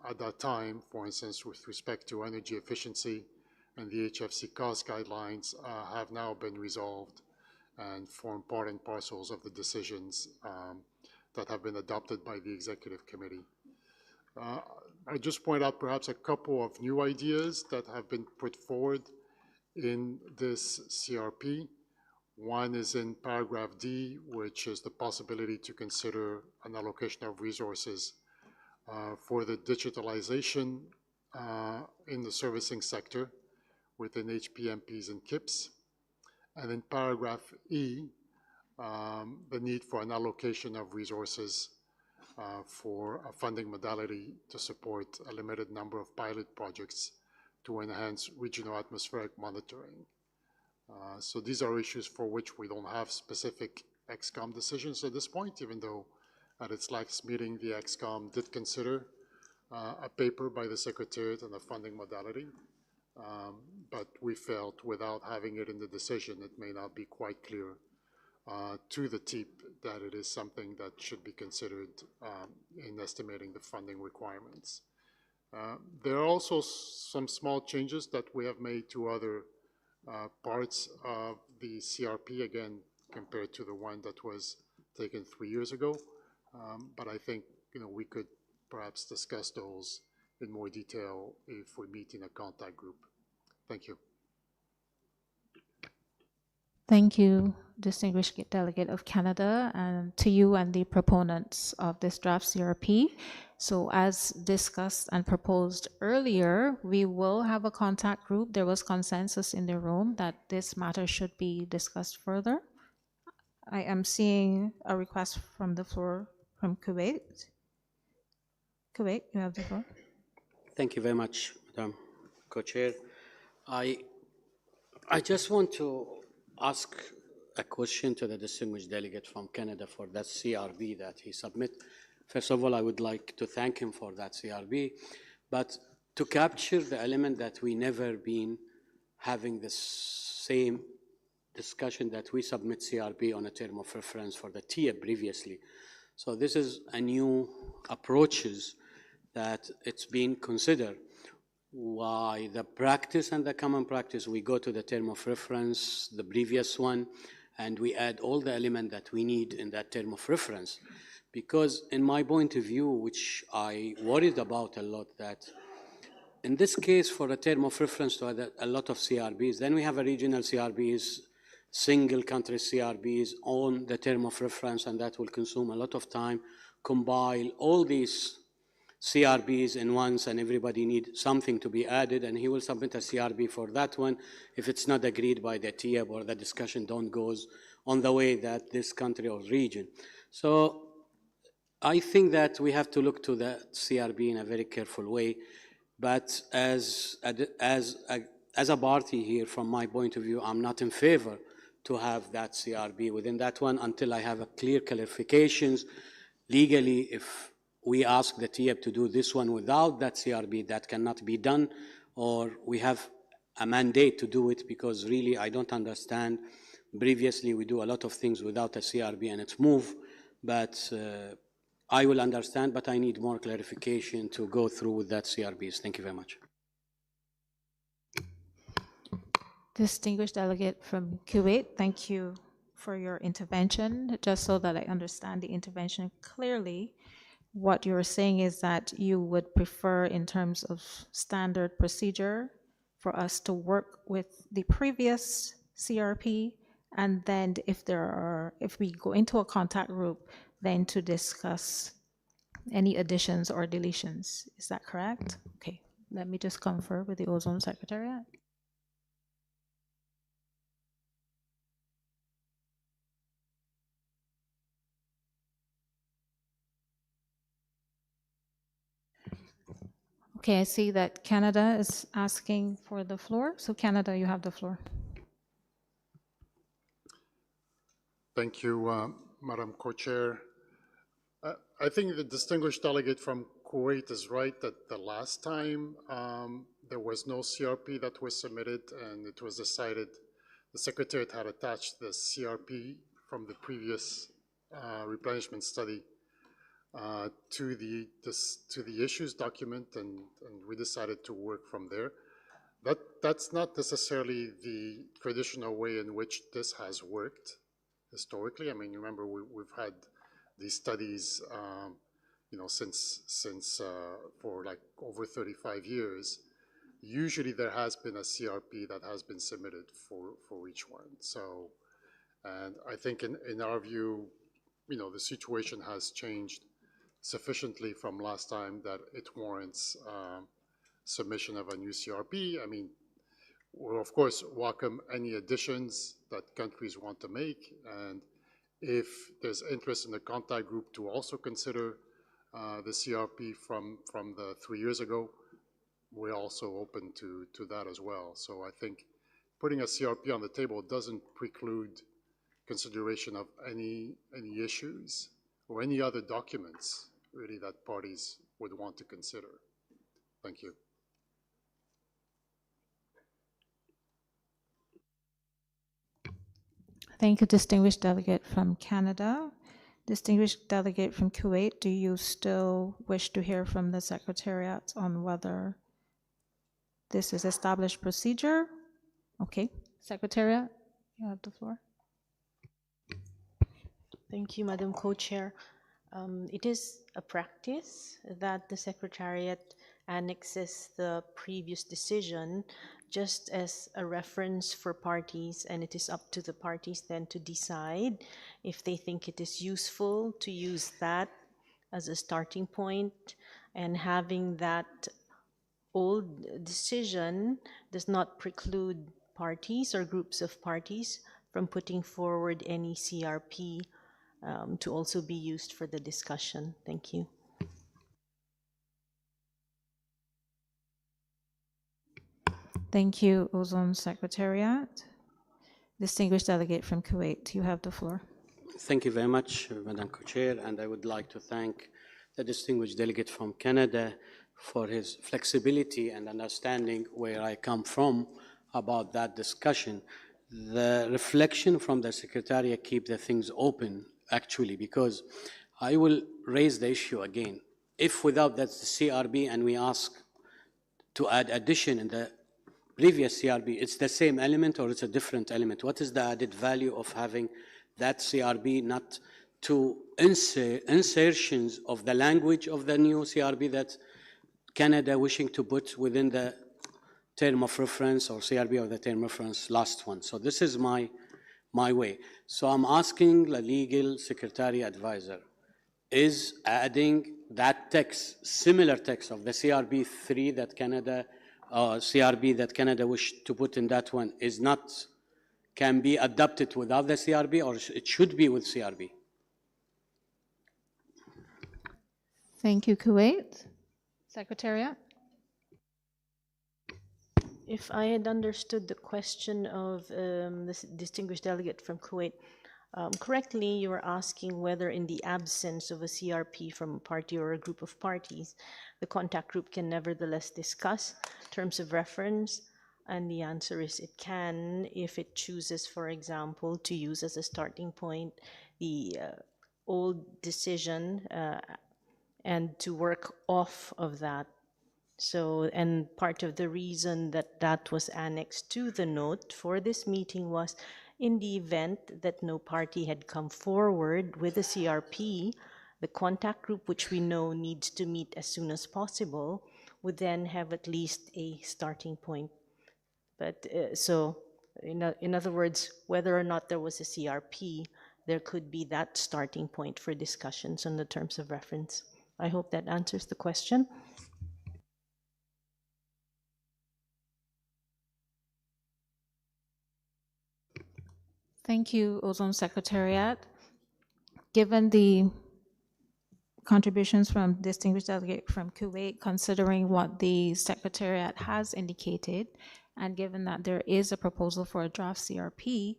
at that time, for instance, with respect to energy efficiency and the HFC cost guidelines, have now been resolved and form part and parcels of the decisions that have been adopted by the Executive Committee. I just point out perhaps a couple of new ideas that have been put forward in this CRP. One is in paragraph D, which is the possibility to consider an allocation of resources for the digitalization in the servicing sector within HPMPs and KIPs. And in paragraph E, the need for an allocation of resources for a funding modality to support a limited number of pilot projects to enhance regional atmospheric monitoring. So these are issues for which we don't have specific ExCom decisions at this point, even though At its last meeting, the EXCOM did consider a paper by the Secretariat on the funding modality, but we felt without having it in the decision, it may not be quite clear to the TEEP that it is something that should be considered in estimating the funding requirements. There are also some small changes that we have made to other parts of the CRP, again, compared to the one that was taken 3 years ago. But I think we could perhaps discuss those in more detail if we meet in a contact group. Thank you. Thank you, distinguished delegate of Canada, and to you and the proponents of this draft CRP. So as discussed and proposed earlier, we will have a contact group. There was consensus in the room that this matter should be discussed further. I am seeing a request from the floor from Kuwait. Kuwait, you have the floor. Thank you very much, Madam Co-Chair. I just want to ask a question to the distinguished delegate from Canada for that CRB that he submitted. First of all, I would like to thank him for that CRB, but to capture the element that we never been having the same discussion that we submit CRB on a term of reference for the TIA previously. So this is a new approaches that it's been considered. Why the practice and the common practice, we go to the term of reference, the previous one, and we add all the elements that we need in that term of reference. Because in my point of view, which I worried about a lot, that in this case for a term of reference to a lot of CRBs, then we have a regional CRBs, single country CRBs on the term of reference, and that will consume a lot of time, compile all these CRBs in once, and everybody needs something to be added, and he will submit a CRB for that one. If it's not agreed by the TIAB or the discussion don't goes on the way that this country or region. So I think that we have to look to the CRB in a very careful way, but as a party here, from my point of view, I'm not in favor to have that CRB within that one until I have a clear clarifications legally. If we ask the TIAB to do this one without that CRB, that cannot be done, or we have a mandate to do it, because really I don't understand. Previously we do a lot of things without a CRB and it's moved, but I will understand, but I need more clarification to go through with that CRBs. Thank you very much. Distinguished delegate from Kuwait, thank you for your intervention. Just so that I understand the intervention clearly, what you're saying is that you would prefer, in terms of standard procedure, for us to work with the previous CRP, and then if we go into a contact group, then to discuss any additions or deletions. Is that correct? Okay, let me just confer with the Ozone Secretariat. Okay, I see that Canada is asking for the floor. So Canada, you have the floor. Thank you, Madam Co-Chair. I think the distinguished delegate from Kuwait is right that the last time there was no CRP that was submitted, and it was decided the Secretariat had attached the CRP from the previous replenishment study to the issues document, and we decided to work from there. That's not necessarily the traditional way in which this has worked historically. I mean, remember, we've had these studies, since for like over 35 years. Usually there has been a CRP that has been submitted for each one. So, and I think in our view, the situation has changed sufficiently from last time that it warrants submission of a new CRP. I mean, we'll of course welcome any additions that countries want to make, and if there's interest in the contact group to also consider the CRP from the 3 years ago, we're also open to that as well. So I think putting a CRP on the table doesn't preclude consideration of any issues or any other documents really that parties would want to consider. Thank you. Thank you, distinguished delegate from Canada. Distinguished delegate from Kuwait, do you still wish to hear from the Secretariat on whether this is established procedure? Okay, Secretariat, you have the floor. Thank you, Madam Co-Chair. It is a practice that the Secretariat annexes the previous decision just as a reference for parties, and it is up to the parties then to decide if they think it is useful to use that as a starting point, and having that old decision does not preclude parties or groups of parties from putting forward any CRP to also be used for the discussion. Thank you. Thank you, Ozone Secretariat. Distinguished delegate from Kuwait, you have the floor. Thank you very much, Madam Co-Chair, and I would like to thank the distinguished delegate from Canada for his flexibility and understanding where I come from about that discussion. The reflection from the Secretariat keep the things open, actually, because I will raise the issue again. If without that CRB and we ask to add addition in the previous CRB, it's the same element or it's a different element? What is the added value of having that CRB, not to insertions of the language of the new CRB that Canada wishing to put within the term of reference or CRB or the term of reference last one? So this is my way. So I'm asking the legal secretary advisor, is adding that text, similar text of the CRB 3 that Canada, CRB that Canada wished to put in that one, is not, can be adopted without the CRB, or it should be with CRB? Thank you, Kuwait. Secretariat. If I had understood the question of this distinguished delegate from Kuwait correctly, you were asking whether in the absence of a CRP from a party or a group of parties, the contact group can nevertheless discuss terms of reference, and the answer is it can if it chooses, for example, to use as a starting point the old decision and to work off of that. So, and part of the reason that that was annexed to the note for this meeting was in the event that no party had come forward with a CRP, the contact group, which we know needs to meet as soon as possible, would then have at least a starting point. But so, in other words, whether or not there was a CRP, there could be that starting point for discussions on the terms of reference. I hope that answers the question. Thank you, Ozone Secretariat. Given the contributions from distinguished delegate from Kuwait, considering what the Secretariat has indicated, and given that there is a proposal for a draft CRP,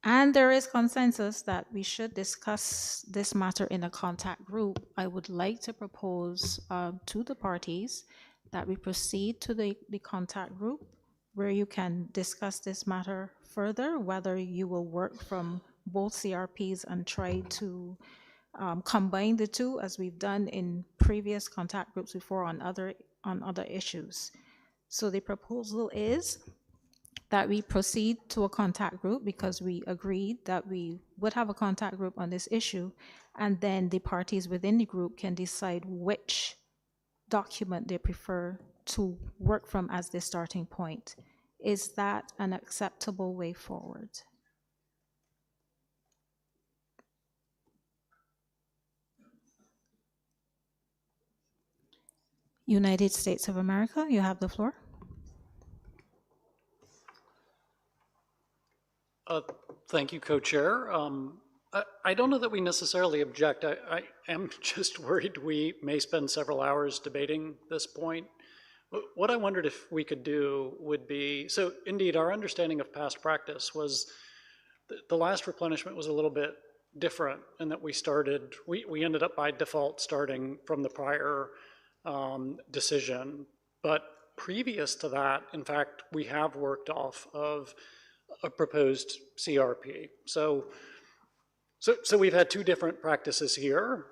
and there is consensus that we should discuss this matter in a contact group, I would like to propose to the parties that we proceed to the contact group where you can discuss this matter further, whether you will work from both CRPs and try to combine the two as we've done in previous contact groups before on other issues. So the proposal is that we proceed to a contact group because we agreed that we would have a contact group on this issue, and then the parties within the group can decide which document they prefer to work from as their starting point. Is that an acceptable way forward? United States of America, you have the floor. Thank you, Co-Chair. I don't know that we necessarily object. I am just worried we may spend several hours debating this point. What I wondered if we could do would be, so indeed our understanding of past practice was the last replenishment was a little bit different in that we ended up by default starting from the prior decision. But previous to that, in fact, we have worked off of a proposed CRP. So we've had two different practices here.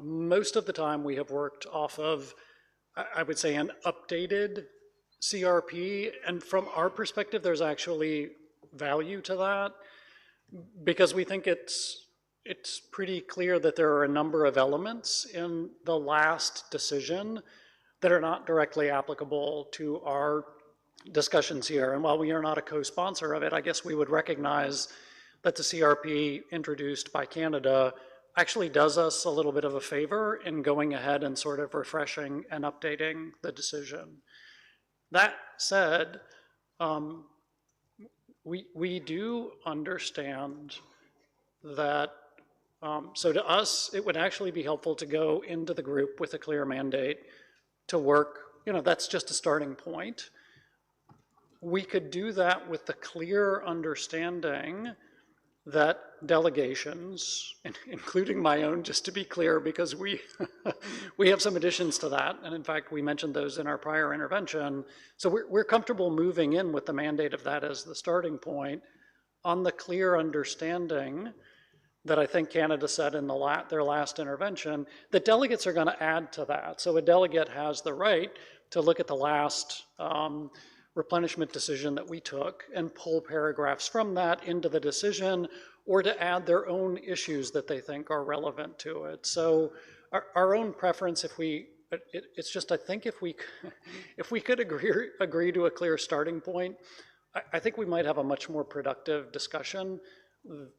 Most of the time we have worked off of, I would say, an updated CRP, and from our perspective, there's actually value to that because we think it's pretty clear that there are a number of elements in the last decision that are not directly applicable to our discussions here. And while we are not a co-sponsor of it, I guess we would recognize that the CRP introduced by Canada actually does us a little bit of a favor in going ahead and sort of refreshing and updating the decision. That said, we do understand that, so to us, it would actually be helpful to go into the group with a clear mandate to work, that's just a starting point. We could do that with the clear understanding that delegations, including my own, just to be clear, because we have some additions to that, and in fact, we mentioned those in our prior intervention. So we're comfortable moving in with the mandate of that as the starting point on the clear understanding that I think Canada said in their last intervention, that delegates are going to add to that. So a delegate has the right to look at the last replenishment decision that we took and pull paragraphs from that into the decision or to add their own issues that they think are relevant to it. So our own preference, it's just, I think if we could agree to a clear starting point, I think we might have a much more productive discussion,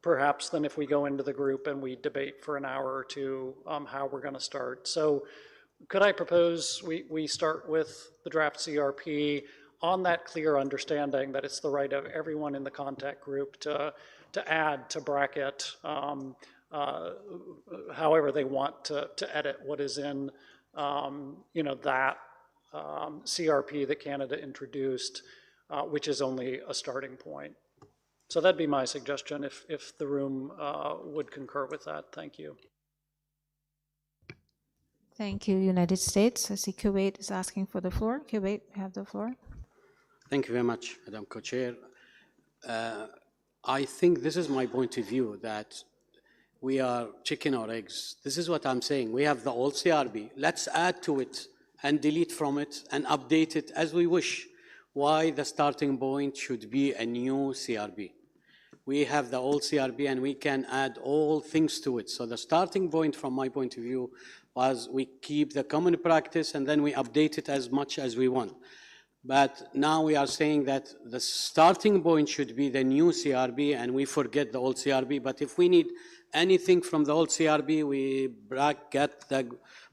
perhaps, than if we go into the group and we debate for an hour or two how we're going to start. So could I propose we start with the draft CRP on that clear understanding that it's the right of everyone in the contact group to add, to bracket, however they want to edit what is in that CRP that Canada introduced, which is only a starting point. So that'd be my suggestion if the room would concur with that. Thank you. Thank you, United States. I see Kuwait is asking for the floor. Kuwait, you have the floor. Thank you very much, Madam Co-Chair. I think this is my point of view, that we are chicken or eggs. This is what I'm saying. We have the old CRB. Let's add to it and delete from it and update it as we wish. Why the starting point should be a new CRB? We have the old CRB and we can add all things to it. So the starting point from my point of view was we keep the common practice and then we update it as much as we want. But now we are saying that the starting point should be the new CRB and we forget the old CRB. But if we need anything from the old CRB, we get the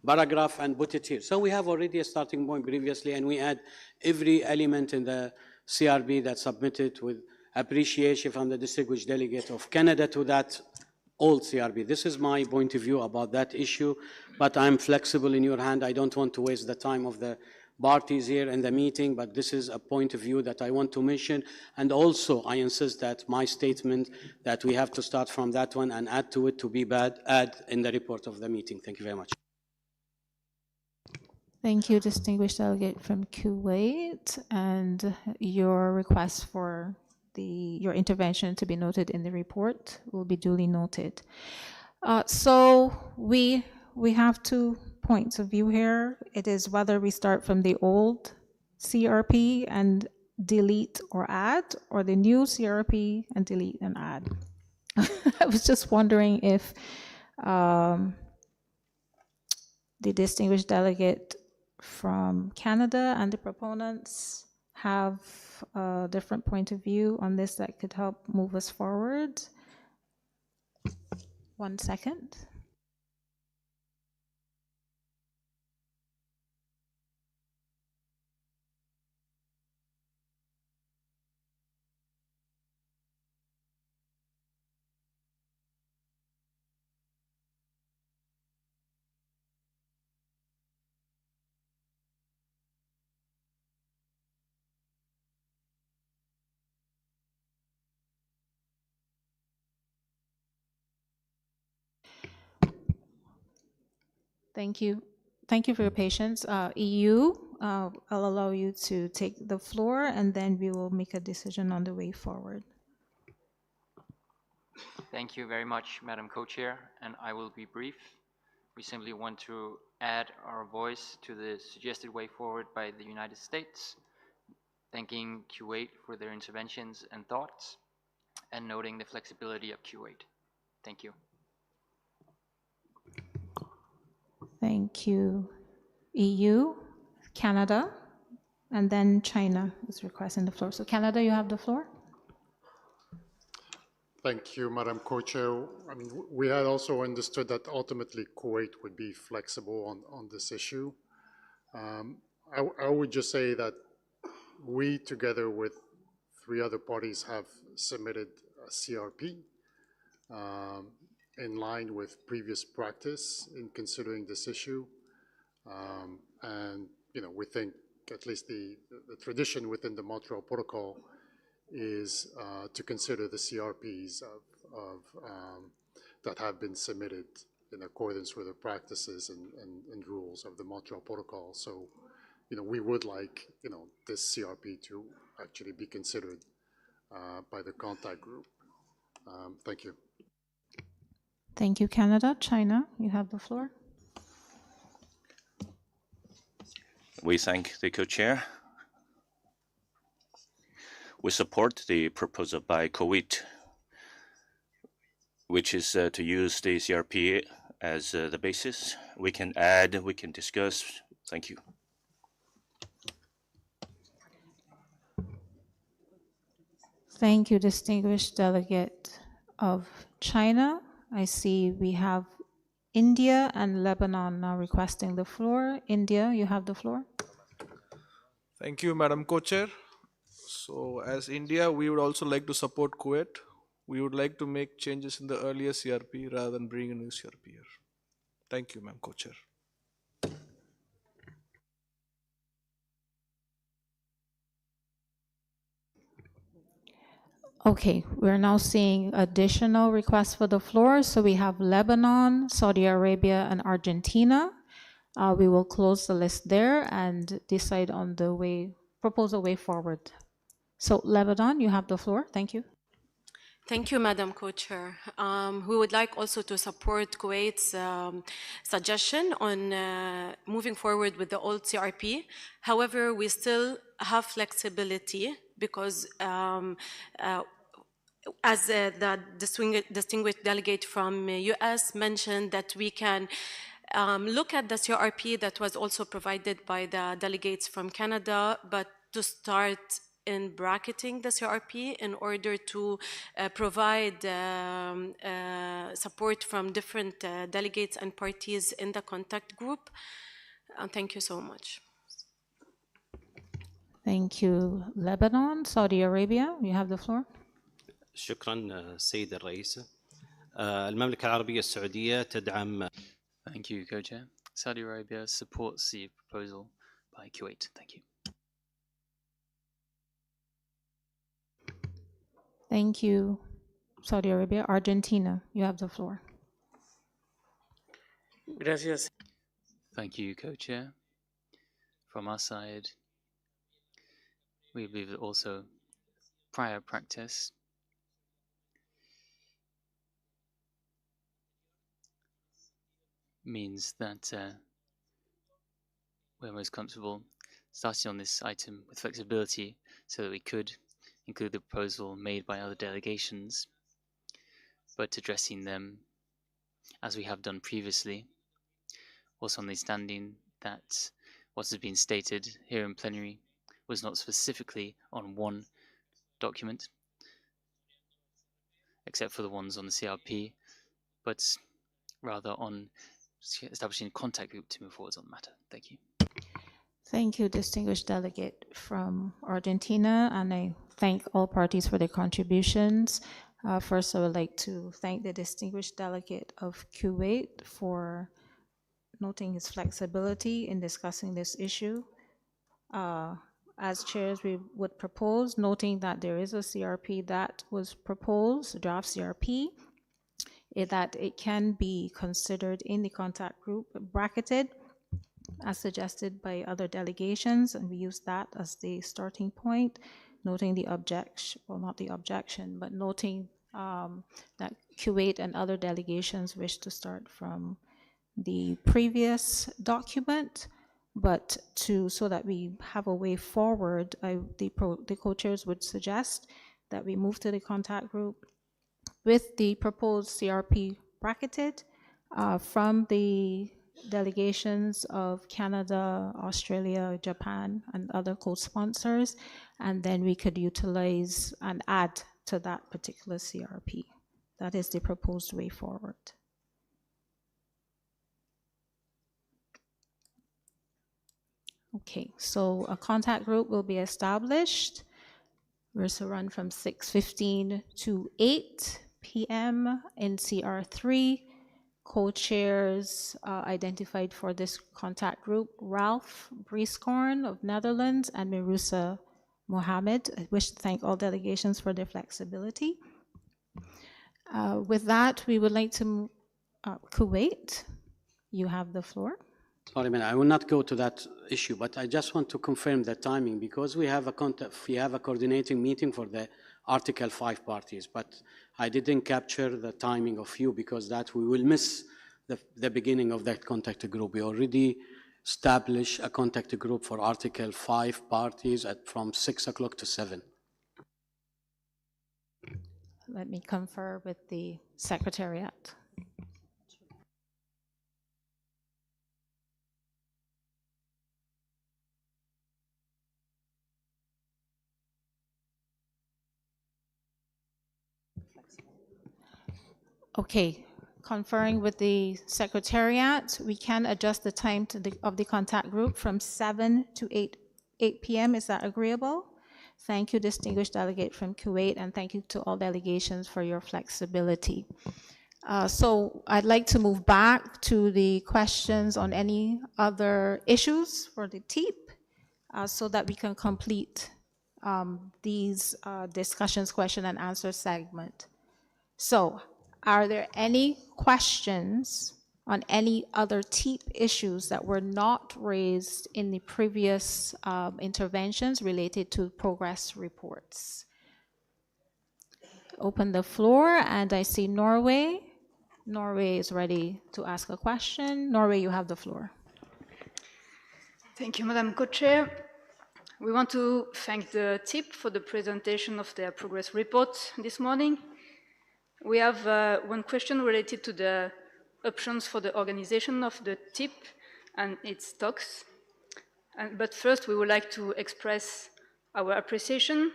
paragraph and put it here. So we have already a starting point previously and we add every element in the CRB that's submitted with appreciation from the distinguished delegate of Canada to that old CRB. This is my point of view about that issue, but I'm flexible in your hand. I don't want to waste the time of the parties here in the meeting, but this is a point of view that I want to mention. And also, I insist that my statement that we have to start from that one and add to it to be add in the report of the meeting. Thank you very much. Thank you, distinguished delegate from Kuwait, and your request for your intervention to be noted in the report will be duly noted. So we have 2 points of view here. It is whether we start from the old CRP and delete or add, or the new CRP and delete and add. I was just wondering if the distinguished delegate from Canada and the proponents have a different point of view on this that could help move us forward. 1 second. Thank you. Thank you for your patience. EU, I'll allow you to take the floor, and then we will make a decision on the way forward. Thank you very much, Madam Co-Chair, and I will be brief. We simply want to add our voice to the suggested way forward by the United States, thanking Kuwait for their interventions and thoughts, and noting the flexibility of Kuwait. Thank you. Thank you. EU, Canada, and then China is requesting the floor. So Canada, you have the floor. Thank you, Madam Co-Chair. I mean, we had also understood that ultimately Kuwait would be flexible on this issue. I would just say that we, together with 3 other parties, have submitted a CRP in line with previous practice in considering this issue. And, you know, we think at least the tradition within the Montreal Protocol is to consider the CRPs that have been submitted in accordance with the practices and rules of the Montreal Protocol. So, you know, we would like, you know, this CRP to actually be considered by the contact group. Thank you. Thank you, Canada. China, you have the floor. We thank the co-chair. We support the proposal by Kuwait, which is to use the CRP as the basis. We can add, we can discuss. Thank you. Thank you, distinguished delegate of China. I see we have India and Lebanon now requesting the floor. India, you have the floor. Thank you, Madam Co-Chair. So as India, we would also like to support Kuwait. We would like to make changes in the earlier CRP rather than bring a new CRP here. Thank you, Madam Co-Chair. Okay, we're now seeing additional requests for the floor. So we have Lebanon, Saudi Arabia, and Argentina. We will close the list there and decide on the proposal way forward. So Lebanon, you have the floor. Thank you. Thank you, Madam Co-Chair. We would like also to support Kuwait's suggestion on moving forward with the old CRP. However, we still have flexibility because as the distinguished delegate from US mentioned, that we can look at the CRP that was also provided by the delegates from Canada, but to start in bracketing the CRP in order to provide support from different delegates and parties in the contact group. Thank you so much. Thank you. Lebanon, Saudi Arabia, you have the floor. شكرا سيد الرئيس. المملكة العربية السعودية تدعم. Thank you, Co-Chair. Saudi Arabia supports the proposal by Kuwait. Thank you. Thank you, Saudi Arabia. Argentina, you have the floor. Gracias. Thank you, Co-Chair. From our side, we believe that also prior practice means that we're most comfortable starting on this item with flexibility so that we could include the proposal made by other delegations, but addressing them as we have done previously, also understanding that what has been stated here in plenary was not specifically on one document, except for the ones on the CRP, but rather on establishing a contact group to move forward on the matter. Thank you. Thank you, distinguished delegate from Argentina, and I thank all parties for their contributions. First, I would like to thank the distinguished delegate of Kuwait for noting his flexibility in discussing this issue. As chairs, we would propose, noting that there is a CRP that was proposed, a draft CRP. that it can be considered in the contact group bracketed as suggested by other delegations, and we use that as the starting point, noting the objection, well, not the objection, but noting that Kuwait and other delegations wish to start from the previous document, but so that we have a way forward, the co-chairs would suggest that we move to the contact group with the proposed CRP bracketed from the delegations of Canada, Australia, Japan, and other co-sponsors, and then we could utilize and add to that particular CRP. That is the proposed way forward. Okay, so a contact group will be established. We're to run from 6:15 to 8 p.m. in CR3. Co-chairs identified for this contact group, Ralph Brieskorn of Netherlands and Mirusa Mohammed. I wish to thank all delegations for their flexibility. With that, we would like to Kuwait, you have the floor. Sorry, man, I will not go to that issue, but I just want to confirm the timing because we have a coordinating meeting for the Article 5 parties, but I didn't capture the timing of you because that we will miss the beginning of that contact group. We already established a contact group for Article 5 parties from 6 o'clock to 7. Let me confer with the Secretariat. Okay, conferring with the Secretariat, we can adjust the time of the contact group from 7 to 8 p.m. Is that agreeable? Thank you, distinguished delegate from Kuwait, and thank you to all delegations for your flexibility. So I'd like to move back to the questions on any other issues for the TEEP so that we can complete these discussions, question and answer segment. So, are there any questions on any other TEEP issues that were not raised in the previous interventions related to progress reports? Open the floor, and I see Norway. Norway is ready to ask a question. Norway, you have the floor. Thank you, Madam Co-Chair. We want to thank the TEEP for the presentation of their progress report this morning. We have one question related to the options for the organization of the TEEP and its talks. But first, we would like to express our appreciation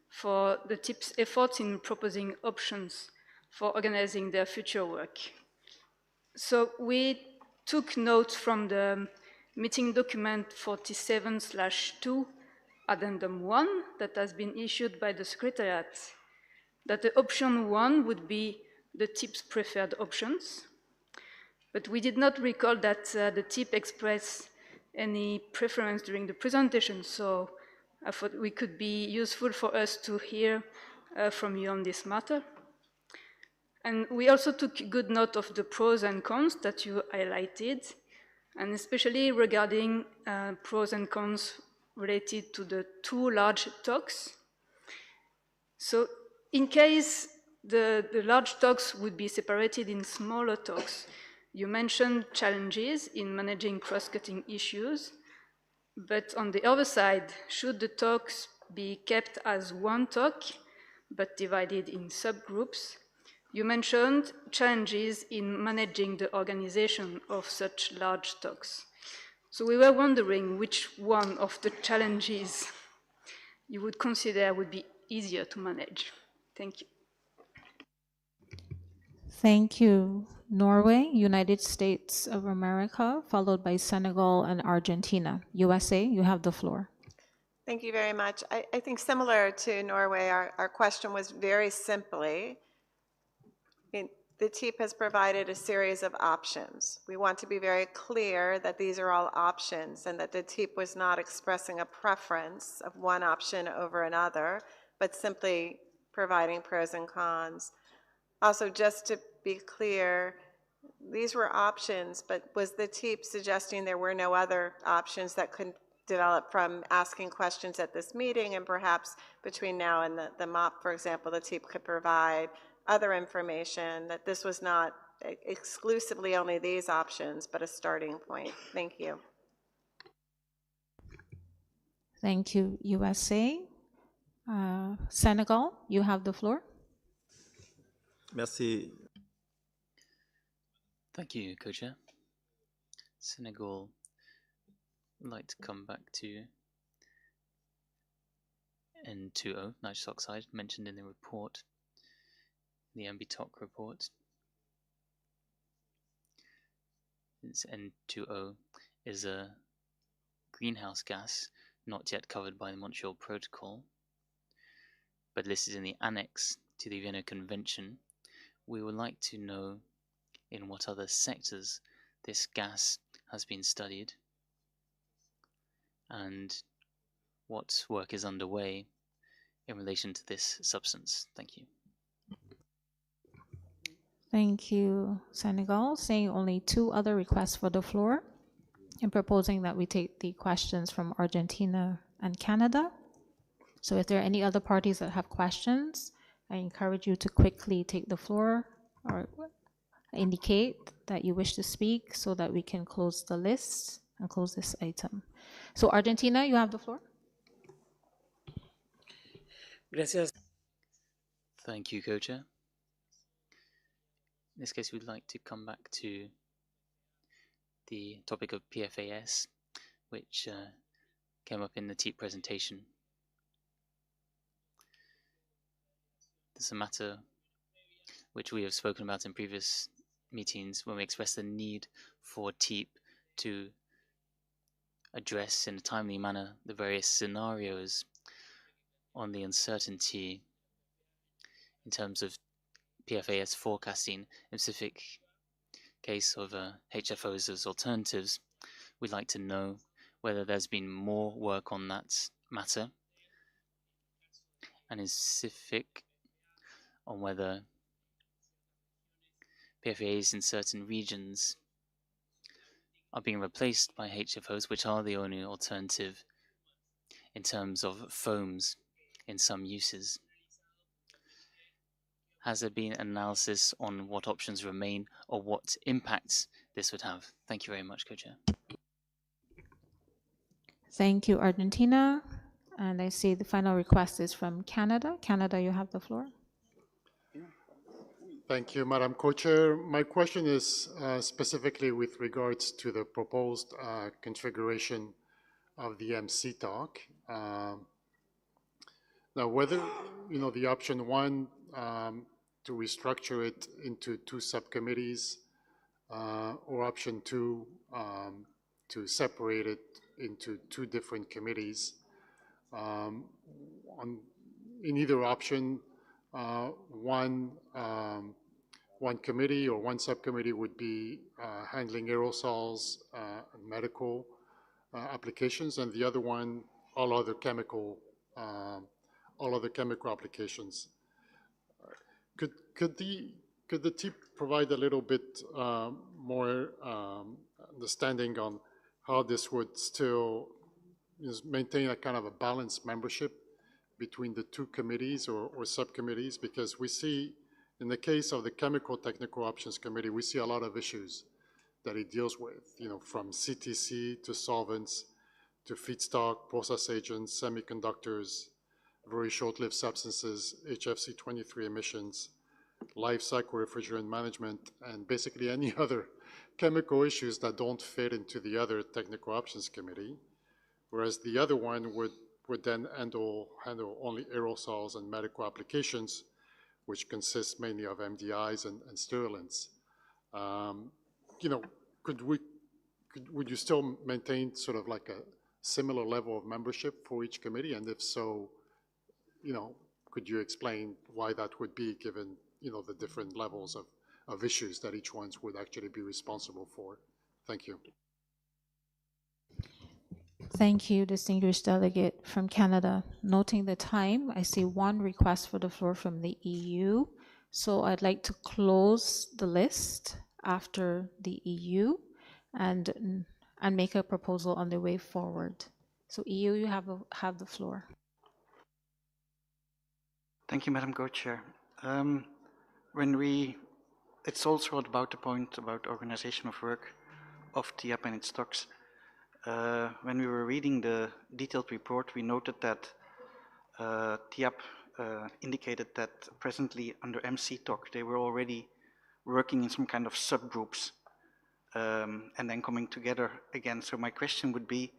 for the TEEP's efforts in proposing options for organizing their future work. So we took note from the meeting document 47/2, addendum 1, that has been issued by the Secretariat, that the option 1 would be the TEEP's preferred options. But we did not recall that the TEEP expressed any preference during the presentation, so I thought it could be useful for us to hear from you on this matter. And we also took good note of the pros and cons that you highlighted, and especially regarding pros and cons related to the 2 large talks. So in case the large talks would be separated in smaller talks, you mentioned challenges in managing cross-cutting issues, but on the other side, should the talks be kept as one talk, but divided in subgroups? You mentioned challenges in managing the organization of such large talks. So we were wondering which one of the challenges you would consider would be easier to manage. Thank you. Thank you. Norway, United States of America, followed by Senegal and Argentina. USA, you have the floor. Thank you very much. I think similar to Norway, our question was very simply, the TEEP has provided a series of options. We want to be very clear that these are all options and that the TEEP was not expressing a preference of one option over another, but simply providing pros and cons. Also, just to be clear, these were options, but was the TEEP suggesting there were no other options that could develop from asking questions at this meeting, and perhaps between now and the MOP, for example, the TEEP could provide other information, that this was not exclusively only these options, but a starting point? Thank you. Thank you, USA. Senegal, you have the floor. Merci. Thank you, Co-Chair. Senegal, I'd like to come back to N2O, nitrous oxide, mentioned in the report, the MBTOC report. This N2O is a greenhouse gas not yet covered by the Montreal Protocol, but listed in the annex to the Vienna Convention. We would like to know in what other sectors this gas has been studied and what work is underway in relation to this substance. Thank you. Thank you, Senegal. Seeing only 2 other requests for the floor and proposing that we take the questions from Argentina and Canada. So if there are any other parties that have questions, I encourage you to quickly take the floor or indicate that you wish to speak so that we can close the list and close this item. So Argentina, you have the floor. Gracias. Thank you, Co-Chair. In this case, we'd like to come back to the topic of PFAS, which came up in the TEEP presentation. This is a matter which we have spoken about in previous meetings when we expressed the need for TEEP to address in a timely manner the various scenarios on the uncertainty in terms of PFAS forecasting. In specific case of HFOs as alternatives, we'd like to know whether there's been more work on that matter, and in specific on whether PFAS in certain regions are being replaced by HFOs, which are the only alternative in terms of foams in some uses. Has there been an analysis on what options remain or what impacts this would have? Thank you very much, Co-Chair. Thank you, Argentina. And I see the final request is from Canada. Canada, you have the floor. Thank you, Madam Co-Chair. My question is specifically with regards to the proposed configuration of the MCTOC. Now, whether, the option 1 to restructure it into 2 subcommittees or option 2 to separate it into 2 different committees. In either option, one committee or one subcommittee would be handling aerosols and medical applications, and the other one, all other chemical applications. Could the TEEP provide a little bit more understanding on how this would still maintain a kind of a balanced membership between the 2 committees or subcommittees? Because we see, in the case of the Chemical Technical Options Committee, we see a lot of issues that it deals with, from CTC to solvents to feedstock, process agents, semiconductors, very short-lived substances, HFC 23 emissions, life cycle refrigerant management, and basically any other chemical issues that don't fit into the other Technical Options Committee, whereas the other one would then handle only aerosols and medical applications, which consists mainly of MDIs and sterilants. Would you still maintain sort of like a similar level of membership for each committee? And if so, could you explain why that would be, given, the different levels of issues that each one would actually be responsible for? Thank you. Thank you, distinguished delegate from Canada. Noting the time, I see 1 request for the floor from the EU. So I'd like to close the list after the EU and make a proposal on the way forward. So EU, you have the floor. Thank you, Madam Co-Chair. It's also about the point about organization of work of TIAP and its talks. When we were reading the detailed report, we noted that TIAP indicated that presently under MC Talk, they were already working in some kind of subgroups and then coming together again. So my question would be,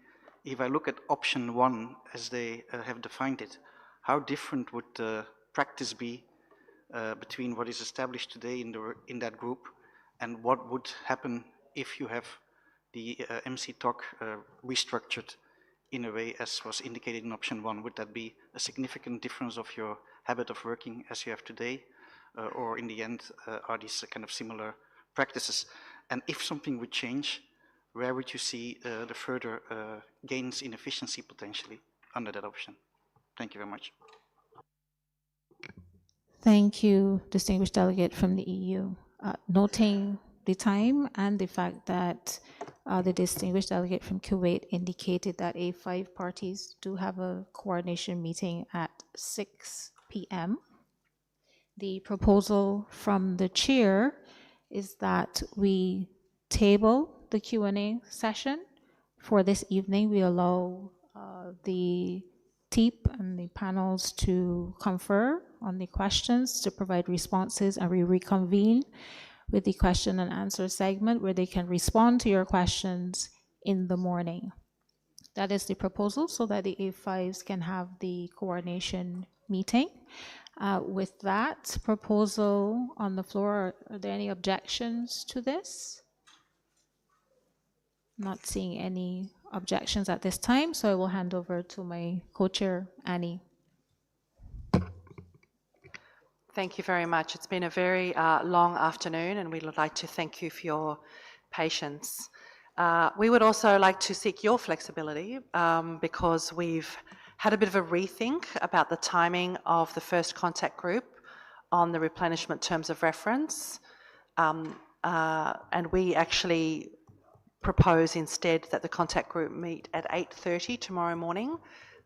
if I look at option 1 as they have defined it, how different would the practice be between what is established today in that group and what would happen if you have the MC Talk restructured in a way as was indicated in option 1? Would that be a significant difference of your habit of working as you have today? Or in the end, are these kind of similar practices? And if something would change, where would you see the further gains in efficiency potentially under that option? Thank you very much. Thank you, distinguished delegate from the EU. Noting the time and the fact that the distinguished delegate from Kuwait indicated that A5 parties do have a coordination meeting at 6 p.m. The proposal from the chair is that we table the Q&A session for this evening. We allow the TEEP and the panels to confer on the questions, to provide responses, and we reconvene with the question and answer segment where they can respond to your questions in the morning. That is the proposal, so that the A5s can have the coordination meeting. With that proposal on the floor, are there any objections to this? Not seeing any objections at this time, so I will hand over to my co-chair, Annie. Thank you very much. It's been a very long afternoon, and we would like to thank you for your patience. We would also like to seek your flexibility because we've had a bit of a rethink about the timing of the first contact group on the replenishment terms of reference. And we actually propose instead that the contact group meet at 8:30 tomorrow morning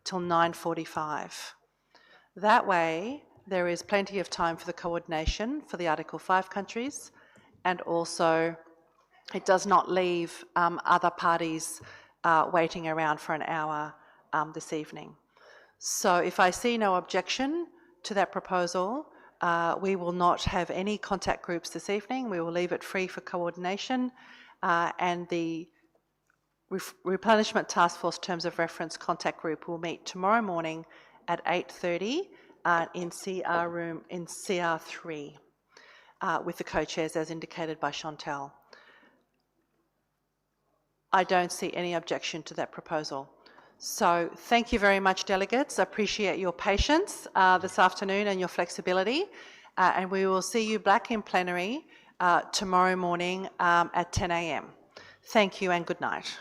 till 9:45. That way, there is plenty of time for the coordination for the Article 5 countries, and also it does not leave other parties waiting around for an hour this evening. So if I see no objection to that proposal, we will not have any contact groups this evening. We will leave it free for coordination, and the Replenishment Task Force Terms of Reference contact group will meet tomorrow morning at 8:30 in CR room in CR3 with the co-chairs as indicated by Chantal. I don't see any objection to that proposal. So thank you very much, delegates. I appreciate your patience this afternoon and your flexibility. And we will see you back in plenary tomorrow morning at 10 a.m. Thank you and good night.